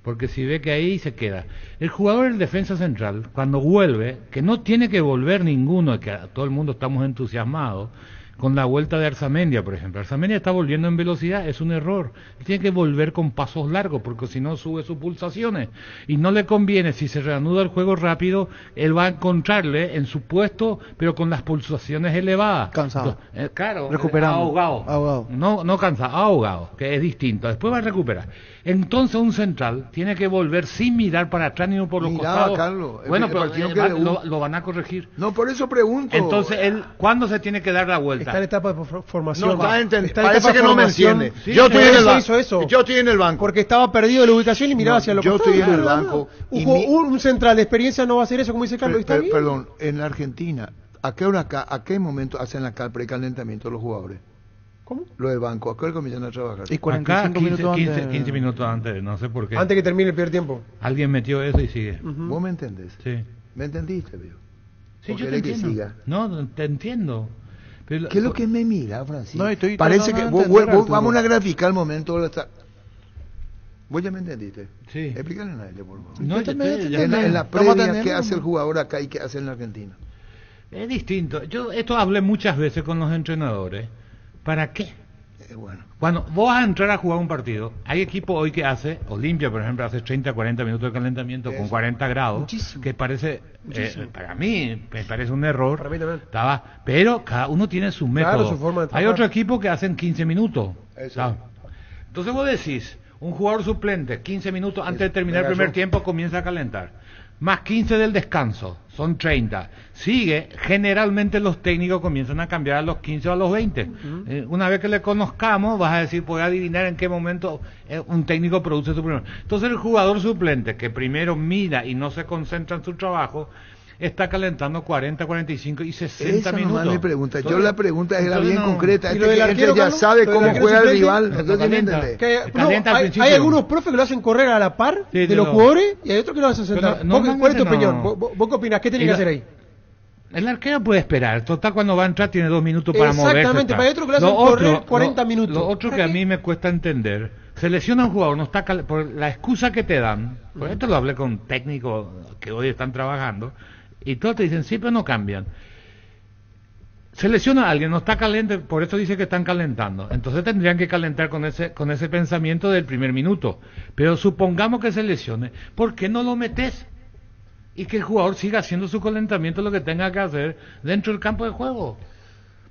Speaker 17: Porque si ve que ahí se queda. El jugador del defensa central, cuando vuelve, que no tiene que volver ninguno, que todo el mundo estamos entusiasmados, con la vuelta de Arzamendia, por ejemplo. Arzamendia está volviendo en velocidad, es un error. Tiene que volver con pasos largos, porque si no sube sus pulsaciones. Y no le conviene, si se reanuda el juego rápido, él va a encontrarle en su puesto, pero con las pulsaciones elevadas.
Speaker 5: Cansado.
Speaker 17: Claro,
Speaker 5: recuperando.
Speaker 17: Ahogado. No cansado, ahogado, que es distinto. Después va a recuperar. Entonces un central tiene que volver sin mirar para atrás ni por los costados.
Speaker 3: Carlos,
Speaker 17: bueno, pero lo van a corregir.
Speaker 3: No, por eso pregunto.
Speaker 17: Entonces, ¿cuándo se tiene que dar la vuelta?
Speaker 7: Está en etapa de formación.
Speaker 3: No, parece que no me entiende.
Speaker 7: Sí,
Speaker 3: yo estoy en el banco.
Speaker 7: Porque estaba perdido de la ubicación y miraba hacia lo
Speaker 3: yo estoy en el banco.
Speaker 7: Un central de experiencia no va a hacer eso, como dice Carlos. ¿Está bien?
Speaker 3: Perdón, en la Argentina, ¿a qué momento hacen la precalentamiento los jugadores?
Speaker 7: ¿Cómo?
Speaker 3: Lo del banco, ¿a qué hora comienzan a trabajar?
Speaker 17: Y 15 minutos antes, no sé por qué.
Speaker 7: Antes que termine el primer tiempo.
Speaker 17: Alguien metió eso y sigue.
Speaker 3: ¿Vos me entendés?
Speaker 17: Sí.
Speaker 3: ¿Me entendiste, viejo?
Speaker 17: Sí, yo te entiendo. No, te entiendo.
Speaker 3: Pero, ¿qué es lo que me mira, Francisco?
Speaker 5: No,
Speaker 3: parece que vamos a graficar el momento. ¿Vos ya me entendiste?
Speaker 17: Sí.
Speaker 3: Explícale a él, por favor.
Speaker 17: No,
Speaker 3: en la previa, ¿qué hace el jugador acá y qué hace en la Argentina?
Speaker 17: Es distinto. Yo esto hablé muchas veces con los entrenadores. ¿Para qué?
Speaker 3: Bueno.
Speaker 17: Cuando vos vas a entrar a jugar un partido, hay equipo hoy que hace, Olimpia por ejemplo, hace 30, 40 minutos de calentamiento con 40 grados,
Speaker 7: muchísimo.
Speaker 17: Que parece, para mí, me parece un error,
Speaker 7: para mí también.
Speaker 17: Pero cada uno tiene su método.
Speaker 7: Claro, su forma de trabajar.
Speaker 17: Hay otro equipo que hacen 15 minutos.
Speaker 3: Eso.
Speaker 17: Entonces vos decís, un jugador suplente, 15 minutos antes de terminar el primer tiempo comienza a calentar. más 15 del descanso, son 30. Sigue, generalmente los técnicos comienzan a cambiar a los 15 o a los 20. Una vez que le conozcamos, vas a decir, puedes adivinar en qué momento un técnico produce su primero. Entonces el jugador suplente, que primero mira y no se concentra en su trabajo, está calentando 40, 45 y 60
Speaker 3: Esa
Speaker 17: minutos.
Speaker 3: Esa no es mi pregunta.
Speaker 17: Entonces,
Speaker 3: yo la pregunta era bien concreta.
Speaker 7: ¿Y lo del arquero,
Speaker 3: ya
Speaker 7: Carlos?
Speaker 3: sabe
Speaker 7: ¿Lo del
Speaker 3: cómo
Speaker 7: arquero
Speaker 3: juega el
Speaker 7: suplente?
Speaker 3: rival.
Speaker 17: Lo
Speaker 3: Entonces,
Speaker 17: calienta.
Speaker 3: ¿entendés?
Speaker 7: Hay algunos profes que lo hacen correr a la par de los jugadores y hay otros que lo hacen sentar. ¿Cuál es tu opinión? ¿Vos qué opinás? ¿Qué tiene que hacer ahí?
Speaker 17: El arquero puede esperar. Total, cuando va a entrar tiene 2 minutos para moverse.
Speaker 7: Exactamente, para otro que lo hacen correr 40 minutos.
Speaker 17: Lo otro que a mí me cuesta entender, se lesiona un jugador, no está por la excusa que te dan, por esto lo hablé con técnicos que hoy están trabajando, y todos te dicen, sí, pero no cambian. Se lesiona a alguien, no está caliente, por eso dice que están calentando. Entonces tendrían que calentar con ese pensamiento del primer minuto. Pero supongamos que se lesione, ¿por qué no lo metes? Y que el jugador siga haciendo su calentamiento, lo que tenga que hacer dentro del campo de juego.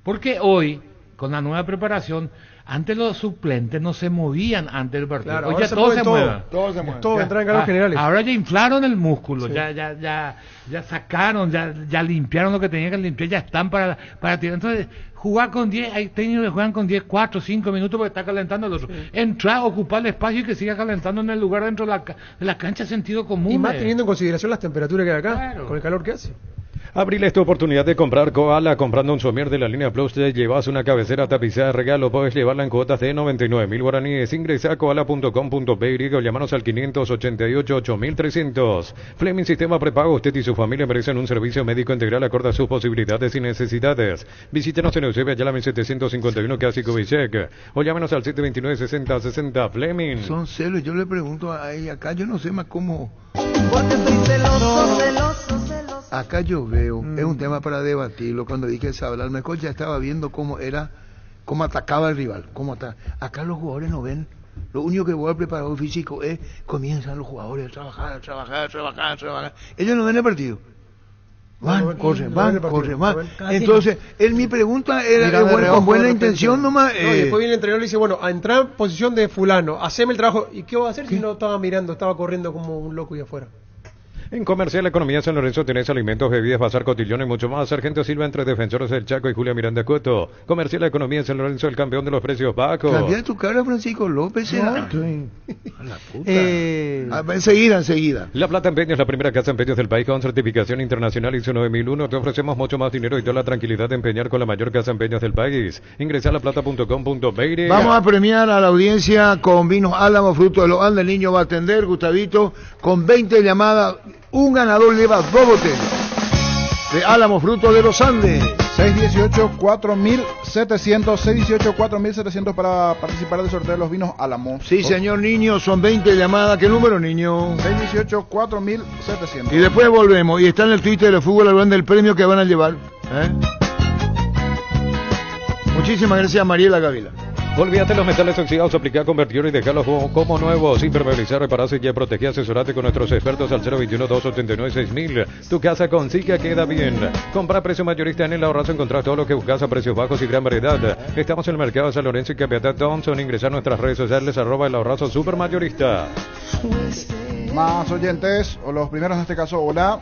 Speaker 17: Porque hoy, con la nueva preparación, antes los suplentes no se movían antes del partido.
Speaker 7: Claro,
Speaker 17: hoy
Speaker 7: ahora
Speaker 17: ya todos se mueven.
Speaker 3: Todos se mueven.
Speaker 7: Todos entran en cargos generales.
Speaker 17: Ahora ya inflaron el músculo,
Speaker 7: Sí.
Speaker 17: ya sacaron, ya limpiaron lo que tenían que limpiar, ya están para tirar. Entonces, jugar con 10, hay técnicos que juegan con 10, 4, 5 minutos porque está calentando el otro. Entrar, ocupar el espacio y que siga calentando en el lugar dentro de la cancha, sentido común.
Speaker 7: Y más teniendo en consideración las temperaturas que hay acá, con el calor que hace.
Speaker 9: Abril es tu oportunidad de comprar Koala. Comprando un somier de la línea Plus te llevas una cabecera tapizada de regalo. Puedes llevarla en cuotas de 99.000 guaraníes. Ingresa a koala.com.py o llámanos al 588-8300. Fleming Sistema Prepago. Usted y su familia merecen un servicio médico integral acorde a sus posibilidades y necesidades. Visítenos en Eusebio Ayala 1751 casi Kubitschek o llámenos al 729-6060. Fleming.
Speaker 3: Son celos. Yo le pregunto a ella acá, yo no sé más cómo.
Speaker 19: Porque soy celoso, celoso, celoso.
Speaker 3: Acá yo veo, es un tema para debatirlo. Cuando dije Sabla, mejor ya estaba viendo cómo atacaba el rival. Acá los jugadores no ven. Lo único que ve el preparador físico es comienzan los jugadores a trabajar. Ellos no ven el partido. Corren. Entonces, mi pregunta era con buena intención nomás.
Speaker 7: Y después viene el entrenador y dice, bueno, a entrar en posición de fulano, haceme el trabajo. ¿Y qué va a hacer si no estaba mirando, estaba corriendo como un loco ahí afuera?
Speaker 9: En Comercial Economía San Lorenzo tenés alimentos, bebidas, bazar, cotillón y mucho más. Sargento Silva entre Defensores del Chaco y Julia Miranda Cueto. Comercial Economía San Lorenzo, el campeón de los precios bajos.
Speaker 3: Cambia tu cara, Francisco López.
Speaker 9: No.
Speaker 3: A la puta. Enseguida.
Speaker 9: La Plata Empeño es la primera casa de empeños del país con certificación internacional ISO 9001. Te ofrecemos mucho más dinero y toda la tranquilidad de empeñar con la mayor casa de empeños del país. Ingresa a laplata.com.py.
Speaker 3: Vamos a premiar a la audiencia con vinos Álamo, fruto de los Andes. El niño va a atender, Gustavito, con 20 llamadas. Un ganador lleva 2 botellas de Álamo, fruto de los Andes.
Speaker 12: 618-4700 para participar del sorteo de los vinos Álamo.
Speaker 3: Sí, señor niño, son 20 llamadas. ¿Qué número, niño?
Speaker 12: 618-4700.
Speaker 3: Y después volvemos. Y está en el Twitter de Fútbol Al Grande el premio que van a llevar. Muchísimas gracias, Mariela Gavila.
Speaker 9: Olvídate los metales oxidados, aplicar, convertir y dejarlos como nuevos. Impermeabilizar, repararse y proteger. Asesorate con nuestros expertos al 021-289-6000. Tu casa con Sica queda bien. Compra a precio mayorista en el Ahorrazo. Encontrás todo lo que buscas a precios bajos y gran variedad. Estamos en el mercado de San Lorenzo y Capiatá Thompson. Ingresar a nuestras redes sociales @el Ahorrazo Supermayorista.
Speaker 12: Más oyentes, o los primeros en este caso, hola.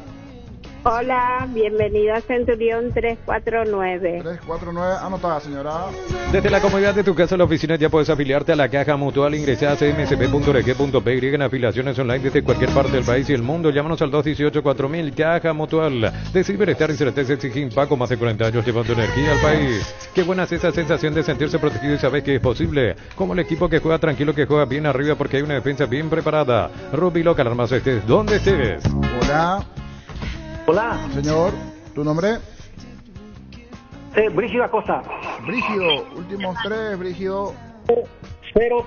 Speaker 20: Hola, bienvenido a Centurión 349.
Speaker 12: 349, anotada, señora.
Speaker 9: Desde la comodidad de tu casa o la oficina ya puedes afiliarte a la Caja Mutual. Ingresa a cmsb.org.py en afiliaciones online desde cualquier parte del país y el mundo. Llámanos al 218-4000. Caja Mutual. De Ciberestar y Certeza exige Paco, más de 40 años llevando energía al país. Qué buena es esa sensación de sentirse protegido y saber que es posible. Como el equipo que juega tranquilo, que juega bien arriba porque hay una defensa bien preparada. Rugby Local, armas estés donde estés.
Speaker 12: Hola.
Speaker 21: Hola.
Speaker 12: Señor, ¿tu nombre?
Speaker 21: Brígido Acosta.
Speaker 12: Brígido, últimos 3, Brígido.
Speaker 21: 030.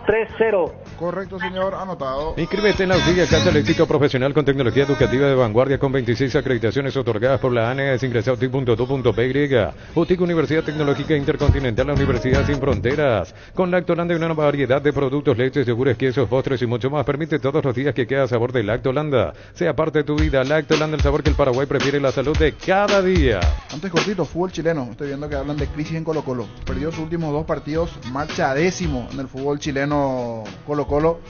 Speaker 12: Correcto, señor, anotado.
Speaker 9: Inscríbete en la UTIG, Casa Eléctrica Profesional con tecnología educativa de vanguardia con 26 acreditaciones otorgadas por la ANES. Ingresa a utic.edu.py. UTIC, Universidad Tecnológica Intercontinental, la Universidad Sin Fronteras. Con Lactolanda y una variedad de productos, leches, yogures, quesos, postres y mucho más. Permite todos los días que queda sabor de Lactolanda. Sea parte de tu vida. Lactolanda, el sabor que el Paraguay prefiere, la salud de cada día.
Speaker 12: Antes cortito, fútbol chileno. Estoy viendo que hablan de crisis en Colo-Colo. Perdió sus últimos 2 partidos, marcha 10º en el fútbol chileno Colo-Colo,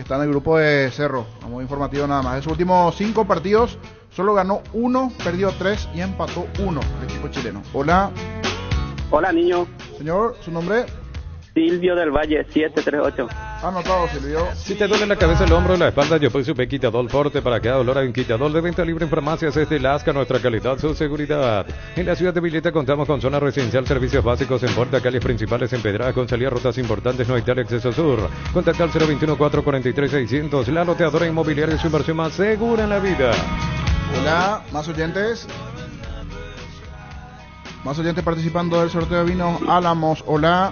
Speaker 12: que está en el grupo de Cerro. Vamos informativo nada más. En sus últimos 5 partidos solo ganó 1, perdió 3 y empató 1 el equipo chileno. Hola.
Speaker 21: Hola, niño.
Speaker 12: Señor, ¿su nombre?
Speaker 21: Silvio del Valle, 738.
Speaker 12: Anotado, Silvio.
Speaker 9: Si te duele la cabeza, el hombro, la espalda, yo soy Super Quitadol Forte. Para cada dolor hay un Quitadol de venta libre en farmacias. Es de Lasca, nuestra calidad, su seguridad. En la ciudad de Villeta contamos con zona residencial, servicios básicos en puerta, calles principales empedradas con salida a rutas importantes, no hay tal acceso sur. Contacta al 021-443-600. La loteadora inmobiliaria es su inversión más segura en la vida.
Speaker 12: Hola, más oyentes. Más oyentes participando del sorteo de vinos Álamos. Hola.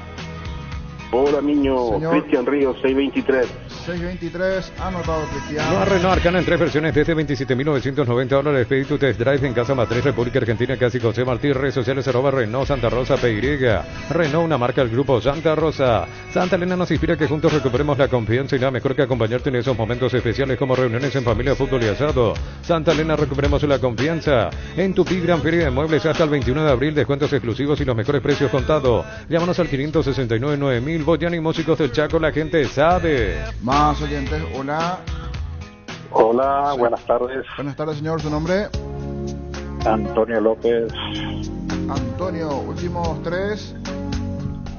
Speaker 21: Hola, niño.
Speaker 12: Señor.
Speaker 21: Cristian Ríos, 623.
Speaker 12: 623, anotado, Cristiano.
Speaker 9: Nueva Renault Arcana en 3 versiones desde $27,990. Pedí tu test drive en Casa Matriz, República Argentina, casi José Martí. Redes sociales @Renault Santa Rosa PY. Renault, una marca del grupo Santa Rosa. Santa Elena nos inspira que juntos recuperemos la confianza y nada mejor que acompañarte en esos momentos especiales como reuniones en familia, fútbol y asado. Santa Elena, recuperemos la confianza. En Tupi, Gran Feria de Muebles hasta el 21 de abril, descuentos exclusivos y los mejores precios contados. Llámanos al 569-9000. Boyani y Músicos del Chaco, la gente sabe.
Speaker 12: Más oyentes, hola.
Speaker 21: Hola, buenas tardes.
Speaker 12: Buenas tardes, señor. ¿Su nombre?
Speaker 21: Antonio López.
Speaker 12: Antonio, últimos 3.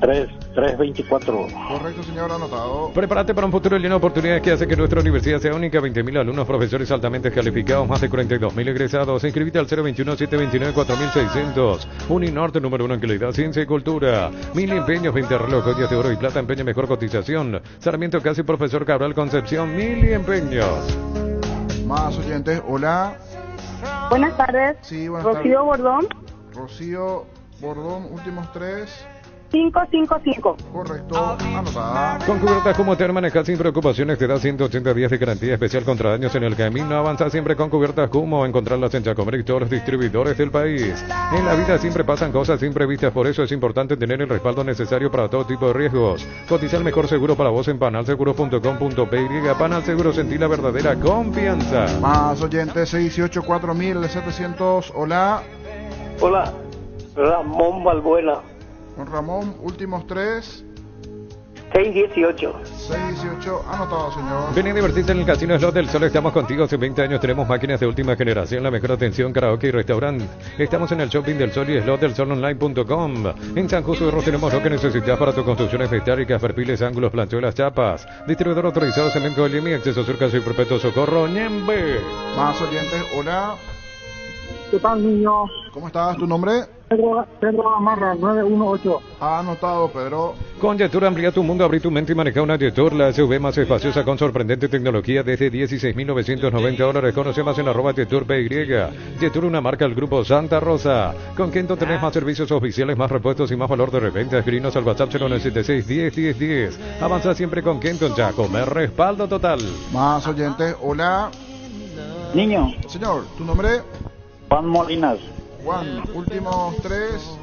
Speaker 21: 324.
Speaker 12: Correcto, señor, anotado.
Speaker 9: Prepárate para un futuro lleno de oportunidades que hace que nuestra universidad sea única. 20.000 alumnos, profesores altamente calificados, más de 42.000 egresados. Inscríbete al 021-729-4600. Uninorte, número 1 en calidad, ciencia y cultura. 1000 empeños, 20 relojes, joyas de oro y plata, empeño mejor cotización. Sarmiento Casi, Profesor Cabral Concepción, 1000 empeños.
Speaker 12: Más oyentes, hola.
Speaker 1: Buenas tardes.
Speaker 12: Sí, buenas
Speaker 1: Rocío
Speaker 12: tardes.
Speaker 1: Bordón.
Speaker 12: Rocío Bordón, últimos 3.
Speaker 1: 555.
Speaker 12: Correcto, anotada.
Speaker 9: Con Cubiertas como te manejas sin preocupaciones, te da 180 días de garantía especial contra daños en el camino. Avanza siempre con Cubiertas como encontrarlas en Chacomer y todos los distribuidores del país. En la vida siempre pasan cosas imprevistas, por eso es importante tener el respaldo necesario para todo tipo de riesgos. Cotiza el mejor seguro para vos en panalseguro.com.py. Panal Seguro, sentí la verdadera confianza.
Speaker 12: Más oyentes, 618-4700, hola.
Speaker 21: Hola, Ramón Balbuena.
Speaker 12: Con Ramón, últimos 3.
Speaker 21: 618.
Speaker 12: 618, anotado, señor.
Speaker 9: Ven y divertirte en el Casino Slot del Sol. Estamos contigo hace 20 años. Tenemos máquinas de última generación, la mejor atención, karaoke y restaurante. Estamos en el Shopping del Sol y slotdelsolonline.com. En San Justo de Ros tenemos lo que necesitas para tus construcciones metálicas, perfiles, ángulos, planchuelas, chapas. Distribuidor autorizado, Cemento Limi, acceso cerca y perpetuo socorro, Ñembe.
Speaker 12: Más oyentes, hola.
Speaker 21: ¿Qué tal, niño?
Speaker 12: ¿Cómo estás? ¿Tu nombre?
Speaker 21: Pedro Amarra, 918.
Speaker 12: Anotado, Pedro.
Speaker 9: Con Yetur amplía tu mundo, abrí tu mente y maneja una Yetur, la SUV más espaciosa con sorprendente tecnología desde $16,990. Conoce más en @YeturPY. Yetur, una marca del grupo Santa Rosa. Con Kento tenés más servicios oficiales, más repuestos y más valor de reventa. Escribinos al WhatsApp 0976-10-10-10. Avanza siempre con Kento en Chacomer, respaldo total.
Speaker 12: Más oyentes, hola.
Speaker 21: Niño.
Speaker 12: Señor, ¿tu nombre?
Speaker 21: Juan Molinas.
Speaker 12: Juan, últimos 3.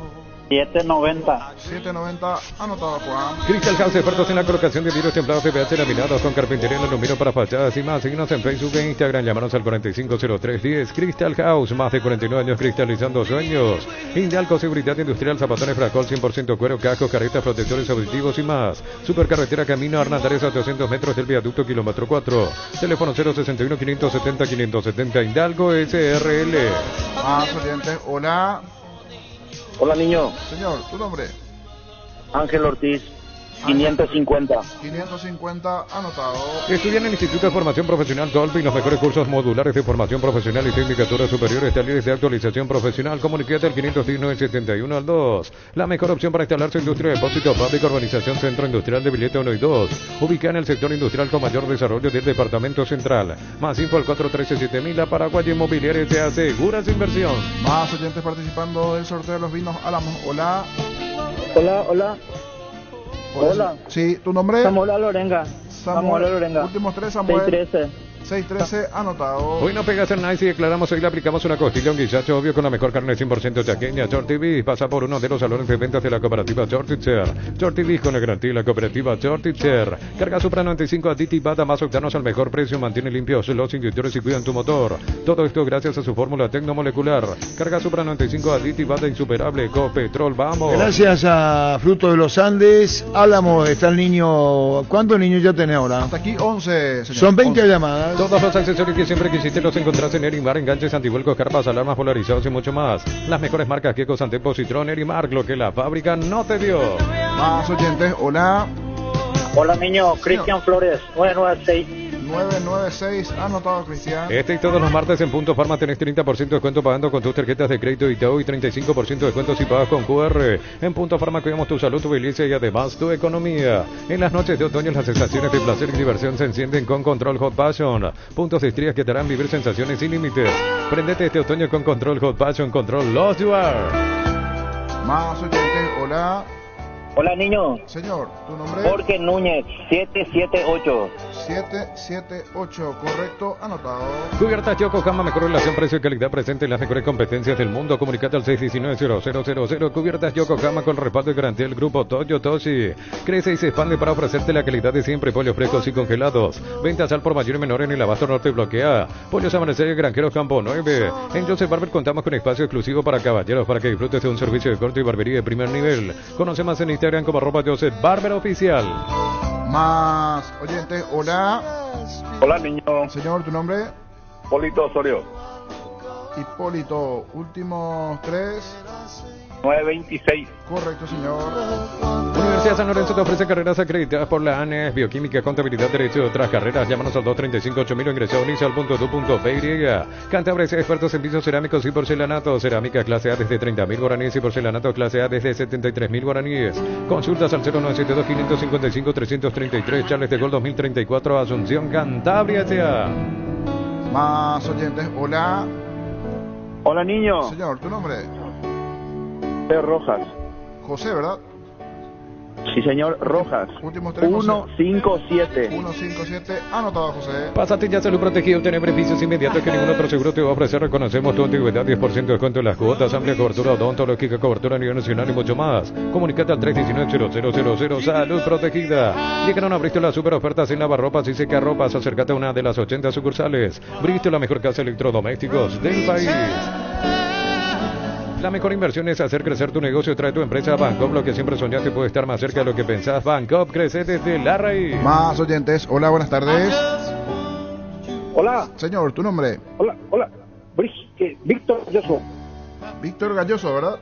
Speaker 21: 790.
Speaker 12: 790, anotado, Juan.
Speaker 9: Crystal House, expertos en la colocación de vidrios templados PVC laminados con carpintería en aluminio para fachadas y más. Síguenos en Facebook e Instagram, llámanos al 450310. Crystal House, más de 49 años cristalizando sueños. Indalco, seguridad industrial, zapatones Fracol, 100% cuero, cascos, caretas, protectores auditivos y más. Supercarretera Camino Hernandez a 200 metros del viaducto kilómetro 4. Teléfono 061-570-570. Indalco SRL.
Speaker 12: Más oyentes, hola.
Speaker 21: Hola, niño.
Speaker 12: Señor, ¿tu nombre?
Speaker 21: Ángel Ortiz, 550.
Speaker 12: 550, anotado.
Speaker 9: Estudia en el Instituto de Formación Profesional Colpi los mejores cursos modulares de formación profesional y tecnicatura superiores, talleres de actualización profesional. Comunicate al 510-971-2. La mejor opción para instalar su industria de depósito público, urbanización Centro Industrial de Villeta 1 y 2. Ubicada en el sector industrial con mayor desarrollo del departamento central. Más info al 413-7000. La Paraguay Inmobiliaria te asegura su inversión.
Speaker 12: Más oyentes participando del sorteo de los vinos Álamos. Hola.
Speaker 21: Hola, hola. Hola.
Speaker 12: Sí, ¿tu nombre?
Speaker 21: Samuel Lorenga.
Speaker 12: Samuel Lorenga. Últimos 3, Samuel.
Speaker 21: 613.
Speaker 12: 613, anotado.
Speaker 9: Hoy no pegas el nice y declaramos, hoy le aplicamos una costilla a un guisacho obvio con la mejor carne 100% chaqueña. Shorty Beef pasa por uno de los salones de ventas de la cooperativa Shorty Chair. Shorty Beef con la garantía de la cooperativa Shorty Chair. Carga Supra 95 aditivada más octanos al mejor precio, mantiene limpios los inyectores y cuidan tu motor. Todo esto gracias a su fórmula tecnomolecular. Carga Supra 95 aditivada insuperable, Copetrol, vamos.
Speaker 3: Gracias a Fruto de los Andes, Álamo, está el niño. ¿Cuántos niños ya tenés ahora?
Speaker 12: Hasta aquí 11, señor.
Speaker 3: Son 20
Speaker 12: 11.
Speaker 3: llamadas.
Speaker 9: Todos los accesorios que siempre quisiste los encontrás en Erimar, enganches, antivuelcos, carpas, alarmas polarizados y mucho más. Las mejores marcas Gecko, Santepo, Citrón, Erimar, lo que la fábrica no te dio.
Speaker 12: Más oyentes, hola.
Speaker 21: Hola niño, Cristian Flores, 996.
Speaker 12: 996, anotado Cristian.
Speaker 9: Este y todos los martes en Punto Farma tenés 30% de descuento pagando con tus tarjetas de crédito Itaú y 35% de descuento si pagas con QR. En Punto Farma cuidamos tu salud, tu belleza y además tu economía. En las noches de otoño las sensaciones de placer y diversión se encienden con Control Hot Passion. Puntos de estrías que te harán vivir sensaciones sin límites. Prendete este otoño con Control Hot Passion, Control Lost You Are.
Speaker 12: Más oyentes, hola.
Speaker 21: Hola niño.
Speaker 12: Señor, ¿tu nombre?
Speaker 21: Jorge Núñez, 778.
Speaker 12: 778, correcto, anotado.
Speaker 9: Cubiertas Yokohama, mejor relación precio y calidad presente en las mejores competencias del mundo. Comunicate al 619-0000. Cubiertas Yokohama con respaldo y garantía del grupo Toyo Toshi. Crece y se expande para ofrecerte la calidad de siempre. Pollos frescos y congelados. Ventas al por mayor y menor en el Abasto Norte bloquea. Pollos Amanecer y Granjeros Campo 9. En Joseph Barber contamos con espacio exclusivo para caballeros para que disfrutes de un servicio de corte y barbería de primer nivel. Conoce más en Instagram como @Joseph Barber Oficial.
Speaker 12: Más oyentes, hola.
Speaker 14: Hola niño.
Speaker 12: Señor, ¿tu nombre?
Speaker 14: Polito Osorio.
Speaker 12: Hipólito, últimos 3.
Speaker 14: 926.
Speaker 12: Correcto, señor.
Speaker 9: Universidad San Lorenzo te ofrece carreras acreditadas por la ANES, Bioquímica, Contabilidad, Derecho y otras carreras. Llámanos al 235-8000 o ingresa a unisal.edu.py. Cantabria, expertos en pisos cerámicos y porcelanato. Cerámica clase A desde 30.000 guaraníes y porcelanato clase A desde 73.000 guaraníes. Consultas al 0972-555-333. Charles de Gol 2034, Asunción, Cantabria, S.A.
Speaker 12: Más oyentes, hola.
Speaker 21: Hola niño.
Speaker 12: Señor, ¿tu nombre?
Speaker 21: Rojas.
Speaker 12: José, ¿verdad?
Speaker 21: Sí señor, Rojas.
Speaker 12: Últimos 3.
Speaker 21: 157.
Speaker 12: 157, anotado José.
Speaker 9: Pásate ya Salud Protegido, obtener beneficios inmediatos que ningún otro seguro te va a ofrecer. Reconocemos tu antigüedad, 10% de descuento en las cuotas, amplia cobertura odontológica, cobertura a nivel nacional y mucho más. Comunicate al 319-0000. Salud Protegida. Llegaron a Bristol las super ofertas en lavarropas y secarropas. Acércate a una de las 80 sucursales. Bristol, la mejor casa de electrodomésticos del país. La mejor inversión es hacer crecer tu negocio. Trae tu empresa a Bancop. Lo que siempre soñaste puede estar más cerca de lo que pensás. Bancop, crece desde la raíz.
Speaker 12: Más oyentes, hola, buenas tardes.
Speaker 21: Hola.
Speaker 12: Señor, ¿tu nombre?
Speaker 21: Hola. Víctor Galloso.
Speaker 12: Víctor Galloso, ¿verdad?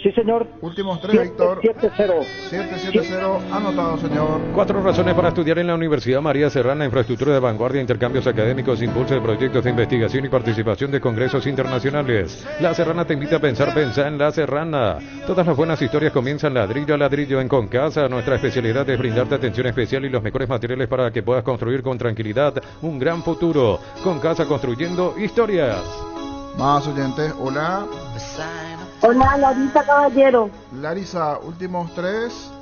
Speaker 21: Sí señor.
Speaker 12: Últimos 3, Víctor.
Speaker 21: 770.
Speaker 12: 770, anotado, señor.
Speaker 9: 4 razones para estudiar en la Universidad María Serrana. Infraestructura de vanguardia, intercambios académicos, impulso de proyectos de investigación y participación de congresos internacionales. La Serrana te invita a pensar, pensá en La Serrana. Todas las buenas historias comienzan ladrillo a ladrillo en Concasa. Nuestra especialidad es brindarte atención especial y los mejores materiales para que puedas construir con tranquilidad un gran futuro. Concasa, construyendo historias.
Speaker 12: Más oyentes, hola.
Speaker 1: Hola, Larisa Caballero.
Speaker 12: Larisa, últimos 3.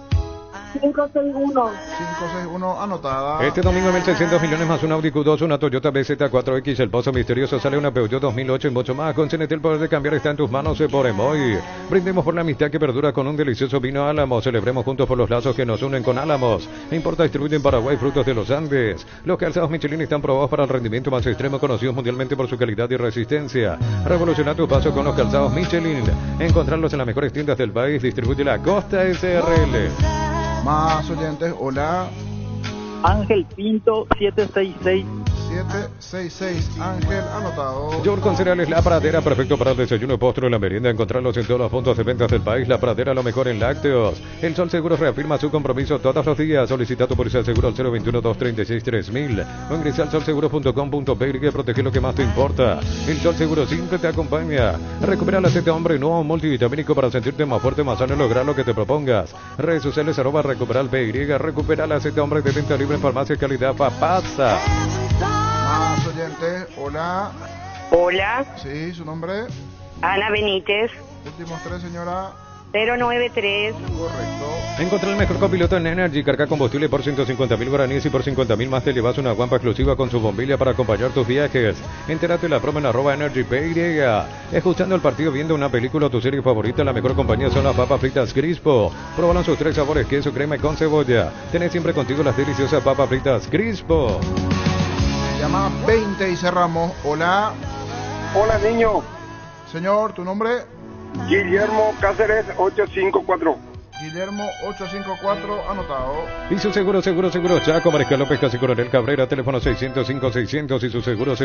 Speaker 1: 561.
Speaker 12: 561, anotada.
Speaker 9: Este domingo 1.600 millones más un Audi Q2, una Toyota BZ4X, el Pozo Misterioso, sale una Peugeot 2008 y mucho más. Con CNT el poder de cambiar está en tus manos por Emoy. Brindemos por la amistad que perdura con un delicioso vino Álamos. Celebremos juntos por los lazos que nos unen con Álamos. Importa, distribuye en Paraguay frutos de los Andes. Los calzados Michelin están probados para el rendimiento más extremo, conocidos mundialmente por su calidad y resistencia. Revoluciona tu paso con los calzados Michelin. Encontrarlos en las mejores tiendas del país. Distribuye la Costa SRL.
Speaker 12: Más oyentes, hola.
Speaker 21: Ángel Pinto, 766.
Speaker 12: 766, Ángel, anotado.
Speaker 9: York con cereales La Pradera, perfecto para el desayuno, postre o la merienda. Encontrarlos en todos los puntos de ventas del país. La Pradera, lo mejor en lácteos. El Sol Seguros reafirma su compromiso todos los días. Solicita tu póliza de seguro al 021-236-3000 o ingresa al solseguros.com.py que protege lo que más te importa. El Sol Seguro siempre te acompaña. Recupera el aceite hombre nuevo multivitamínico para sentirte más fuerte, más sano y lograr lo que te propongas. Redes sociales @recuperalpy. Recupera el aceite hombre de venta libre en farmacia calidad Papasa.
Speaker 12: Más oyentes, hola.
Speaker 20: Hola,
Speaker 12: Sí, su nombre.
Speaker 20: Ana Benítez.
Speaker 12: Últimos 3, señora.
Speaker 20: 093.
Speaker 9: Encontrá el mejor copiloto en Energy. Carga combustible por 150.000 guaraníes y por 50.000 más te llevas una guampa exclusiva con su bombilla para acompañar tus viajes. Entérate la promo en @EnergyPY. Escuchando el partido, viendo una película o tu serie favorita, la mejor compañía son las papas fritas Crispo. Pruébalo en sus 3 sabores, queso, crema y con cebolla. Tenés siempre contigo las deliciosas papas fritas Crispo.
Speaker 12: Llama 20 y cerramos. Hola.
Speaker 2: Hola, niño.
Speaker 12: Señor, ¿tu nombre?
Speaker 2: Guillermo Cáceres 854.
Speaker 12: Guillermo 854, anotado.
Speaker 9: Y su seguro Chaco, Mariscal López, Casi Coronel Cabrera, teléfono 605-600 y su seguro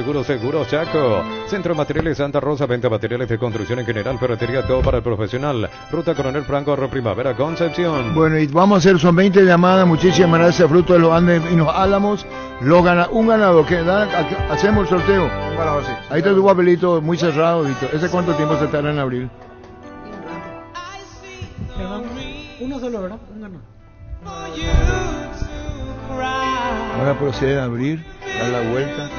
Speaker 9: Chaco. Centro de Materiales Santa Rosa, venta materiales de construcción en general, ferretería, todo para el profesional. Ruta Coronel Franco, Primavera, Concepción.
Speaker 3: Bueno, y vamos a hacer, son 20 llamadas, muchísimas gracias, fruto de los Andes y los Álamos. Un ganador, que hacemos el sorteo.
Speaker 12: Un ganador, sí.
Speaker 3: Ahí está tu papelito muy cerrado, Víctor. ¿Ese cuánto tiempo se tarda en abrir?
Speaker 6: Uno solo, ¿verdad? Un ganador.
Speaker 3: Ahora procede a abrir, dar la vuelta,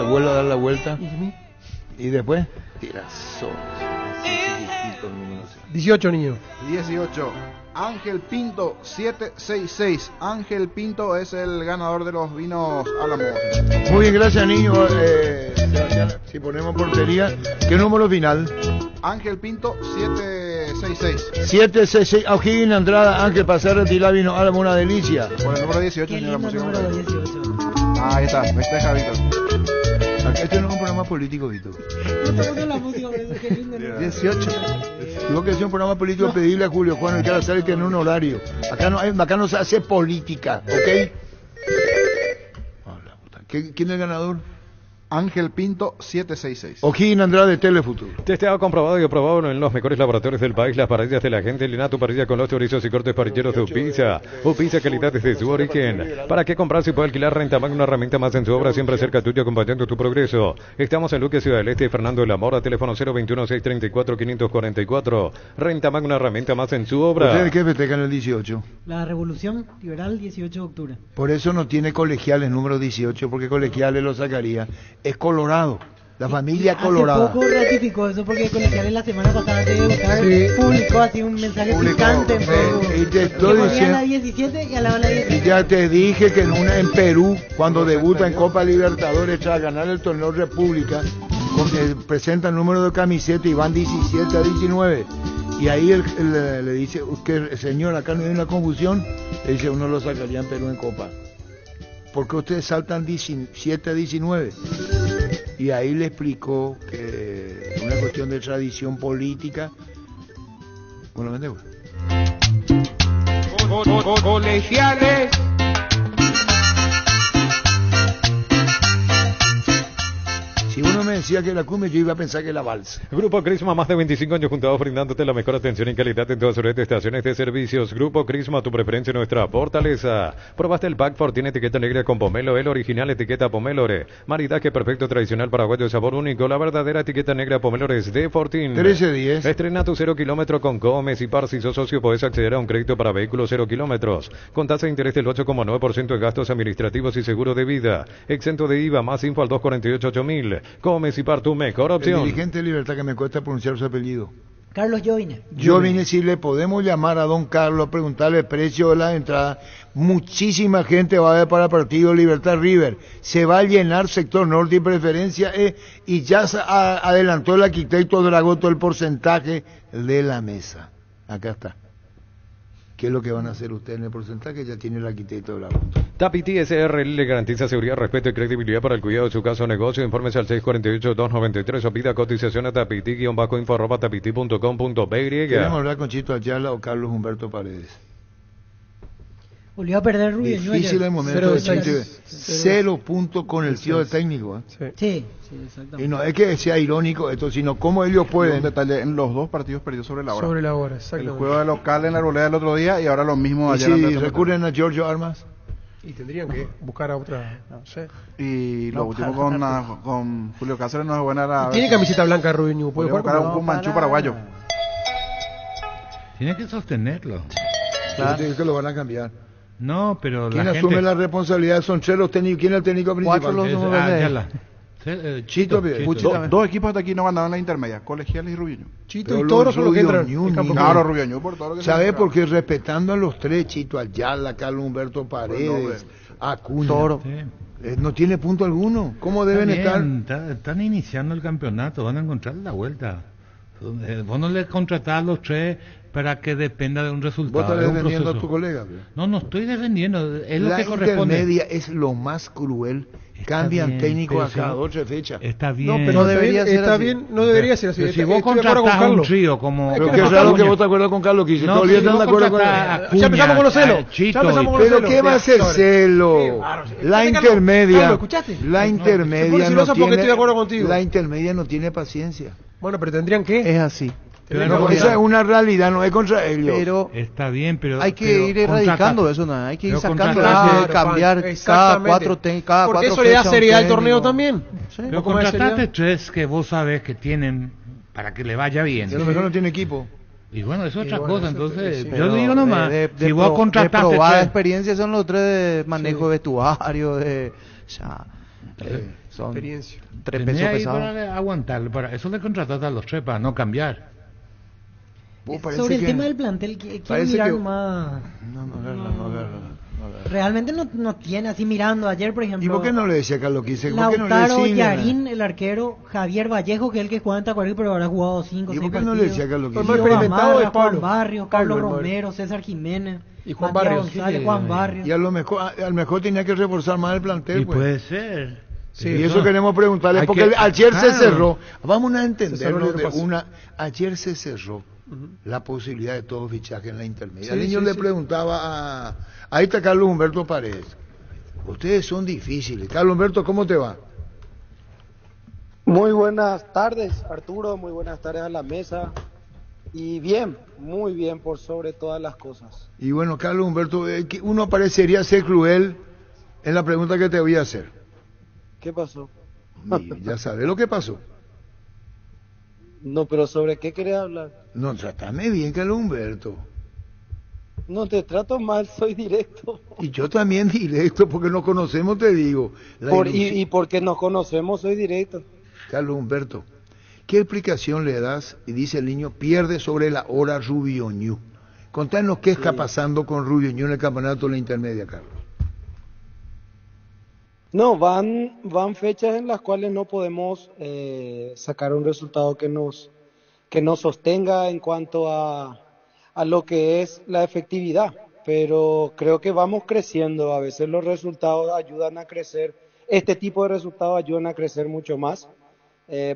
Speaker 3: vuelve a dar la vuelta y después tira solos.
Speaker 7: 18 niños.
Speaker 12: 18. Ángel Pinto 766. Ángel Pinto es el ganador de los vinos Álamos.
Speaker 3: Muy bien, gracias, niño. Si ponemos portería, ¿qué número final?
Speaker 12: Ángel Pinto 766.
Speaker 3: 766. O'Higgins, Andrada, Ángel, pasar a retirar vino Álamo, una delicia.
Speaker 12: Por el número 18, señora, número 18. Ahí está, festeja, Víctor.
Speaker 3: Este no es un programa político, Víctor.
Speaker 6: No te la música, por eso que lindo.
Speaker 3: 18. Digo que es un programa político, pedirle a Julio Juan y que hacer que en un horario. Acá no se hace política, ¿ok? ¿Quién es el ganador?
Speaker 12: Ángel Pinto 766.
Speaker 3: O'Higgins, Andrade, de Telefuturo.
Speaker 9: Testeado, comprobado y aprobado en los mejores laboratorios del país. Las parrillas de la gente, Linato parrilla con los chorizos y cortes parrilleros de Upizza. Upizza, calidad desde su origen. ¿Para qué comprar si puede alquilar Renta Magna, una herramienta más en su obra, siempre cerca tuyo, acompañando tu progreso? Estamos en Luque, Ciudad del Este, Fernando de la Mora, teléfono 021-634-544. Renta Magna, una herramienta más en su obra.
Speaker 3: ¿Ustedes qué festejan el 18?
Speaker 6: La Revolución Liberal, 18 de octubre.
Speaker 3: Por eso no tiene colegiales número 18, porque colegiales lo sacaría. Es Colorado, la familia Colorado.
Speaker 6: Hace poco ratificó eso porque colegiales la semana pasada de buscar publicó así un mensaje picante en Perú.
Speaker 3: Y te estoy diciendo,
Speaker 6: a la 17 y a la 17.
Speaker 3: Y ya te dije que en Perú, cuando debuta en Copa Libertadores tras ganar el torneo República, presenta el número de camiseta y van 17 a 19. Y ahí le dice, que señor, acá no hay una confusión. Le dice, uno lo sacaría en Perú en Copa. ¿Por qué ustedes saltan 17 a 19? Y ahí le explicó que es una cuestión de tradición política. Bueno, vende.
Speaker 22: Colegiales.
Speaker 3: Si uno me decía que la cumbia, yo iba a pensar que la valsa.
Speaker 9: Grupo Crisma, más de 25 años juntados brindándote la mejor atención y calidad en todas sus estaciones de servicios. Grupo Crisma, tu preferencia, nuestra fortaleza. Probaste el Pack Ford, tiene etiqueta negra con pomelo, el original etiqueta pomelore. Maridaje perfecto, tradicional paraguayo de sabor único. La verdadera etiqueta negra pomelore es de Fortín.
Speaker 3: 1310.
Speaker 9: Estrena tu 0 kilómetro con Gómez y Par. Si sos socio, podés acceder a un crédito para vehículos 0 kilómetros. Con tasa de interés del 8,9% de gastos administrativos y seguro de vida. Exento de IVA, más info al 248-8000. Gómez y Par, tu mejor opción.
Speaker 3: El dirigente de Libertad, que me cuesta pronunciar su apellido.
Speaker 6: Carlos Jovine.
Speaker 3: Jovine, si le podemos llamar a don Carlos, preguntarle el precio de la entrada. Muchísima gente va a ver para el partido Libertad River. Se va a llenar sector norte y preferencia y ya adelantó el arquitecto Dragoto el porcentaje de la mesa. Acá está. ¿Qué es lo que van a hacer ustedes en el porcentaje? Ya tiene el arquitecto Dragoto.
Speaker 9: Tapiti SRL le garantiza seguridad, respeto y credibilidad para el cuidado de su casa o negocio. Infórmese al 648-293 o pida cotización a tapiti-info@tapiti.com.py.
Speaker 3: Queremos hablar con Chito Ayala o Carlos Humberto Paredes.
Speaker 6: Volvió a perder Rubio.
Speaker 3: Difícil el momento de Chito. 0 puntos con el tío de técnico.
Speaker 6: Sí, exactamente.
Speaker 3: Y no es que sea irónico esto, sino cómo ellos pueden.
Speaker 12: Un detalle, en los dos partidos perdidos sobre la hora.
Speaker 7: Sobre la hora, exacto.
Speaker 12: El juego de local en la Arboleda el otro día y ahora lo mismo ayer.
Speaker 3: ¿Y si recurren a Giorgio Armas?
Speaker 7: Y tendrían que buscar a otra, no sé.
Speaker 12: Y lo último con Julio Cáceres no es buena
Speaker 7: Tiene camiseta blanca, Rubio. Puede jugar
Speaker 12: con un manchú paraguayo.
Speaker 17: Tiene que sostenerlo.
Speaker 3: Claro. Que lo van a cambiar.
Speaker 17: No, pero
Speaker 3: ¿Quién asume la responsabilidad? Son tres los técnicos. ¿Quién es el técnico principal?
Speaker 17: Ayala.
Speaker 3: Chito,
Speaker 12: Dos equipos hasta aquí no ganaron la intermedia, Colegiales y Rubio Ñu.
Speaker 7: Chito y Toro son los que entran.
Speaker 12: Claro, Rubio Ñu, por todo lo que
Speaker 3: ¿Sabes por qué? Respetando a los tres, Chito Ayala, Carlos Humberto Paredes, Acuña.
Speaker 5: Toro.
Speaker 3: No tiene punto alguno. ¿Cómo deben estar?
Speaker 4: Están iniciando el campeonato, van a encontrar la vuelta. Vos no le contratás a los tres para que dependa de un resultado.
Speaker 3: ¿Vos estás defendiendo a tu colega?
Speaker 4: No estoy defendiendo, es lo
Speaker 3: la
Speaker 4: que corresponde.
Speaker 3: La intermedia es lo más cruel. Cambian técnicos a cada 8 fechas.
Speaker 4: Está bien.
Speaker 7: No, pero no debería ser así. No debería ser así.
Speaker 4: Pero si vos contratás a un trío como...
Speaker 3: Pero qué raro que vos te acuerdas con Carlos Quise.
Speaker 4: No, si
Speaker 3: están de acuerdo con él.
Speaker 7: Ya empezamos con los celos.
Speaker 3: Pero ¿qué va a ser celo? La intermedia. La intermedia no tiene...
Speaker 7: estoy de acuerdo contigo.
Speaker 3: La intermedia no tiene paciencia.
Speaker 7: Bueno, pero tendrían que...
Speaker 5: Es así.
Speaker 3: Pero esa es una realidad, no es contra ellos.
Speaker 5: Pero
Speaker 4: está bien, pero
Speaker 5: hay que ir erradicando eso, ¿no? Hay que ir sacando, cambiar cada cuatro.
Speaker 7: Porque eso le da seriedad al torneo también.
Speaker 5: Sí.
Speaker 4: Pero contrataste tres que vos sabés que tienen para que le vaya bien.
Speaker 3: Y a lo mejor no tiene equipo.
Speaker 4: Y bueno, eso es otra cosa, entonces yo le digo nomás, si vos contrataste
Speaker 5: de probada experiencia son los tres de manejo de vestuario, de son
Speaker 7: experiencia.
Speaker 5: Tres pesos pesados.
Speaker 4: Para aguantar, para eso le contrataste a los tres para no cambiar.
Speaker 6: Sobre el tema del plantel, quiero mirar más. Realmente no tiene, así mirando ayer, por ejemplo.
Speaker 3: ¿Y por qué no le decía Carlos Quise?
Speaker 6: Lautaro, Yarín, el arquero, Javier Vallejo, que es el que juega en Tacuaril, pero habrá jugado 5 o 6 partidos.
Speaker 3: ¿Y por qué no le decía Carlos Quise?
Speaker 7: Más experimentado es Pablo.
Speaker 6: Juan Barrios, Carlos Romero, César Jiménez,
Speaker 7: y Juan
Speaker 6: Matías
Speaker 7: Barrios.
Speaker 6: González, Juan Barrios.
Speaker 3: Y a lo mejor tenía que reforzar más el plantel.
Speaker 4: Y
Speaker 3: pues.
Speaker 4: puede ser.
Speaker 3: Sí, y eso queremos preguntarle, porque ayer se cerró. Vamos a entenderlo de una. Ayer se cerró la posibilidad de todo fichaje en la intermedia. El niño le preguntaba ahí está Carlos Humberto Paredes. Ustedes son difíciles. Carlos Humberto, ¿cómo te va?
Speaker 10: Muy buenas tardes, Arturo. Muy buenas tardes a la mesa. Y bien, muy bien por sobre todas las cosas.
Speaker 3: Y bueno, Carlos Humberto, uno parecería ser cruel en la pregunta que te voy a hacer.
Speaker 10: ¿Qué pasó?
Speaker 3: Y ya sabes lo que pasó.
Speaker 10: No, pero ¿sobre qué querés hablar?
Speaker 3: No, trátame bien, Carlos Humberto.
Speaker 10: No te trato mal, soy directo.
Speaker 3: Y yo también directo, porque nos conocemos, te digo.
Speaker 10: Y porque nos conocemos, soy directo.
Speaker 3: Carlos Humberto, ¿qué explicación le das? Y dice el niño, pierde sobre la hora Rubio Ñu. Contanos qué está pasando con Rubio Ñu en el campeonato de la intermedia, Carlos.
Speaker 10: No, van fechas en las cuales no podemos sacar un resultado que nos sostenga en cuanto a lo que es la efectividad, pero creo que vamos creciendo. A veces los resultados ayudan a crecer, este tipo de resultados ayudan a crecer mucho más,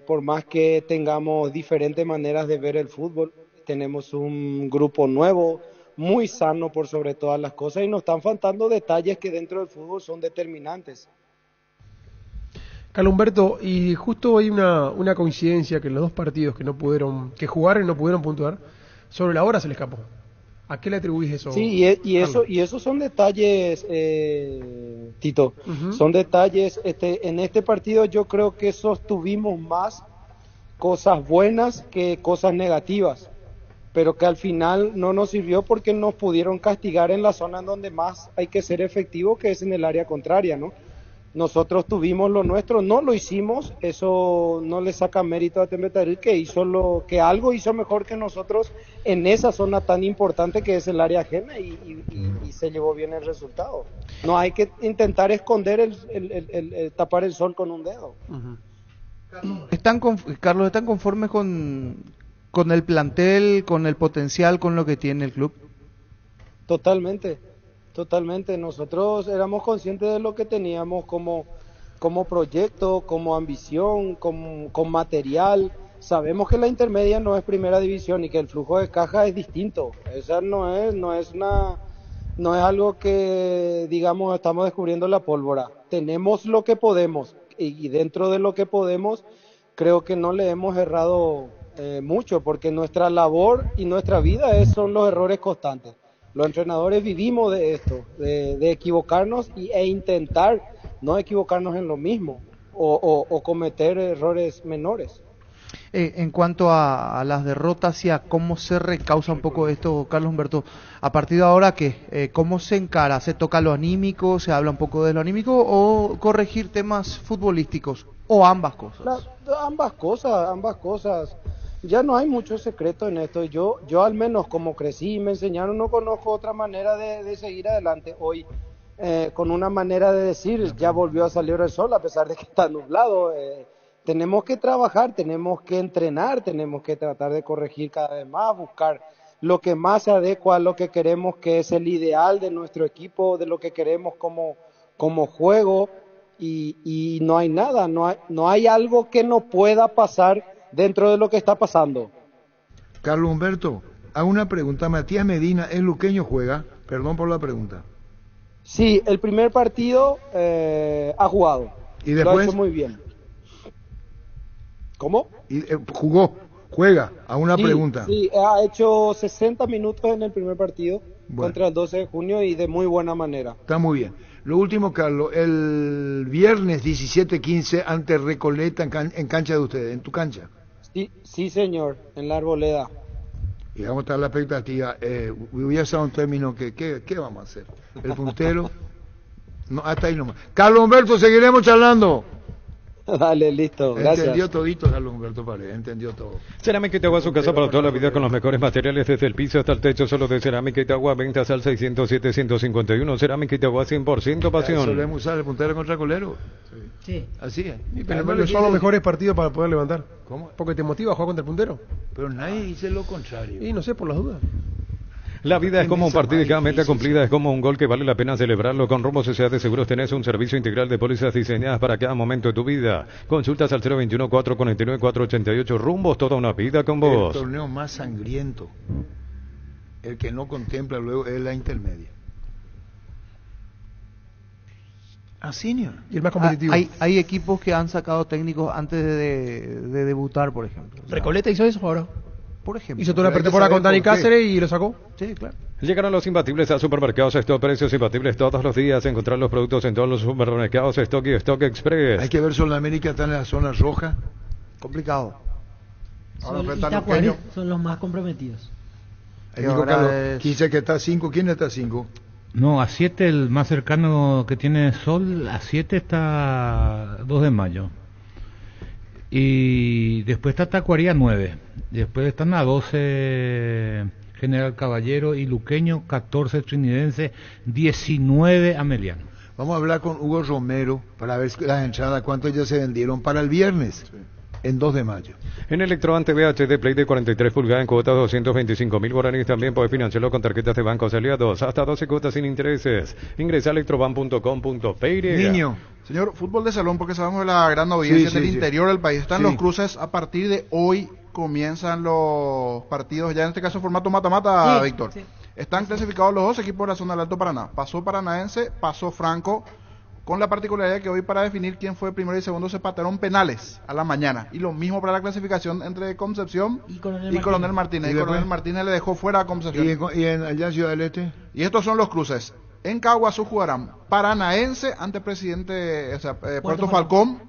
Speaker 10: por más que tengamos diferentes maneras de ver el fútbol. Tenemos un grupo nuevo, muy sano por sobre todas las cosas, y nos están faltando detalles que dentro del fútbol son determinantes.
Speaker 7: Carlos Humberto, y justo hay una coincidencia que los dos partidos que jugaron y no pudieron puntuar, sobre la hora se le escapó. ¿A qué le atribuís eso?
Speaker 10: Sí, y eso son detalles, Tito. Son detalles. En este partido yo creo que sostuvimos más cosas buenas que cosas negativas, pero que al final no nos sirvió porque nos pudieron castigar en la zona en donde más hay que ser efectivo, que es en el área contraria, ¿no? Nosotros tuvimos lo nuestro, no lo hicimos, eso no le saca mérito a Tembetaril, que algo hizo mejor que nosotros en esa zona tan importante que es el área ajena, y se llevó bien el resultado. No hay que intentar esconder el tapar el sol con un dedo.
Speaker 5: Carlos, ¿están conformes con el plantel, con el potencial, con lo que tiene el club?
Speaker 10: Totalmente. Nosotros éramos conscientes de lo que teníamos como proyecto, como ambición, con material. Sabemos que la intermedia no es primera división y que el flujo de caja es distinto. Esa no es algo que, digamos, estamos descubriendo la pólvora. Tenemos lo que podemos, y dentro de lo que podemos creo que no le hemos errado mucho, porque nuestra labor y nuestra vida son los errores constantes. Los entrenadores vivimos de esto, de equivocarnos e intentar no equivocarnos en lo mismo o cometer errores menores.
Speaker 5: En cuanto a las derrotas y a cómo se recausa un poco esto, Carlos Humberto, a partir de ahora, ¿cómo se encara? ¿Se toca lo anímico? ¿Se habla un poco de lo anímico o corregir temas futbolísticos? ¿O ambas cosas?
Speaker 10: Ambas cosas. Ya no hay mucho secreto en esto. Yo al menos como crecí y me enseñaron, no conozco otra manera de seguir adelante. Hoy, con una manera de decir, ya volvió a salir el sol a pesar de que está nublado. Tenemos que trabajar, tenemos que entrenar, tenemos que tratar de corregir cada vez más, buscar lo que más se adecua a lo que queremos, que es el ideal de nuestro equipo, de lo que queremos como juego. Y no hay nada, no hay algo que no pueda pasar dentro de lo que está pasando.
Speaker 3: Carlos Humberto, hago una pregunta. Matías Medina, ¿el luqueño juega? Perdón por la pregunta.
Speaker 10: Sí, el primer partido ha jugado.
Speaker 3: ¿Y después?
Speaker 10: Lo ha hecho muy bien. ¿Cómo?
Speaker 3: Y, juega, a una pregunta.
Speaker 10: Sí, ha hecho 60 minutos en el primer partido contra el 12 de junio y de muy buena manera.
Speaker 3: Está muy bien. Lo último, Carlos, el viernes 17-15 ante Recoleta en cancha de ustedes, en tu cancha.
Speaker 10: Sí, señor, en la Arboleda.
Speaker 3: Y vamos a estar a la expectativa. Hubiera sido un término que, ¿qué vamos a hacer? ¿El puntero? No, hasta ahí nomás. Carlos Humberto, seguiremos charlando.
Speaker 10: Dale, listo, gracias.
Speaker 3: Entendió todito Carlos Humberto Paredes, entendió todo.
Speaker 9: Cerámica Itagua, su casa para toda la vida con los mejores materiales, desde el piso hasta el techo, solo de Cerámica Itagua, ventas al 607-151. Cerámica Itagua, 100% pasión.
Speaker 3: Solemos usar el puntero contra colero.
Speaker 6: Sí.
Speaker 3: Así es.
Speaker 7: Pero son los mejores partidos para poder levantar.
Speaker 3: ¿Cómo?
Speaker 7: Porque te motiva a jugar contra el puntero.
Speaker 3: Pero nadie dice lo contrario.
Speaker 7: Y no sé, por las dudas.
Speaker 9: La vida es como un partido y cada meta cumplida es como un gol que vale la pena celebrarlo. Con Rumbo Sociedad de Seguros tenés un servicio integral de pólizas diseñadas para cada momento de tu vida. Consultas al 021-449-488. Rumbo, toda una vida con vos.
Speaker 3: El torneo más sangriento, el que no contempla luego, es la intermedia. Así, ¿no?
Speaker 7: Y el más competitivo.
Speaker 5: Hay equipos que han sacado técnicos antes de debutar, por ejemplo.
Speaker 7: Recoleta hizo eso ahora.
Speaker 5: Por ejemplo.
Speaker 7: Hizo toda la pretemporada con Dani Cáceres y lo sacó.
Speaker 5: Sí, claro.
Speaker 9: Llegaron los imbatibles a Supermercados Stock, precios imbatibles todos los días. Encontrar los productos en todos los supermercados Stock y Stock Express.
Speaker 3: Hay que ver, Sudamérica está en la zona roja.
Speaker 5: Complicado.
Speaker 6: Sol y Tacuarí son los más comprometidos.
Speaker 3: El Nico Carlos, dice que está 5. ¿Quién está 5?
Speaker 4: No, a 7 el más cercano que tiene Sol, a 7 está 2 de mayo. Y después está Tacuarí a 9. Después están a 12 General Caballero y Luqueño, 14 Trinidense, 19 Ameliano.
Speaker 3: Vamos a hablar con Hugo Romero para ver las entradas, cuántos ya se vendieron para el viernes. Sí. En 2 de mayo.
Speaker 9: En Electroante VHD Play de 43 pulgadas en cuotas 225.000 guaraníes. También puedes financiarlo con tarjetas de bancos aliados. Hasta 12 cuotas sin intereses. Ingresa a electroban.com.py.
Speaker 3: Niño.
Speaker 12: Señor, fútbol de salón, porque sabemos de la gran audiencia del interior del país. Están los cruces. A partir de hoy comienzan los partidos, ya en este caso formato mata-mata, Víctor. Sí. Están clasificados los 2 equipos de la zona del Alto Paraná. Pasó Paranaense, pasó Franco, con la particularidad que hoy para definir quién fue primero y segundo se pataron penales a la mañana. Y lo mismo para la clasificación entre Concepción y Coronel Martínez. Y Coronel Martínez le dejó fuera a Concepción.
Speaker 3: ¿Y en allá Ciudad del Este?
Speaker 12: Y estos son los cruces. En Caguazú jugarán Paranaense ante Puerto Falcón,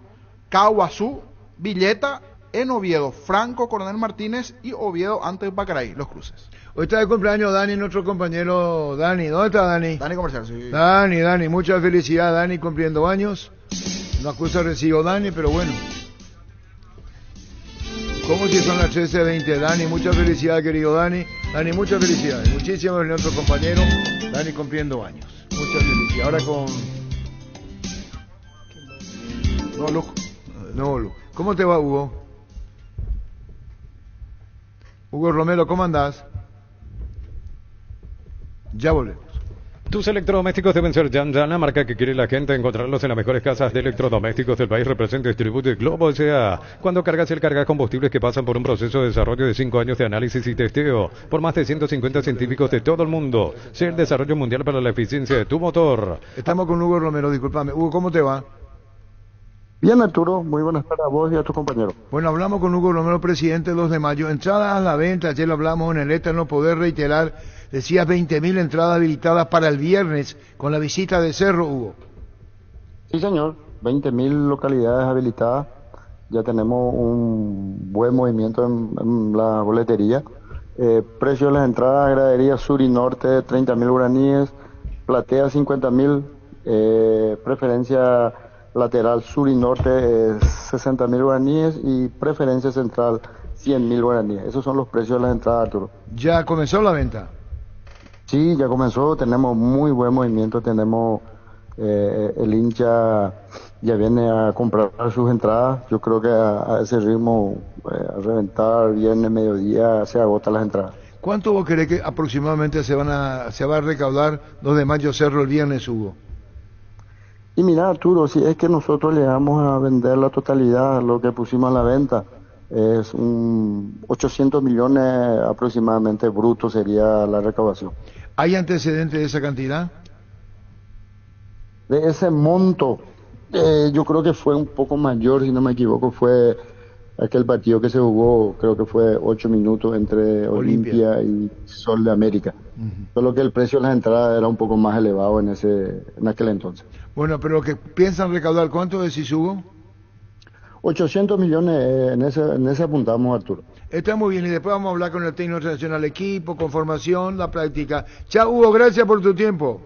Speaker 12: Caguazú, Villeta, en Oviedo, Franco, Coronel Martínez y Oviedo ante Pacaraí, los cruces.
Speaker 3: Hoy está de cumpleaños Dani, nuestro compañero Dani. ¿Dónde está Dani?
Speaker 12: Dani Comercial, sí.
Speaker 3: Dani, mucha felicidad, Dani, cumpliendo años. No acusa recibo Dani, pero bueno. ¿Cómo si son las 13:20? Dani, mucha felicidad, querido Dani. Dani, muchas felicidades. Muchísimos de nuestro compañero Dani cumpliendo años. Muchas felicidades. Ahora con... No, Lu. ¿Cómo te va, Hugo? Hugo Romero, ¿cómo andás? Ya volvemos.
Speaker 9: Tus electrodomésticos deben ser Yan, la marca que quiere la gente. Encontrarlos en las mejores casas de electrodomésticos del país. Representa y distribuye Globo S.A. Cuando cargas combustibles que pasan por un proceso de desarrollo de 5 años de análisis y testeo por más de 150 científicos de todo el mundo. Sea el desarrollo mundial para la eficiencia de tu motor.
Speaker 3: Estamos con Hugo Romero, discúlpame. Hugo, ¿cómo te va?
Speaker 8: Bien, Arturo, muy buenas tardes a vos y a tu compañero.
Speaker 3: Bueno, hablamos con Hugo Romero, presidente, el 2 de mayo. Entradas a la venta, ayer lo hablamos en el Eterno Poder reiterar. Decías 20.000 entradas habilitadas para el viernes con la visita de Cerro, Hugo.
Speaker 8: Sí, señor, 20.000 localidades habilitadas. Ya tenemos un buen movimiento en la boletería. Precio de las entradas, gradería sur y norte, 30.000 guaraníes, platea 50.000, preferencia lateral sur y norte 60.000 guaraníes y preferencia central 100.000 guaraníes. Esos son los precios de las entradas, Arturo.
Speaker 3: ¿Ya comenzó la venta?
Speaker 8: Sí, ya comenzó, tenemos muy buen movimiento, tenemos el hincha ya viene a comprar sus entradas. Yo creo que a ese ritmo, a reventar viernes, mediodía, se agotan las entradas.
Speaker 3: ¿Cuánto vos crees que aproximadamente se va a recaudar 2 de mayo Cerro el viernes, Hugo?
Speaker 8: Y mira, Arturo, si es que nosotros llegamos a vender la totalidad, lo que pusimos a la venta, es 800 millones aproximadamente brutos sería la recaudación.
Speaker 3: ¿Hay antecedentes de esa cantidad?
Speaker 8: De ese monto, yo creo que fue un poco mayor, si no me equivoco, fue aquel partido que se jugó, creo que fue 8 minutos entre Olimpia y Sol de América. Solo que el precio de las entradas era un poco más elevado en aquel entonces.
Speaker 3: Bueno, pero que piensan recaudar, ¿cuánto decís, Hugo?
Speaker 8: 800 millones, en ese apuntamos, Arturo.
Speaker 3: Está muy bien, y después vamos a hablar con el técnico internacional, equipo, conformación, la práctica. Chao, Hugo, gracias por tu tiempo.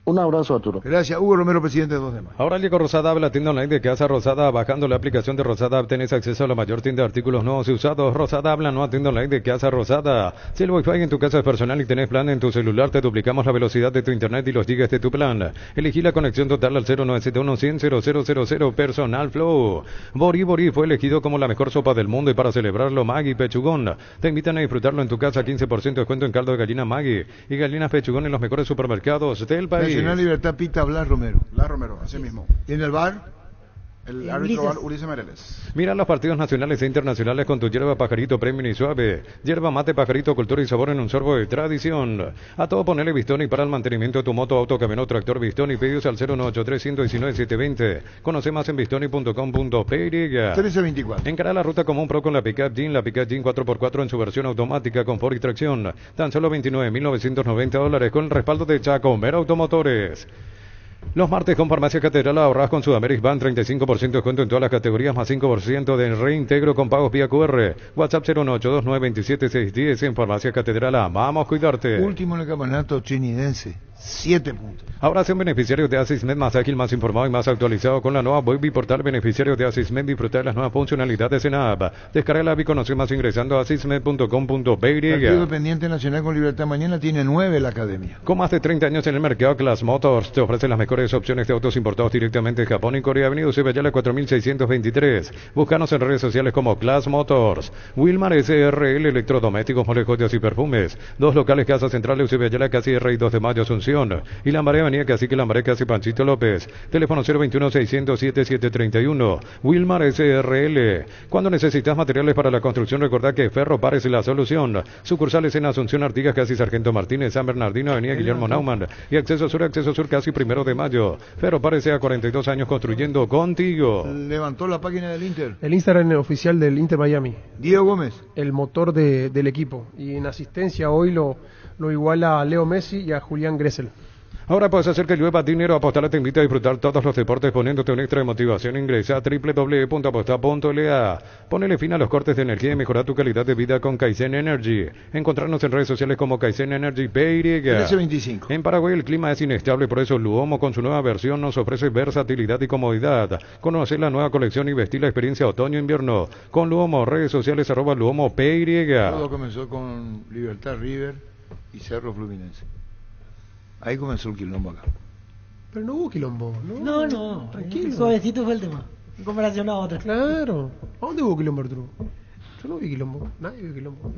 Speaker 8: Un abrazo, Arturo.
Speaker 3: Gracias, Hugo Romero, presidente de 2 de mayo.
Speaker 9: Ahora llegó Rosada App, la tienda online de Casa Rosada. Bajando la aplicación de Rosada App tenés acceso a la mayor tienda de artículos nuevos y usados. Rosada App, la nueva tienda online de Casa Rosada. Si el Wi-Fi en tu casa es personal y tenés plan en tu celular, te duplicamos la velocidad de tu internet y los gigas de tu plan. Elegí la conexión total al 0971-100-0000 Personal Flow. Bori fue elegido como la mejor sopa del mundo, y para celebrarlo, Maggi Pechugón te invitan a disfrutarlo en tu casa. 15% de descuento en caldo de gallina Maggi y gallinas Pechugón en los mejores supermercados del país.
Speaker 3: Nacional Libertad Pita Blas Romero.
Speaker 12: Blas Romero, así mismo.
Speaker 3: ¿Y en el bar?
Speaker 12: El árbitro bar Ulises Mereles.
Speaker 9: Mira los partidos nacionales e internacionales con tu hierba Pajarito Premium y Suave. Hierba mate Pajarito, cultura y sabor en un sorbo de tradición. A todo ponele Bistoni para el mantenimiento de tu moto, auto, camión, tractor. Bistoni, pedidos al 0983-119-720. Conoce más en bistoni.com.py.
Speaker 3: 1324.
Speaker 9: Encara la ruta como un pro con la Pickup Jean 4x4 en su versión automática, confort y tracción. Tan solo $29,990 con el respaldo de Chacomero Automotores. Los martes con Farmacia Catedral ahorras con Sudameric Bank 35% de descuento en todas las categorías, más 5% de reintegro con pagos vía QR. WhatsApp 01829276610 en Farmacia Catedral. Amamos cuidarte.
Speaker 3: Último en el campeonato chinidense. 7 puntos.
Speaker 9: Ahora son beneficiarios de Asismed, más ágil, más informado y más actualizado con la nueva web y portal. Beneficiarios de Asismed, disfrutar de las nuevas funcionalidades en la app. Descarga la app y conoce más ingresando a asismed.com.py.
Speaker 3: Partido Pendiente Nacional con Libertad mañana tiene 9 la academia.
Speaker 9: Con más de 30 años en el mercado, Class Motors te ofrece las mejores opciones de autos importados directamente de Japón y Corea. Avenida Ucebeyala 4623. Búscanos en redes sociales como Class Motors. Wilmar SRL, electrodomésticos, joyas y perfumes. 2 locales, Casa Central de Ucebeyala, casi R y 2 de Mayo, Asunción. Y Lambaré, Avenida Cacique Lambaré, casi Panchito López. Teléfono 021-600-7731. Wilmar SRL. Cuando necesitas materiales para la construcción, recordá que Ferropar es la solución. Sucursales en Asunción, Artigas, casi Sargento Martínez, San Bernardino, Avenida Guillermo Naumann. Y Acceso Sur, casi 1 de Mayo. Ferropar a 42 años construyendo contigo.
Speaker 3: Levantó la página del Inter.
Speaker 7: El Instagram oficial del Inter Miami.
Speaker 3: Diego Gómez.
Speaker 7: El motor del equipo. Y en asistencia hoy lo iguala a Leo Messi y a Julián Gressel.
Speaker 9: Ahora puedes hacer que llueva dinero. Apostar te invita a disfrutar todos los deportes poniéndote un extra de motivación. Ingresa a www.apostar.la. Ponele fin a los cortes de energía y mejora tu calidad de vida con Kaizen Energy. Encontrarnos en redes sociales como Kaizen Energy PY.
Speaker 3: 1325.
Speaker 9: En Paraguay el clima es inestable, por eso Luomo con su nueva versión nos ofrece versatilidad y comodidad. Conoce la nueva colección y vestir la experiencia otoño-invierno con Luomo. Redes sociales @Luomo PY.
Speaker 3: Todo comenzó con Libertad River y Cerro Fluminense. Ahí comenzó el quilombo acá.
Speaker 7: Pero no hubo quilombo,
Speaker 6: ¿no? No,
Speaker 7: tranquilo.
Speaker 6: Suavecito fue el tema, en comparación a otra.
Speaker 7: Claro. ¿A dónde hubo quilombo, Arturo? Yo no vi quilombo, nadie vio quilombo.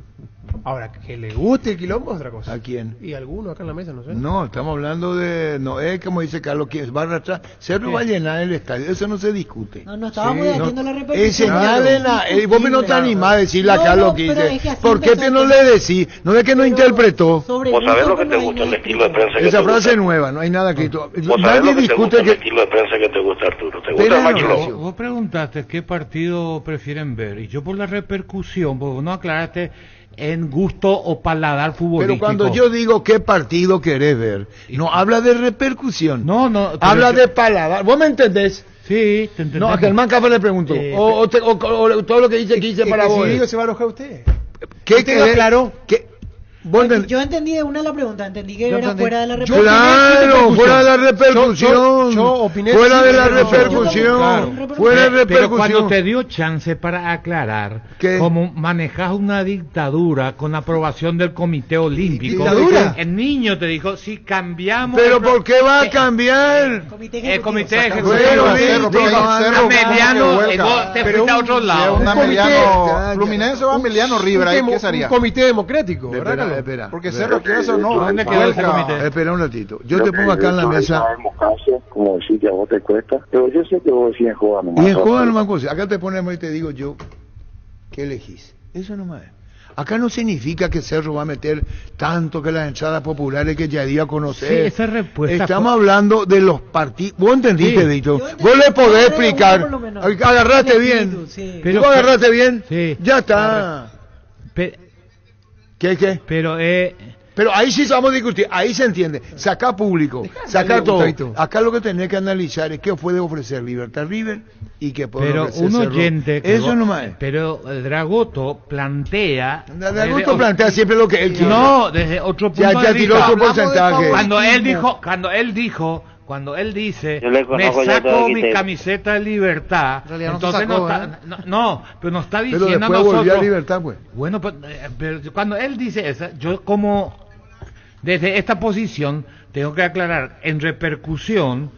Speaker 7: Ahora, que le guste el quilombo es otra cosa.
Speaker 3: ¿A quién?
Speaker 7: Y alguno acá en la mesa, no sé.
Speaker 3: No, estamos hablando de... No, es como dice Carlos, que va a arrastrar. Cerro va a llenar el estadio, eso no se discute.
Speaker 6: No estábamos haciendo la repercusión.
Speaker 3: Señalen vos me no te animás a decirle a Carlos que dice, ¿por qué te no le decís? ¿No es que no interpretó?
Speaker 15: Vos sabés lo que te gusta, el estilo de prensa que
Speaker 3: esa
Speaker 15: te
Speaker 3: frase
Speaker 15: gusta.
Speaker 3: nueva, no hay nada escrito.
Speaker 15: Vos sabés lo que te gusta, el estilo de prensa que te gusta, Arturo. ¿Te gusta el Macho?
Speaker 4: Vos preguntaste qué partido prefieren ver, y yo por la repercusión, vos no aclaraste en gusto o paladar futbolístico.
Speaker 3: Pero cuando yo digo qué partido querés ver, no habla de repercusión.
Speaker 4: No.
Speaker 3: Habla de paladar. ¿Vos me entendés?
Speaker 4: Sí, te entendés.
Speaker 3: No, a Germán Café le preguntó. O todo lo que dice para vos.
Speaker 7: Si digo, se va a enojar usted.
Speaker 3: ¿Qué
Speaker 7: ¿Usted lo aclaró?
Speaker 6: Yo entendí de una la pregunta, entendí que
Speaker 5: Yo
Speaker 6: era
Speaker 5: entendí.
Speaker 6: fuera de la
Speaker 5: Yo
Speaker 6: repercusión.
Speaker 3: Claro, fuera de la repercusión.
Speaker 7: Yo opiné
Speaker 3: fuera
Speaker 7: sí,
Speaker 3: de la
Speaker 7: pero-
Speaker 3: repercusión.
Speaker 7: Claro.
Speaker 3: Fuera de
Speaker 17: Pero cuando
Speaker 3: repercusión.
Speaker 17: te dio chance para aclarar
Speaker 3: ¿Qué?
Speaker 17: cómo manejas una dictadura con aprobación del Comité Olímpico,
Speaker 3: ¿Dictadura?
Speaker 17: el niño te dijo, si cambiamos...
Speaker 3: Pero ¿por qué va a cambiar?
Speaker 17: El Comité Ejecutivo
Speaker 3: Bueno,
Speaker 12: Cerro, pero
Speaker 3: digo,
Speaker 12: el Cerro,
Speaker 17: Ameliano,
Speaker 12: ¿cómo que
Speaker 17: y vos te
Speaker 12: Pero
Speaker 17: fuiste a
Speaker 12: un-
Speaker 17: otro
Speaker 12: si
Speaker 17: lado.
Speaker 12: es un
Speaker 7: Un comité-
Speaker 12: Ameliano Fluminense o Ameliano River, ahí ¿qué sería?
Speaker 7: Un comité democrático, ¿verdad,
Speaker 3: Espera,
Speaker 7: Carlos?
Speaker 3: espera.
Speaker 12: Porque
Speaker 3: espera.
Speaker 12: Cerro quiere eso no.
Speaker 17: ¿Dónde quedó ese
Speaker 12: vuelca.
Speaker 17: comité?
Speaker 3: Espera un ratito. Yo te pongo acá en la mesa.
Speaker 15: Como decir que a vos te cuesta, pero yo sé que vos decís en joda nomás.
Speaker 3: Y en joda nomás cosa. Acá te ponemos y te digo yo, ¿qué elegís? Eso nomás es. Acá no significa que Cerro va a meter tanto que las entradas populares que ya di a conocer.
Speaker 17: Sí, esa respuesta
Speaker 3: Estamos
Speaker 17: fue-
Speaker 3: hablando de los partidos. ¿Vos entendiste,
Speaker 17: Sí.
Speaker 3: Víctor?
Speaker 6: Yo entendí.
Speaker 3: Vos le podés
Speaker 6: Yo
Speaker 3: explicar.
Speaker 6: por lo menos.
Speaker 3: Agarraste
Speaker 6: Sí,
Speaker 3: bien.
Speaker 6: sí.
Speaker 17: Pero-
Speaker 3: ¿Vos agarraste bien?
Speaker 17: Sí.
Speaker 3: Ya está.
Speaker 17: Pe-
Speaker 3: ¿Qué?
Speaker 17: Pero
Speaker 3: Pero ahí sí vamos a discutir, ahí se entiende. Saca público, saca todo.
Speaker 7: Gustavo.
Speaker 3: Acá lo que tenés que analizar es qué puede ofrecer Libertad River y qué puede
Speaker 17: pero
Speaker 3: ofrecer
Speaker 17: un
Speaker 3: Cerro.
Speaker 17: oyente que
Speaker 3: Eso
Speaker 17: vos-
Speaker 3: nomás es.
Speaker 17: pero Dragoto plantea
Speaker 3: Dragoto plantea siempre lo que él quiere.
Speaker 17: no desde otro punto
Speaker 3: Ya
Speaker 17: de
Speaker 3: tiró
Speaker 17: vista.
Speaker 3: otro porcentaje.
Speaker 17: Cuando él dice
Speaker 21: Yo le
Speaker 17: me
Speaker 21: conozco ya todo
Speaker 17: saco
Speaker 21: aquí,
Speaker 17: mi
Speaker 21: te-
Speaker 17: camiseta de Libertad,
Speaker 5: En realidad no se
Speaker 17: entonces
Speaker 5: sacó,
Speaker 17: pero no está
Speaker 3: Pero
Speaker 17: diciendo a
Speaker 3: después volvió a
Speaker 17: nosotros
Speaker 3: Libertad, pues.
Speaker 17: bueno, pero cuando él dice eso, yo como desde esta posición tengo que aclarar en repercusión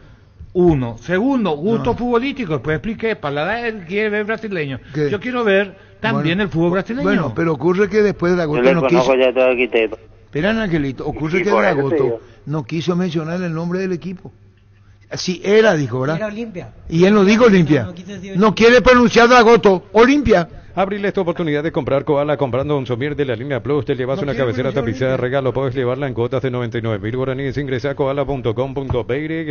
Speaker 17: uno, segundo, gusto futbolístico, después expliqué, paladar él quiere ver brasileño,
Speaker 3: ¿Qué?
Speaker 17: yo quiero ver también
Speaker 3: Bueno,
Speaker 17: el fútbol brasileño.
Speaker 3: Bueno, pero ocurre que después
Speaker 21: Yo
Speaker 3: Dragoto
Speaker 21: le
Speaker 3: no
Speaker 21: conozco
Speaker 3: quiso.
Speaker 21: ya todo aquí, te...
Speaker 3: Espera, Angelito, ocurre
Speaker 21: Sí,
Speaker 3: que
Speaker 21: por eso te
Speaker 3: Dragoto
Speaker 21: digo.
Speaker 3: no quiso mencionar el nombre del equipo. Así era, dijo, ¿verdad?
Speaker 6: Era Olimpia.
Speaker 3: Y él no dijo Olimpia.
Speaker 6: No quise decir
Speaker 3: No quiere pronunciar Dragoto. Olimpia.
Speaker 9: Abrile esta oportunidad de comprar Koala comprando un somier de la línea Plus. Te llevas
Speaker 3: No
Speaker 9: una
Speaker 3: quiero
Speaker 9: cabecera
Speaker 3: pronunciar
Speaker 9: tapizada de
Speaker 3: Olimpia.
Speaker 9: regalo. Puedes llevarla en cuotas de 99.000 guaraníes. Ingresa a koala.com.py.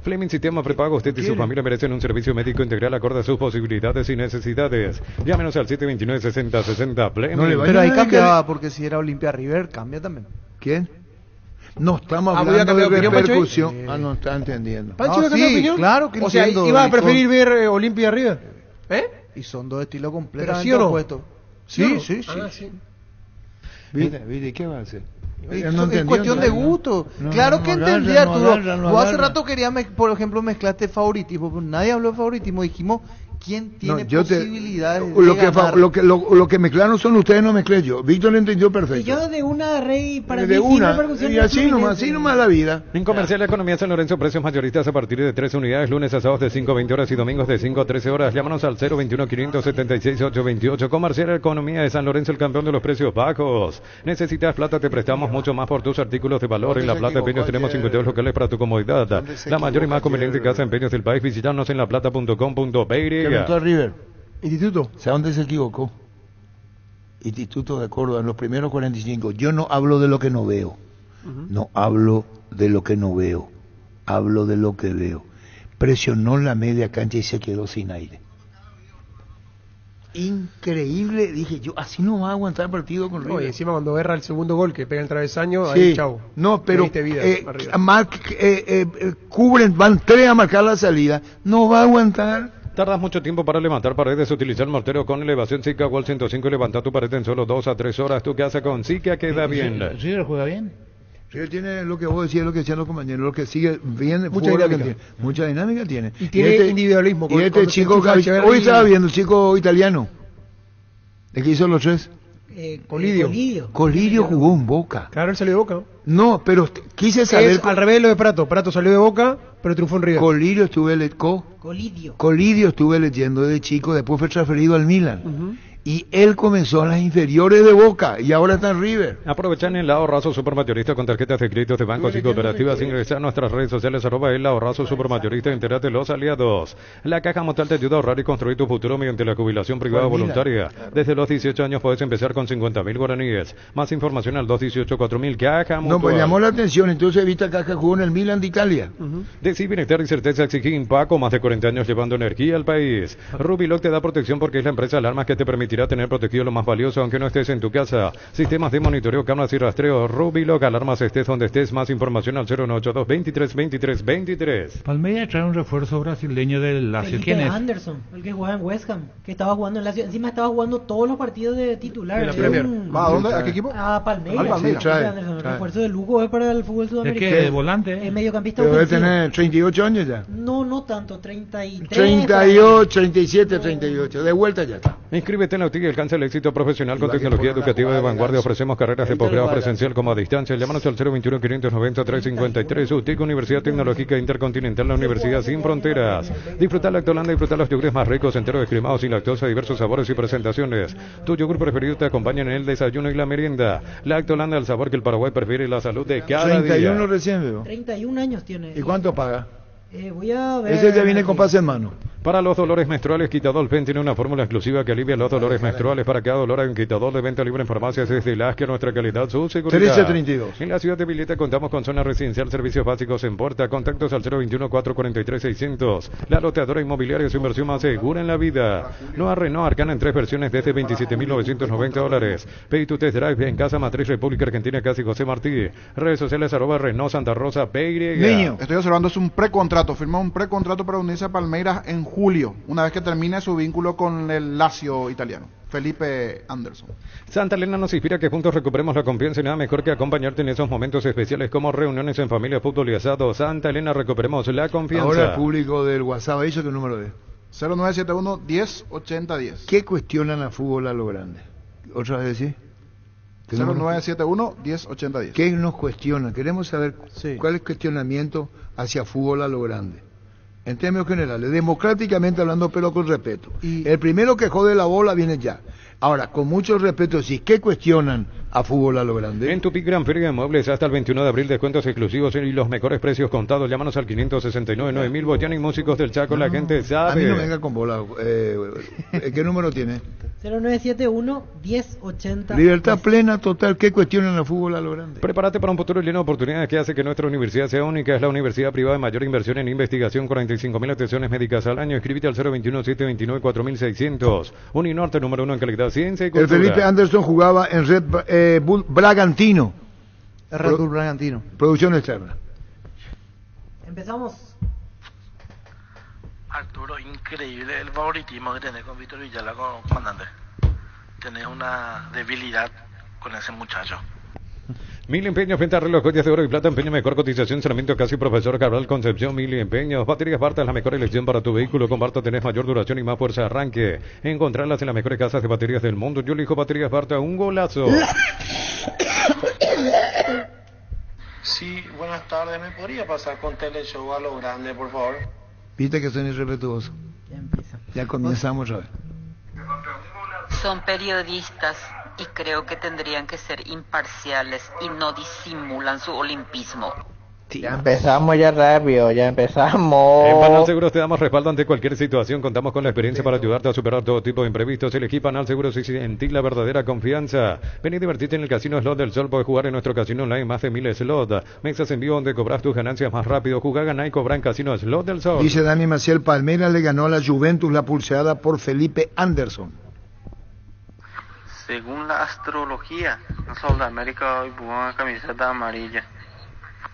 Speaker 9: Fleming Sistema Prepago. Usted y su familia merecen un servicio médico integral acorde a sus posibilidades y necesidades. Llámenos al 729-6060. Fleming.
Speaker 3: No le vaya
Speaker 5: Pero ahí
Speaker 3: a
Speaker 5: cambiaba, porque si era Olimpia River, cambia también.
Speaker 3: ¿Quién? No estamos
Speaker 7: Ah, voy a
Speaker 3: hablando
Speaker 7: cambiar
Speaker 3: de
Speaker 7: de opinión, Pancho,
Speaker 3: repercusión.
Speaker 7: ¿eh?
Speaker 3: Ah, no está entendiendo.
Speaker 7: ¿Pancho
Speaker 5: No,
Speaker 7: va a cambiar
Speaker 5: sí,
Speaker 7: de opinión?
Speaker 5: claro que
Speaker 7: O sea,
Speaker 5: entiendo,
Speaker 7: ¿iba a
Speaker 5: Víctor.
Speaker 7: preferir ver Olimpia River? ¿Eh?
Speaker 5: Y son dos estilos
Speaker 7: ¿Pero
Speaker 5: completamente
Speaker 7: sí o no?
Speaker 5: opuestos.
Speaker 7: ¿Sí o
Speaker 5: Sí,
Speaker 7: no?
Speaker 5: sí, sí.
Speaker 7: Ah, sí.
Speaker 3: ¿Viste? ¿Qué va a hacer?
Speaker 5: Es,
Speaker 3: Él no
Speaker 5: es
Speaker 3: entendió,
Speaker 5: cuestión de
Speaker 3: ¿no?
Speaker 5: gusto.
Speaker 3: No,
Speaker 5: Claro
Speaker 3: no,
Speaker 5: que
Speaker 3: no
Speaker 5: entendí,
Speaker 3: agarra, no
Speaker 5: Arturo.
Speaker 3: agarra, no
Speaker 5: Vos hace
Speaker 3: agarra.
Speaker 5: rato querías, por ejemplo, mezclaste favoritismo, pero nadie habló de favoritismo. Dijimos quién tiene posibilidades
Speaker 3: lo
Speaker 5: de
Speaker 3: que
Speaker 5: ganar.
Speaker 3: lo que mezclaron son ustedes, no mezclé yo. Víctor lo entendió
Speaker 6: Y
Speaker 3: perfecto.
Speaker 6: yo de una rey para
Speaker 3: De
Speaker 6: mí sin
Speaker 3: una,
Speaker 6: repercusión
Speaker 3: y
Speaker 6: de
Speaker 3: así
Speaker 6: Fluminense.
Speaker 3: nomás la vida.
Speaker 9: En Comercial La Economía San Lorenzo, precios mayoristas a partir de 3 unidades, lunes a sábados de 5 a 20 horas y domingos de 5 a 13 horas. Llámanos al 021-576-828. Comercial La Economía de San Lorenzo, el campeón de los precios bajos. Necesitas plata, te prestamos mucho más por tus artículos de valor. En La Plata Empeños tenemos 52 locales para tu comodidad. La mayor y más conveniente casa de empeños del país. Visitarnos en laplata.com.py.
Speaker 3: Preguntó a River.
Speaker 7: Instituto.
Speaker 3: ¿Sabe dónde se equivocó? Instituto de Córdoba, en los primeros 45. Yo no hablo de lo que no veo. No hablo de lo que no veo. Hablo de lo que veo. Presionó la media cancha y se quedó sin aire. Increíble, dije yo, así no va a aguantar partido con
Speaker 7: No, y
Speaker 3: River.
Speaker 7: encima cuando erra el segundo gol que pega el travesaño,
Speaker 3: Sí,
Speaker 7: ahí chau.
Speaker 3: no, pero
Speaker 7: Le diste vida arriba.
Speaker 3: cubren, van 3 a marcar la salida, no va a aguantar.
Speaker 9: Tardas mucho tiempo para levantar paredes. Utilizar mortero con elevación Zika Wall 105 y levanta tu pared en solo 2 a 3 horas. Tu casa con Zika queda bien.
Speaker 17: ¿River juega bien?
Speaker 3: River tiene lo que vos decías, lo que decían los compañeros, lo que sigue bien,
Speaker 7: Mucha
Speaker 3: fútbol
Speaker 7: dinámica.
Speaker 3: que tiene. Mucha dinámica tiene.
Speaker 7: Y tiene individualismo.
Speaker 3: Y este
Speaker 7: Cuando se
Speaker 3: chico,
Speaker 7: enchufa Echeverri-
Speaker 3: hoy estaba viendo, el chico italiano, el que hizo los 3.
Speaker 7: Colidio.
Speaker 3: Colidio jugó en Boca.
Speaker 7: Claro, él salió de Boca.
Speaker 3: No, pero quise saber.
Speaker 7: Es al revés de lo de Prato. Prato salió de Boca, pero triunfó en River.
Speaker 3: Colidio estuve leyendo de chico, después fue transferido al Milan. Y él comenzó en las inferiores de Boca y ahora está en River.
Speaker 9: Aprovechan el ahorrazo supermayorista con tarjetas de créditos de bancos y cooperativas. Ingresa a nuestras redes sociales @el ahorrazo supermayorista. Entérate los aliados. La Caja Montal te ayuda a ahorrar y construir tu futuro mediante la jubilación privada
Speaker 3: Pues mira.
Speaker 9: voluntaria. Desde los 18 años puedes empezar con 50.000 guaraníes. Más información al 218-4000. Caja
Speaker 3: No, pues
Speaker 9: Mutual.
Speaker 3: llamó la atención, entonces Vita Caja jugó en el Milan de Italia.
Speaker 9: De bienestar y certeza exigí Paco, más de 40 años llevando energía al país. Rubiloc te da protección porque es la empresa de alarmas que te permite permitirá tener protegido lo más valioso aunque no estés en tu casa. Sistemas de monitoreo, cámaras y rastreo, Rubilog, alarmas estés donde estés. Más información al 0182 23 23 23.
Speaker 4: Palmeiras trae un refuerzo brasileño del Lazio. ¿Quién es?
Speaker 6: Anderson, el que juega en West Ham, que estaba jugando en Lazio. Encima estaba jugando todos los partidos de titular.
Speaker 12: De la Premier. ¿Va a dónde? ¿A qué equipo?
Speaker 6: A Palmeiras.
Speaker 12: Palmeiras.
Speaker 6: Sí, Anderson, refuerzo de lujo es para el fútbol sudamericano.
Speaker 4: ¿De qué? ¿De volante?
Speaker 6: Mediocampista
Speaker 3: Pero debe
Speaker 6: ofensivo.
Speaker 3: tener 38 años ya.
Speaker 6: No tanto, 33.
Speaker 3: 38, 37, 38. De vuelta ya está.
Speaker 9: Inscríbete en la UTIC y alcanza el éxito profesional con tecnología educativa de vanguardia. Ofrecemos carreras de posgrado presencial como a distancia. Llámanos al 021 590 353. UTIC, Universidad Tecnológica Intercontinental, la Universidad sin fronteras. Disfruta Lactolanda, disfruta los yogures más ricos, enteros, descremados, sin lactosa, diversos sabores y presentaciones. Tu yogur preferido te acompaña en el desayuno y la merienda. Lactolanda, el sabor que el Paraguay prefiere y la salud de cada
Speaker 3: 31
Speaker 9: día.
Speaker 3: recién veo.
Speaker 6: 31 años tiene.
Speaker 3: ¿Y cuánto paga?
Speaker 6: Voy a ver.
Speaker 3: Ese ya viene con pase en mano.
Speaker 9: Para los dolores menstruales, Quitadol-Pen tiene una fórmula exclusiva que alivia los dolores menstruales. Para cada dolor hay un Quitadol de venta libre en farmacias desde Laskia, nuestra calidad, su seguridad.
Speaker 3: 1332.
Speaker 9: En la ciudad de Villeta contamos con zona residencial, servicios básicos en Porta. Contactos al 021-443-600. La loteadora inmobiliaria, su inversión más segura en la vida. Nueva Renault Arcana en 3 versiones desde $27.990. Pay to Test Drive en Casa Matriz, República Argentina, casi José Martí. Redes sociales @Renault Santa Rosa, PY.
Speaker 12: Niño, estoy observando, es un precontrato. Firmó un precontrato para unirse a Palmeiras en julio, una vez que termine su vínculo con el Lazio italiano. Felipe Anderson.
Speaker 9: Santa Elena nos inspira que juntos recuperemos la confianza y nada mejor que acompañarte en esos momentos especiales como reuniones en familia, fútbol y asado. Santa Elena, recuperemos la confianza.
Speaker 3: Ahora el público del WhatsApp, ¿eso qué número es?
Speaker 12: 0971 10 80 10.
Speaker 3: ¿Qué cuestionan a fútbol a lo grande? ¿Otra vez decir?
Speaker 12: 0971 10 80 10.
Speaker 3: ¿Qué nos cuestiona? Queremos saber cuál es el cuestionamiento hacia fútbol a lo grande. En términos generales, democráticamente hablando, pero con respeto. El primero que jode la bola viene ya. Ahora, con mucho respeto, sí, ¿qué cuestionan a fútbol a lo grande?
Speaker 9: En Tupic Gran Feria de Muebles hasta el 21 de abril, descuentos exclusivos y los mejores precios contados. Llámanos al 569 9000. Botiana y Músicos del Chaco, la gente sabe.
Speaker 3: A mí no venga con bola. ¿Qué número tiene?
Speaker 6: 0971 1080.
Speaker 3: Libertad plena, total. ¿Qué cuestionan a fútbol a lo grande?
Speaker 9: Prepárate para un futuro lleno de oportunidades que hace que nuestra universidad sea única. Es la universidad privada de mayor inversión en investigación, 45.000 atenciones médicas al año. Escríbete al 021 729 4600. Uninorte, número 1 en calidad, ciencia y cultura.
Speaker 3: El Felipe Anderson jugaba en Red Bull Bragantino.
Speaker 5: Red Bull Bragantino.
Speaker 3: Producción externa.
Speaker 6: Empezamos.
Speaker 11: Arturo, increíble el favoritismo que tenés con Víctor Villalba como comandante. Tenés una debilidad con ese muchacho.
Speaker 9: 1000 empeños, venta reloj, joyas de oro y plata, empeño, mejor cotización, saneamiento casi profesor Cabral Concepción, 1000 empeños. Baterías Barta es la mejor elección para tu vehículo. Con Barta tenés mayor duración y más fuerza de arranque. Encontrarlas en las mejores casas de baterías del mundo. Yo elijo Baterías Barta, un golazo.
Speaker 11: Sí, buenas tardes. ¿Me podría pasar con Teleshow a lo grande, por favor?
Speaker 3: Viste que son irrespetuosos.
Speaker 6: Ya empieza.
Speaker 3: Ya comenzamos a ver.
Speaker 13: Son periodistas y creo que tendrían que ser imparciales y no disimulan su olimpismo.
Speaker 23: Ya empezamos ya rápido, ya empezamos.
Speaker 9: En Panal Seguros te damos respaldo ante cualquier situación. Contamos con la experiencia para ayudarte a superar todo tipo de imprevistos. Elegí Panal Seguros y en ti la verdadera confianza. Ven y divertirte en el Casino Slot del Sol. Puedes jugar en nuestro casino online más de 1000 slots. Mesas en vivo donde cobras tus ganancias más rápido. Jugá, ganá y cobra en Casino Slot del Sol.
Speaker 3: Dice Dani Maciel, Palmeiras le ganó a la Juventus la pulseada por Felipe Anderson.
Speaker 24: Según la astrología, el Sol de América hoy puso una camiseta amarilla.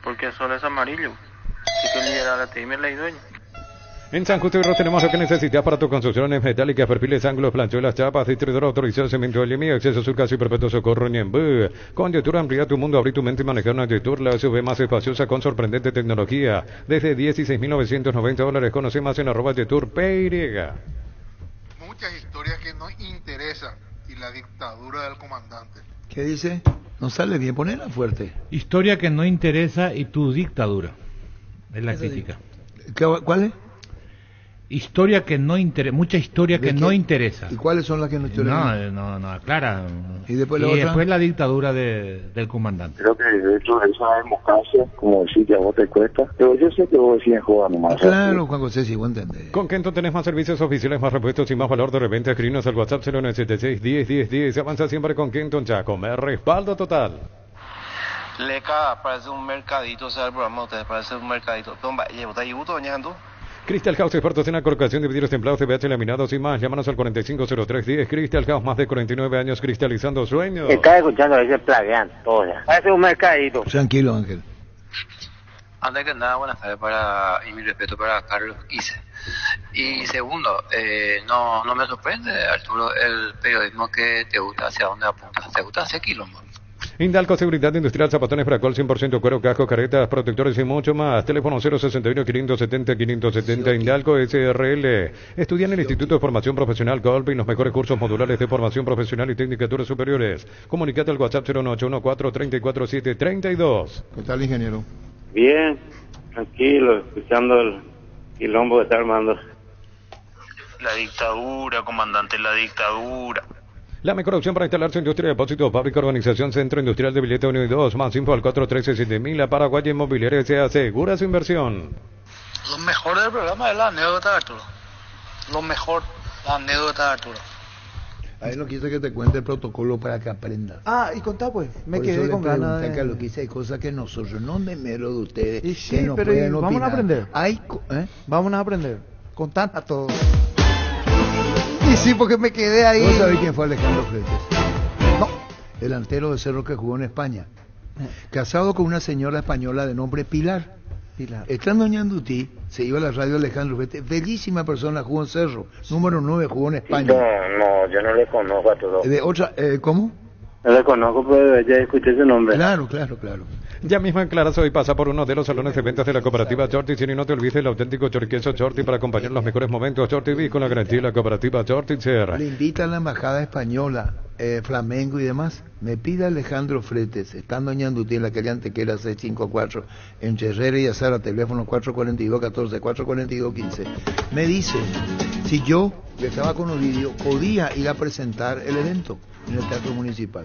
Speaker 24: ¿Por qué el sol es amarillo? ¿Sí que lidera la TIM y dueña?
Speaker 9: En San Justo y Ros tenemos lo que necesitas para tus construcciones metálicas, perfiles, ángulos, planchuelas, chapas, distribuidor autorizado, cemento de Limi, acceso a su casa y perpetuo socorro Ñembú. Con Detour amplía tu mundo, abrí tu mente y manejar una Detour, la SUV más espaciosa con sorprendente tecnología. Desde $16.990. Conoce más en @Detour PY.
Speaker 25: Muchas historias que nos interesan y la dictadura del comandante.
Speaker 3: ¿Qué dice? No sale bien, ponela fuerte.
Speaker 4: Historia que no interesa y tu dictadura. Es la crítica.
Speaker 3: ¿Cuál es?
Speaker 4: Historia que no interesa, mucha historia que no interesa.
Speaker 3: ¿Y cuáles son las que no interesan?
Speaker 4: No, aclara.
Speaker 3: ¿Y después la otra?
Speaker 4: Después la dictadura del comandante.
Speaker 15: Creo que de hecho esa democracia, como decir que a vos te cuesta, pero yo sé que vos decís jugar nomás.
Speaker 3: Claro, Juan José, sí, vos entendés.
Speaker 9: Con Kenton tenés más servicios oficiales, más repuestos y más valor de repente. Escribinos al WhatsApp 0976 10 Se avanza siempre con Kenton Chaco. Me respaldo total.
Speaker 11: Leca, parece un mercadito, o sea, el programa de ustedes parece un mercadito. Tomba, llevo, ¿te ayudo, doñando?
Speaker 9: Crystal House, expertos en la colocación de vidrios templados, PVC laminados y más. Llámanos al 450310. Crystal House, más de 49 años cristalizando sueños.
Speaker 1: Estás escuchando, a veces plaguean todo ya. Parece un mercadito.
Speaker 3: Tranquilo, Ángel.
Speaker 14: Antes que nada, buenas tardes y mi respeto para Carlos Quise. Y segundo, no me sorprende, Arturo, el periodismo que te gusta, hacia dónde apuntas. ¿Te gusta hacer quilombo?
Speaker 9: Indalco Seguridad Industrial, zapatones para col 100% cuero, casco, caretas, protectores y mucho más. Teléfono 061-570-570. Indalco SRL. Estudia en el Instituto de Formación Profesional Colby los mejores cursos modulares de formación profesional y tecnicaturas superiores. Comunicate al WhatsApp 09814-34732.
Speaker 3: ¿Qué tal, ingeniero?
Speaker 21: Bien, tranquilo, escuchando el quilombo que está armando.
Speaker 11: La dictadura, comandante, la dictadura.
Speaker 9: La mejor opción para instalar su industria de depósitos, fábrica, organización, centro industrial de billete 1 y 2. Más info al 413-7000. La Paraguaya Inmobiliaria se asegura su inversión.
Speaker 11: Lo mejor del programa es la anécdota de Arturo. Lo mejor, la anécdota de Arturo.
Speaker 3: Ahí lo quise que te cuente el protocolo para que aprendas.
Speaker 5: Ah, y contá pues, me
Speaker 3: Por
Speaker 5: quedé
Speaker 3: eso
Speaker 5: con
Speaker 3: le
Speaker 5: ganas
Speaker 3: pregunté
Speaker 5: de...
Speaker 3: que lo quise, hay cosas que nosotros no me mero de ustedes.
Speaker 5: Y sí,
Speaker 3: que no
Speaker 5: pero
Speaker 3: pueden
Speaker 5: vamos a
Speaker 3: opinar.
Speaker 5: aprender. Vamos a aprender. Contá a todos. Y sí, porque me quedé ahí.
Speaker 3: ¿Vos sabés quién fue Alejandro Fretes? No. Delantero de Cerro que jugó en España. Casado con una señora española de nombre Pilar. Estando en Ñandutí, se iba a la radio Alejandro Fretes. Bellísima persona, jugó en Cerro. Número 9, jugó en España.
Speaker 21: No, yo no le conozco a todos.
Speaker 3: De otra, ¿cómo?
Speaker 21: No le conozco, pero ya escuché ese nombre.
Speaker 3: Claro.
Speaker 9: Ya mismo en Clarazo y pasa por uno de los salones de ventas de la cooperativa Chortis y no te olvides el auténtico choriqueso Chortis para acompañar los mejores momentos. Chortis B con la garantía de la cooperativa Chortitzer.
Speaker 3: Le invita a la embajada española, Flamengo y demás. Me pide Alejandro Fretes, estando en Ñandutí, en la calle Antequera 654, entre Herrera y Azara, teléfono 442-14, 442-15. Me dice si yo, que estaba con Ovidio, podía ir a presentar el evento en el Teatro Municipal.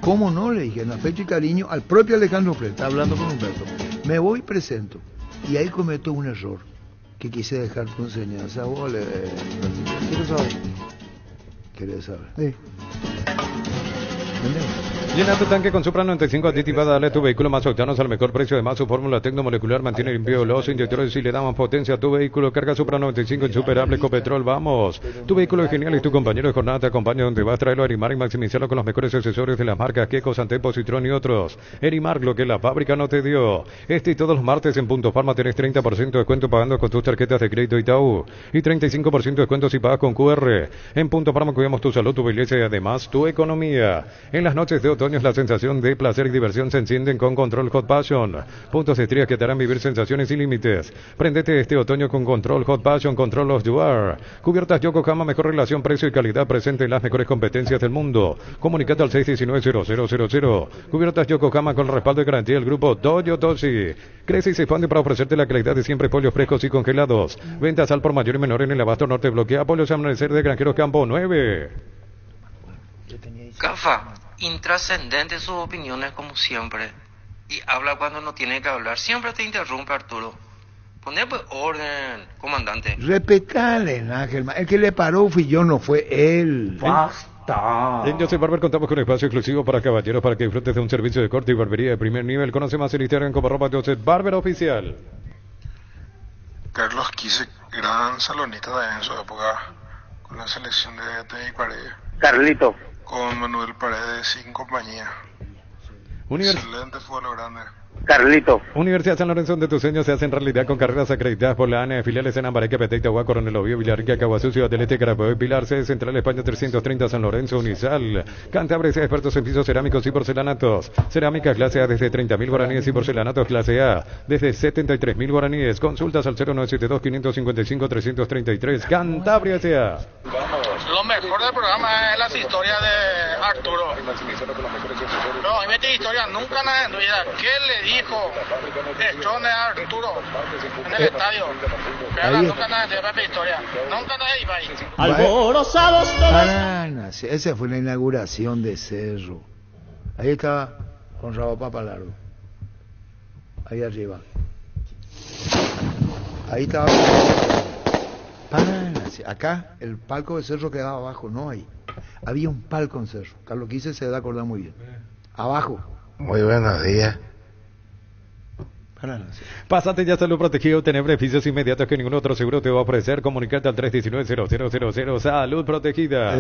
Speaker 3: ¿Cómo no? Le dije, en afecto y cariño al propio Alejandro Fretes, está hablando con Humberto. Me voy y presento. Y ahí cometo un error que quise dejar tu enseñanza.
Speaker 5: ¿Quieres saber?
Speaker 3: ¿Quieres saber?
Speaker 5: Sí.
Speaker 9: Llena tu tanque con Supra 95 aditiva, dale a tu vehículo más octanos al mejor precio. Además, su fórmula tecnomolecular mantiene limpio los inyectores y le da más potencia a tu vehículo. Carga Supra 95 insuperable con petrol, vamos. Tu vehículo es genial y tu compañero de jornada te acompaña donde vas. Traerlo a Erimar y maximizarlo con los mejores accesorios de las marcas Keko, Santepo, Citroën y otros. Erimar, lo que la fábrica no te dio. Este y todos los martes en Punto Farma tenés 30% de descuento pagando con tus tarjetas de crédito Itaú y 35% de descuento si pagas con QR. En Punto Farma cuidamos tu salud, tu belleza y además tu economía. En las noches de otoño la sensación de placer y diversión se encienden con Control Hot Passion. Puntos de estrías que te harán vivir sensaciones sin límites. Prendete este otoño con Control Hot Passion, Control of You Are. Cubiertas Yokohama, mejor relación, precio y calidad, presente en las mejores competencias del mundo. Comunicate al 619-0000. Cubiertas Yokohama con respaldo y garantía del grupo Doyo Toshi. Crece y se expande para ofrecerte la calidad de siempre, pollos frescos y congelados. Ventas al por mayor y menor en el Abasto Norte. Bloquea pollos Amanecer de Granjeros Campo 9.
Speaker 16: Cafa, intrascendente sus opiniones como siempre. Y habla cuando no tiene que hablar. Siempre te interrumpe, Arturo. Poné pues orden, comandante.
Speaker 3: Respetale, Ángel. El que le paró fui yo, no fue él.
Speaker 9: Basta. En Joseph Barber contamos con un espacio exclusivo para caballeros para que disfrutes de un servicio de corte y barbería de primer nivel. Conoce más en Instagram como @Joseph Barber Oficial.
Speaker 25: Carlos Quise, gran salonista también en su época con la selección de Paredes.
Speaker 21: Carlito.
Speaker 25: Con Manuel Paredes y compañía. Excelente, fue lo grande.
Speaker 21: Carlito.
Speaker 9: Universidad San Lorenzo, donde tus sueños se hacen realidad con carreras acreditadas por la ANE, filiales en Ambareque, Petén, Itagua, Coronel Oviedo, Villarrica, Caguazú, Ciudad del Este, Carabobo, Pilar, sede Central España 330, San Lorenzo, Unisal. Cantabria, expertos en pisos cerámicos y porcelanatos. Cerámica clase A desde 30.000 guaraníes y porcelanatos clase A desde 73.000 guaraníes. Consultas al 0972-555-333. Cantabria S.A.
Speaker 11: Lo mejor del programa es las historias de Arturo. No, en esta historia nunca nadie en vida. ¿Qué le dijo Strone a Arturo en el estadio? Pero nunca nadie en esta historia. Nunca nadie iba ahí.
Speaker 3: Alborozados todos. Esa fue la inauguración de Cerro. Ahí estaba con Raúl Papalardo. Ahí arriba. Ahí estaba. Acá el palco de Cerro quedaba abajo, no ahí. Había un palco en Cerro. Carlos Quise se da acordar muy bien. Abajo.
Speaker 18: Muy buenos días.
Speaker 9: Pásate ya Salud Protegido, tener beneficios inmediatos que ningún otro seguro te va a ofrecer. Comunicarte al 319-0000. Salud Protegida.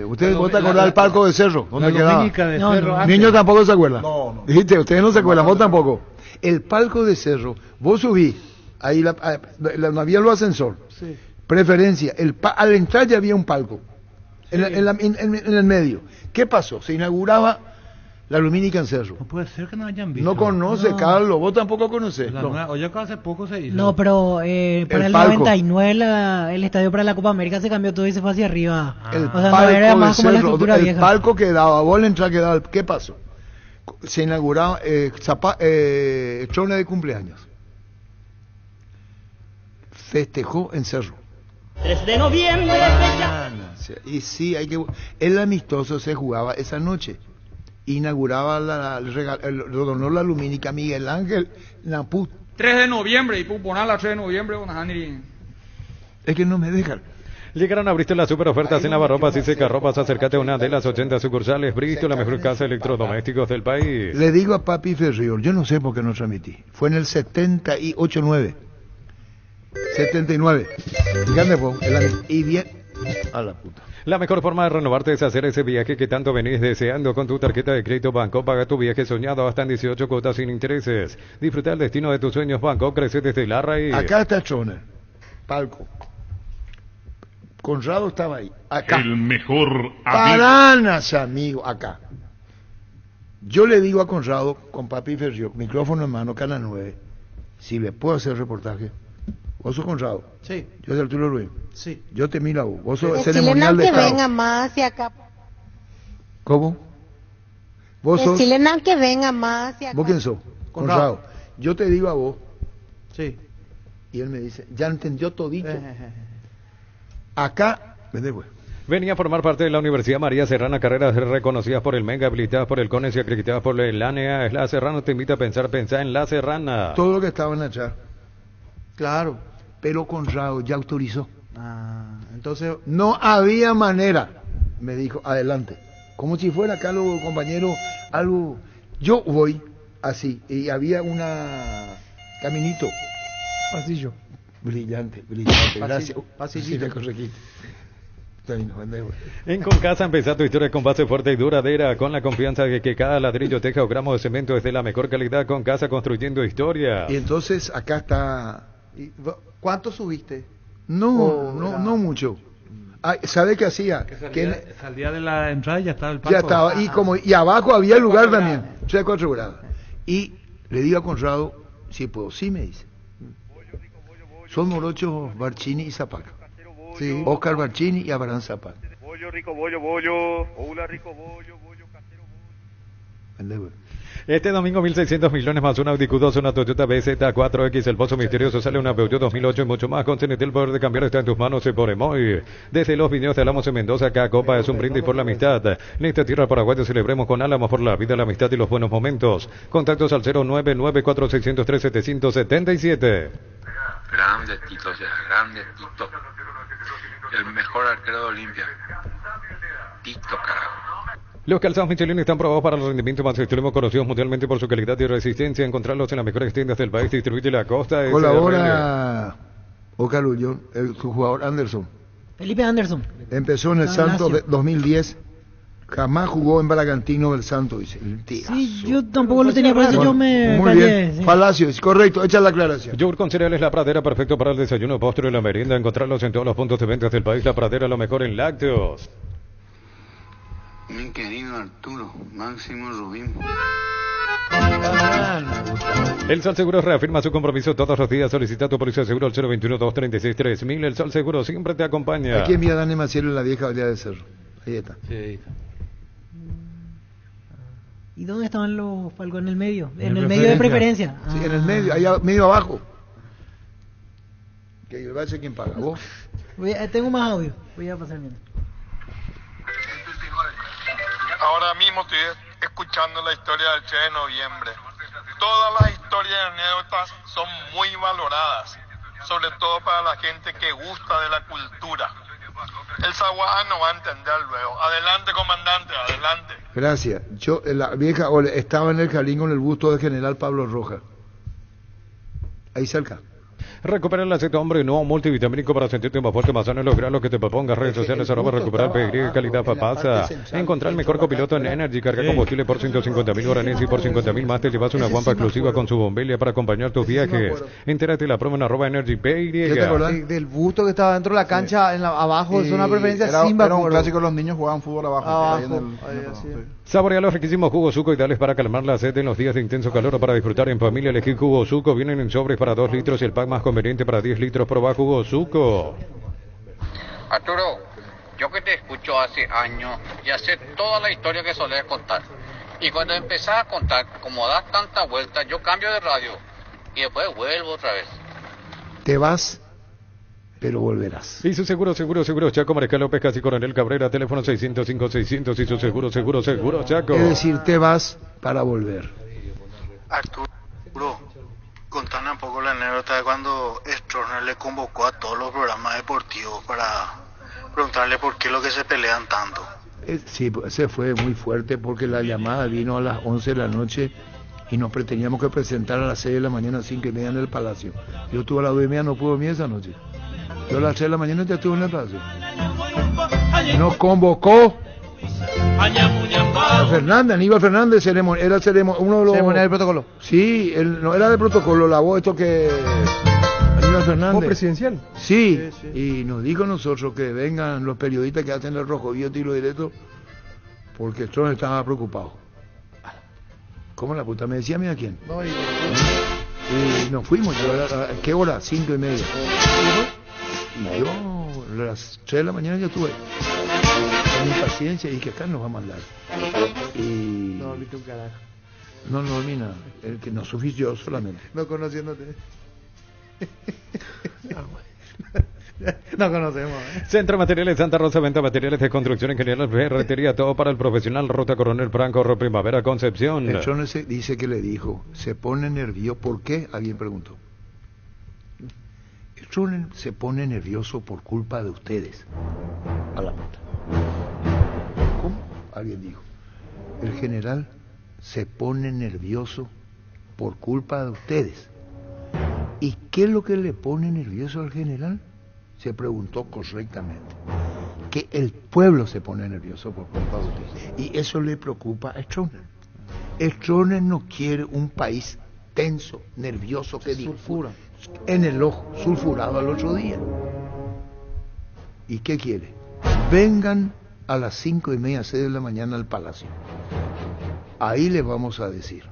Speaker 3: ¿Ustedes vos te acordás del palco de Cerro? ¿Dónde quedaba?
Speaker 6: No.
Speaker 3: Niños tampoco se acuerdan. No. ¿Viste? Ustedes no se acuerdan, vos tampoco. El palco de Cerro, vos subís, ahí no había el ascensor.
Speaker 5: Sí.
Speaker 3: Preferencia, al entrar ya había un palco. En el medio. ¿Qué pasó? Se inauguraba la lumínica en Cerro.
Speaker 4: No puede ser que no hayan visto.
Speaker 3: No conoce, Carlos, vos tampoco conocés.
Speaker 4: Oye, hace poco se hizo.
Speaker 6: No, pero para el
Speaker 3: palco.
Speaker 6: 99 el estadio para la Copa América se cambió todo y se fue hacia arriba.
Speaker 3: El
Speaker 6: o sea,
Speaker 3: palco
Speaker 6: no era más
Speaker 3: de
Speaker 6: como la
Speaker 3: Cerro,
Speaker 6: estructura
Speaker 3: el
Speaker 6: vieja.
Speaker 3: palco quedaba, vos le entrar quedaba, ¿qué pasó? Se inauguraba Chona de cumpleaños. Festejó en Cerro.
Speaker 2: 3 de noviembre.
Speaker 3: Y sí, el amistoso se jugaba esa noche. Inauguraba lo donó la lumínica Miguel Ángel Naput.
Speaker 2: 3 de noviembre y poner la 3 de noviembre con Henry.
Speaker 3: Es que no me dejan.
Speaker 9: Llegaron a Bristol las super ofertas en lavarropas y secarropas. Acércate a una de las 80 sucursales. Bristol, la mejor casa de electrodomésticos del país.
Speaker 3: Le digo a Papi Ferriol, yo no sé por qué no transmití. Fue en el 78-9. 79. Fíjate, y bien. A la puta.
Speaker 9: La mejor forma de renovarte es hacer ese viaje que tanto venís deseando con tu tarjeta de crédito Banco. Paga tu viaje soñado hasta en 18 cuotas sin intereses. Disfruta el destino de tus sueños Banco. Crece desde la raíz.
Speaker 3: Acá está Chona. Palco. Conrado estaba ahí. Acá.
Speaker 18: El mejor amigo.
Speaker 3: Paranas, amigo. Acá. Yo le digo a Conrado, con Papi Ferriol, micrófono en mano, Canal 9, si le puedo hacer reportaje. ¿Vos sos Conrado?
Speaker 5: Sí.
Speaker 3: Yo soy Arturo Ruiz.
Speaker 5: Sí.
Speaker 3: Yo te miro a vos. Vos sos
Speaker 19: El
Speaker 3: ceremonial de
Speaker 19: que
Speaker 3: Estado.
Speaker 19: venga más hacia acá.
Speaker 3: ¿Cómo? Vos
Speaker 19: El
Speaker 3: sos...
Speaker 19: chileno que venga más hacia acá.
Speaker 3: ¿Vos quién sos? Conrado. Yo te digo a vos.
Speaker 5: Sí.
Speaker 3: Y él me dice, ya entendió todito. Acá, vende pues.
Speaker 9: Venía a formar parte de la Universidad María Serrana, carreras reconocidas por el MENGA, habilitadas por el CONES y acreditadas por el ANEA. La Serrana te invita a pensar en La Serrana.
Speaker 3: Todo lo que estaba en allá.
Speaker 5: Claro.
Speaker 3: Pero Conrado ya autorizó.
Speaker 5: Entonces...
Speaker 3: No había manera. Me dijo, adelante. Como si fuera acá los compañeros, algo... Yo voy así, y había una... Caminito.
Speaker 5: Pasillo.
Speaker 3: Brillante. Gracias.
Speaker 5: Pasillito.
Speaker 9: En Concasa empezá tu historia con base fuerte y duradera, con la confianza de que cada ladrillo, teja o gramo de cemento es de la mejor calidad. Concasa, construyendo historia.
Speaker 3: Y entonces acá está...
Speaker 5: ¿Cuánto subiste?
Speaker 3: No mucho. ¿Sabe qué hacía?
Speaker 4: Salía de la entrada y ya estaba el palco.
Speaker 3: Ya estaba, y abajo había lugar también. 3-4 gradas. Y le digo a Conrado, si puedo, sí me dice. Son morochos Barcini y Zapaca. Sí. Oscar Barcini y Abraham Zapaca.
Speaker 18: Bollo, rico bollo. Hola, rico bollo, casero bollo.
Speaker 9: Este domingo 1.600 millones más un Audi Q2, una Toyota BZ4X, el pozo misterioso, sale una Peugeot 2008 y mucho más. Con CNT el poder de cambiar está en tus manos y por Emoy. Desde los viñedos de Álamos en Mendoza, cada copa es un brindis por la amistad. En esta tierra paraguaya celebremos con Álamos por la vida, la amistad y los buenos momentos. Contactos al 0994603-777.
Speaker 14: Grande Tito, grande Tito. El mejor arquero de Olimpia. Tito, carajo.
Speaker 9: Los calzados Michelin están probados para el rendimiento más extremo, conocidos mundialmente por su calidad y resistencia. Encontrarlos en las mejores tiendas del país. Distribuye la costa.
Speaker 3: Colabora Oscar Ullón, su jugador Anderson.
Speaker 6: Felipe Anderson.
Speaker 3: Empezó en el Santos de 2010. Jamás jugó en Bragantino del Santos, dice.
Speaker 6: Sí, yo tampoco lo tenía, por eso yo me
Speaker 3: muy
Speaker 6: callé.
Speaker 3: bien.
Speaker 6: Sí.
Speaker 3: Palacio, es correcto, echa la aclaración.
Speaker 9: Yogur con cereales La Pradera, perfecto para el desayuno, postre y la merienda. Encontrarlos en todos los puntos de ventas del país. La Pradera, lo mejor en lácteos.
Speaker 14: Mi querido Arturo, Máximo Rubín.
Speaker 9: El Sol Seguro reafirma su compromiso todos los días. Solicita tu póliza de seguro al 021-236-3000. El Sol Seguro siempre te acompaña.
Speaker 3: Aquí en Vía Dani Maciel, en la vieja aldea de Cerro. Ahí está.
Speaker 4: Sí, ahí está.
Speaker 6: ¿Y dónde estaban los palcos? En el medio. En el medio de preferencia.
Speaker 3: Sí, en el medio, allá medio abajo. Que va a ser quien paga. ¿Vos?
Speaker 6: Tengo más audio. Voy a pasar bien.
Speaker 11: Ahora mismo estoy escuchando la historia del 3 de noviembre. Todas las historias y anécdotas son muy valoradas, sobre todo para la gente que gusta de la cultura. El zaguán no va a entender luego. Adelante, comandante, adelante.
Speaker 3: Gracias. Yo, la vieja, estaba en el jardín con el busto del general Pablo Rojas. ahí cerca.
Speaker 9: Recupera el aceite hombre nuevo multivitamínico para sentirte más fuerte, más sano y lograr lo que te propongas. Redes sociales arroba recuperar PY calidad papasa. Encontrar el mejor copiloto en Energy. Carga combustible por 150.000 guaraníes y por 50.000 más te llevas una guampa exclusiva con su bombelia para acompañar tus viajes. Entérate la promo en arroba Energy PY.
Speaker 5: ¿Te acordás? Del busto que estaba dentro de la cancha, abajo, es una preferencia Simba.
Speaker 12: Era un clásico, los niños jugaban fútbol abajo.
Speaker 9: Saborea los riquísimos jugos Zuco ideales para calmar la sed en los días de intenso calor o para disfrutar en familia. Elegir jugo Zuco. Vienen en sobres para 2 litros y el pack más conveniente para 10 litros. Proba jugo Zuco.
Speaker 11: Arturo, yo que te escucho hace años, ya sé toda la historia que solés contar. Y cuando empezás a contar, como das tanta vuelta, yo cambio de radio y después vuelvo otra vez.
Speaker 3: Te vas, pero volverás.
Speaker 9: Y su seguro, Chaco, Mariscal López, Casi Coronel Cabrera, teléfono 605-600 y su seguro, Chaco.
Speaker 3: Es decir, te vas para volver.
Speaker 24: Arturo, contanos un poco la anécdota de cuando Stroessner le convocó a todos los programas deportivos para preguntarle por qué es lo que se pelean tanto.
Speaker 3: Sí, ese fue muy fuerte porque la llamada vino a las 11 de la noche y nos teníamos que presentar a las 6 de la mañana, 5:30 en el Palacio. Yo estuve a las 2:30, no pude dormir esa noche. Yo a las 6 de la mañana ya estuve en el Palacio. Nos convocó Aníbal Fernández, era uno de los...
Speaker 5: Ceremonial del protocolo.
Speaker 3: Sí, no era de protocolo, la voz esto que... Aníbal Fernández.
Speaker 7: ¿Voz presidencial?
Speaker 3: Sí, y nos dijo a nosotros que vengan los periodistas que hacen el rojo vivo tiro directo, porque Stroessner estaba preocupado. ¿Cómo la puta? Me decía, mira quién. Y nos fuimos, ¿qué hora? 5:30. Y yo, a las 3 de la mañana ya estuve con impaciencia y dije, acá nos va a mandar. Y...
Speaker 5: No dormiste un carajo.
Speaker 3: No dormí nada, el que no sufrí yo solamente.
Speaker 5: No conociéndote. No conocemos.
Speaker 9: Centro Materiales Santa Rosa, venta materiales de construcción en general, ferretería, todo para el profesional. Ruta Coronel Franco, Primavera, Concepción.
Speaker 3: El Chone dice que le dijo, se pone nervioso. ¿Por qué? Alguien preguntó. El Chone se pone nervioso por culpa de ustedes. A la puta. ¿Cómo? Alguien dijo. El general se pone nervioso por culpa de ustedes. ¿Y qué es lo que le pone nervioso al general? Se preguntó correctamente. Que el pueblo se pone nervioso por culpa de ustedes. Y eso le preocupa a Stroessner. Stroessner no quiere un país tenso, nervioso, que sulfura en el ojo, sulfurado al otro día. ¿Y qué quiere? Vengan a las 5:30, 6 de la mañana al Palacio. Ahí le vamos a decir.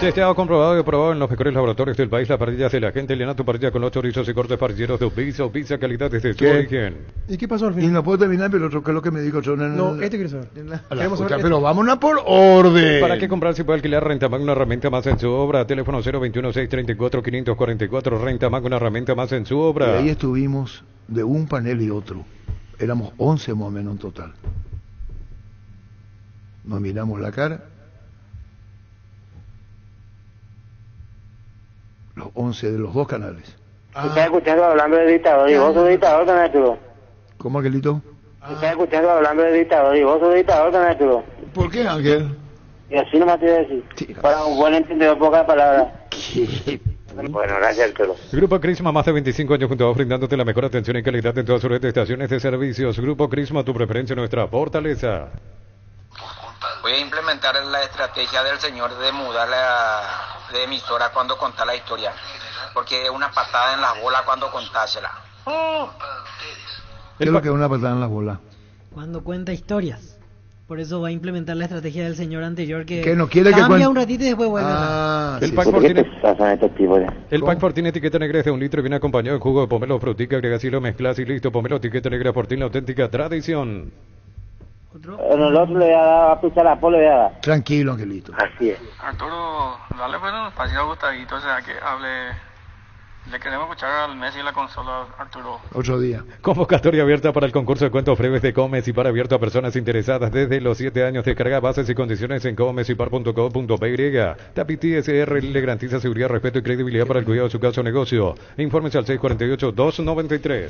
Speaker 9: Testeado, comprobado y aprobado en los mejores laboratorios del país. La parrilla de la gente. Llena tu parrilla con los chorizos y cortes parrilleros de pizza calidad desde su origen.
Speaker 7: ¿Y qué pasó al final?
Speaker 3: Y no puedo terminar, pero otro que es lo que me dijo yo.
Speaker 7: No, quiero saber.
Speaker 3: Pero vámonos por orden.
Speaker 9: ¿Para qué comprar si puede alquilar Renta Mag, una herramienta más en su obra? Teléfono 021-634-544. Renta Mag, una herramienta más en su obra.
Speaker 3: Y ahí estuvimos de un panel y otro. Éramos 11 más o menos en total. Nos miramos la cara. Los 11 de los dos canales.
Speaker 1: Estás escuchando hablando de dictador y vos sos dictador, don Arturo.
Speaker 3: ¿Cómo, Angelito?
Speaker 1: Estás escuchando hablando de dictador y vos sos dictador, don Arturo.
Speaker 3: ¿Por qué, Ángel?
Speaker 1: Y así nomás te voy a decir. Sí, para un buen entendedor, pocas palabras. Bueno, gracias, Arturo.
Speaker 9: Grupo Crisma, más de 25 años junto a vos, brindándote la mejor atención y calidad en todas sus redes de estaciones de servicios. Grupo Crisma, tu preferencia, nuestra fortaleza.
Speaker 8: Voy a implementar la estrategia del señor de mudar de emisora cuando contá la historia, porque es una patada en las bolas cuando contásela.
Speaker 3: ¿Qué es lo que es una patada en las bolas?
Speaker 6: Cuando cuenta historias. Por eso va a implementar la estrategia del señor anterior que
Speaker 3: no quiere
Speaker 6: cambia
Speaker 3: que
Speaker 6: un ratito y después vuelve.
Speaker 9: El pack por tiene etiqueta negra es de 1 litro y viene acompañado de jugo de pomelo, frutica, agrega así, lo mezclas y listo. Pomelo, etiqueta negra por ti, la auténtica tradición.
Speaker 1: En el otro le voy a dar a pisar la pole, le voy a dar.
Speaker 3: Tranquilo, Angelito.
Speaker 1: Así es.
Speaker 24: Arturo, dale bueno, espacio Gustadito, o sea, que hable. Le queremos escuchar al Messi y la consola, Arturo.
Speaker 3: Otro día.
Speaker 9: Convocatoria abierta para el concurso de cuentos breves de Comes y Par, abierto a personas interesadas desde los 7 años. Descarga bases y condiciones en comesipar.co.py. Tapiti SR le garantiza seguridad, respeto y credibilidad para el cuidado de su caso o negocio. Infórmese al 648-293.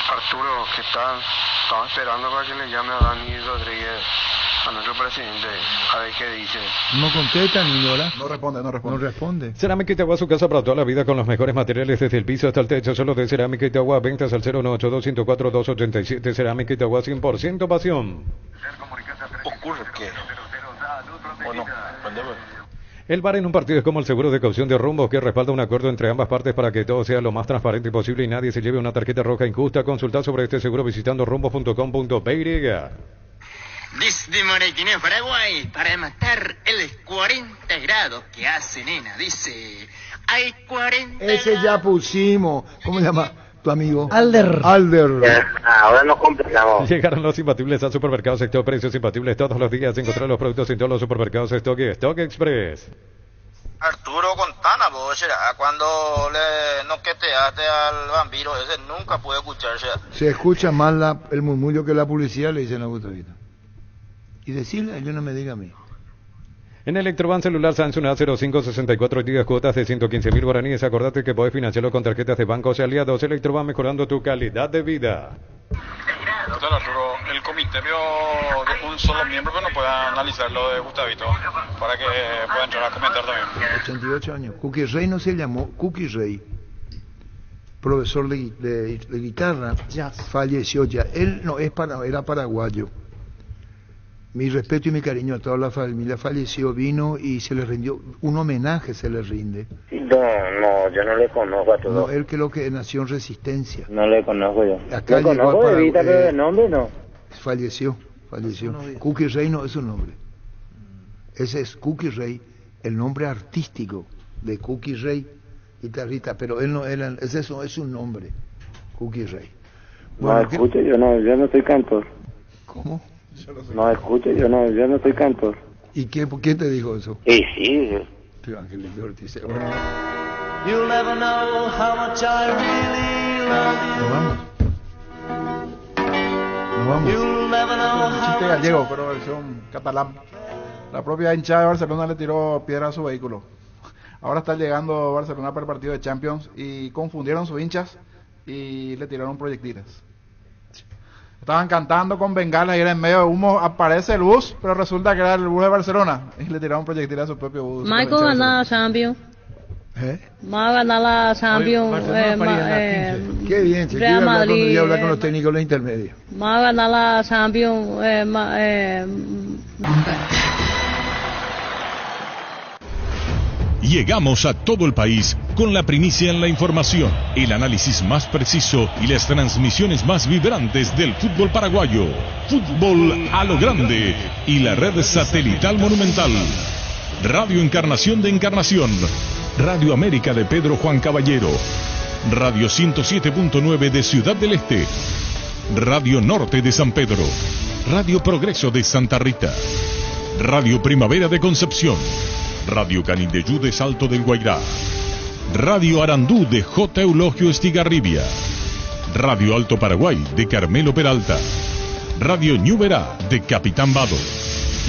Speaker 24: Arturo, ¿qué tal? Estaba esperando para que le llame a Dani Rodríguez.
Speaker 18: a nuestro presidente, a ver qué dice.
Speaker 3: No contesta ni hora.
Speaker 12: No responde.
Speaker 9: Cerámica Itagua, su casa para toda la vida con los mejores materiales desde el piso hasta el techo. Solo de Cerámica Itagua, ventas al 098-204-287. Cerámica Itagua, 100% pasión.
Speaker 18: ¿Ocurre qué? Bueno,
Speaker 9: El VAR en un partido es como el seguro de caución de rumbo que respalda un acuerdo entre ambas partes para que todo sea lo más transparente posible y nadie se lleve una tarjeta roja injusta. Consulta sobre este seguro visitando rumbo.com.py.
Speaker 10: Desde Maraquiné, Paraguay, para matar el 40 grados que hace, nena, dice, hay 40
Speaker 3: Ese ya pusimos. ¿Cómo se llama tu amigo?
Speaker 6: Alder.
Speaker 1: Ahora nos complicamos.
Speaker 9: Llegaron los imbatibles al supermercado Stock, precios imbatibles todos los días. Encontrar los productos en todos los supermercados Stock y Stock Express.
Speaker 8: Arturo, contana vos, será cuando le noqueteaste al vampiro ese, nunca pude escucharse.
Speaker 3: Se escucha más el murmullo que la publicidad, le dicen a Gustavito. Y decirle, yo no me diga a mí.
Speaker 9: En Electroban celular Samsung A05 64 días cuotas de 115.000 guaraníes. Acordate que podés financiarlo con tarjetas de bancos y aliados. Electroban mejorando tu calidad de vida.
Speaker 18: Doctor Arturo, el comité vio de un solo miembro, pero no puede analizar lo de Gustavito, para que pueda entrar a comentar también.
Speaker 3: 88 años. Cookie Rey no se llamó Cookie Rey. Profesor de guitarra. Falleció ya. Él no era paraguayo. Mi respeto y mi cariño a toda la familia. Falleció, vino y se le rindió un homenaje, se le rinde.
Speaker 1: No, yo no le conozco a todos.
Speaker 3: No, él creo que nació en Resistencia.
Speaker 1: No le conozco yo.
Speaker 3: Acá
Speaker 1: lo
Speaker 3: llegó
Speaker 1: conozco
Speaker 3: a
Speaker 1: de vista, pero de nombre no.
Speaker 3: Falleció. Cookie Rey no es su nombre. Ese es Cookie Rey, el nombre artístico de Cookie Rey, guitarrista, pero él no era, ese es un nombre, Cookie Rey.
Speaker 1: Bueno, no escucho, yo no soy cantor.
Speaker 3: ¿Cómo?
Speaker 1: No escucho, yo no soy cantor.
Speaker 3: ¿Y quién te dijo eso?
Speaker 1: Sí.
Speaker 3: Tío Angelito Ortiz.
Speaker 10: You'll never know how much I really love you.
Speaker 3: Nos vamos.
Speaker 10: You'll never know
Speaker 12: Un
Speaker 10: how
Speaker 12: chiste gallego, pero versión catalán. La propia hinchada de Barcelona le tiró piedra a su vehículo. Ahora está llegando Barcelona para el partido de Champions y confundieron sus hinchas y le tiraron proyectiles. Estaban cantando con bengalas y era en medio de humo, aparece el bus, pero resulta que era el bus de Barcelona y le tiraron proyectiles a su propio bus.
Speaker 13: Michael ganó la Champions. Va a ganar la Champions.
Speaker 3: Qué bien, se quiere hablar cuando hablar con los técnicos de la intermedia.
Speaker 13: Va a ganar la Champions.
Speaker 17: Llegamos a todo el país con la primicia en la información, el análisis más preciso y las transmisiones más vibrantes del fútbol paraguayo. Fútbol a lo grande y la red satelital Monumental. Radio Encarnación de Encarnación. Radio América de Pedro Juan Caballero. Radio 107.9 de Ciudad del Este. Radio Norte de San Pedro. Radio Progreso de Santa Rita. Radio Primavera de Concepción. Radio Canindeyú de Salto del Guairá. Radio Arandú de J. Eulogio Estigarribia. Radio Alto Paraguay de Carmelo Peralta. Radio Ñuberá de Capitán Vado.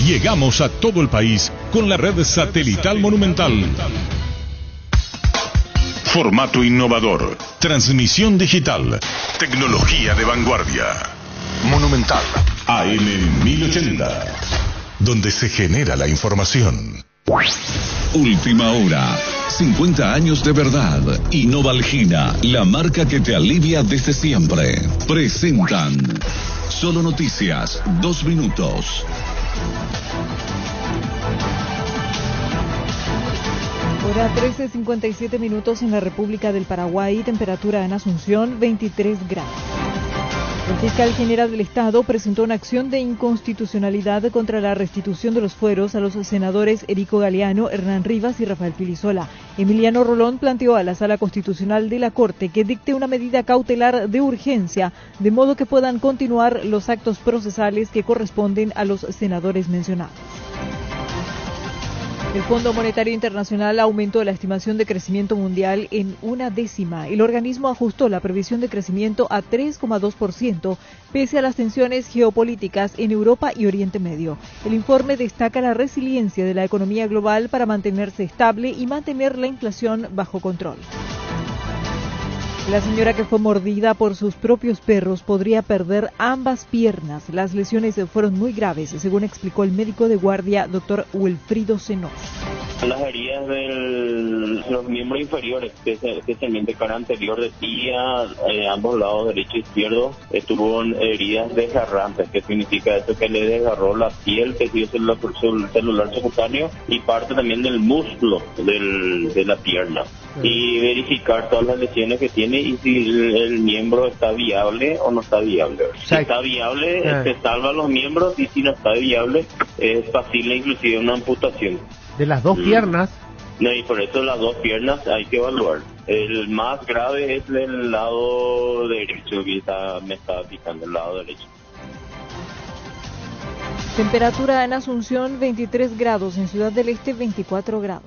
Speaker 17: Llegamos a todo el país con la red satelital Monumental. Formato innovador. Transmisión digital. Tecnología de vanguardia. Monumental. AM 1080. Donde se genera la información. Última hora. 50 años de verdad y Novalgina, la marca que te alivia desde siempre. Presentan Solo Noticias, 2 minutos.
Speaker 20: Hora 13:57 en la República del Paraguay, temperatura en Asunción 23 grados. El fiscal general del Estado presentó una acción de inconstitucionalidad contra la restitución de los fueros a los senadores Erico Galeano, Hernán Rivas y Rafael Filisola. Emiliano Rolón planteó a la Sala Constitucional de la Corte que dicte una medida cautelar de urgencia, de modo que puedan continuar los actos procesales que corresponden a los senadores mencionados. El Fondo Monetario Internacional aumentó la estimación de crecimiento mundial en 1/10. El organismo ajustó la previsión de crecimiento a 3,2%, pese a las tensiones geopolíticas en Europa y Oriente Medio. El informe destaca la resiliencia de la economía global para mantenerse estable y mantener la inflación bajo control. La señora que fue mordida por sus propios perros podría perder ambas piernas. Las lesiones fueron muy graves, según explicó el médico de guardia, doctor Wilfrido Senós.
Speaker 15: Las heridas de los miembros inferiores, especialmente cara anterior de tibia, ambos lados, derecho e izquierdo, tuvo heridas desgarrantes, que significa eso, que le desgarró la piel, tejido celular subcutáneo y parte también del músculo de la pierna. Y verificar todas las lesiones que tiene y si el miembro está viable o no está viable. Si está viable, se salva los miembros, y si no está viable, es factible inclusive una amputación.
Speaker 16: De las dos piernas.
Speaker 15: No, y por eso las dos piernas hay que evaluar. El más grave es del lado derecho, que me está picando el lado derecho.
Speaker 20: Temperatura en Asunción 23 grados, en Ciudad del Este 24 grados.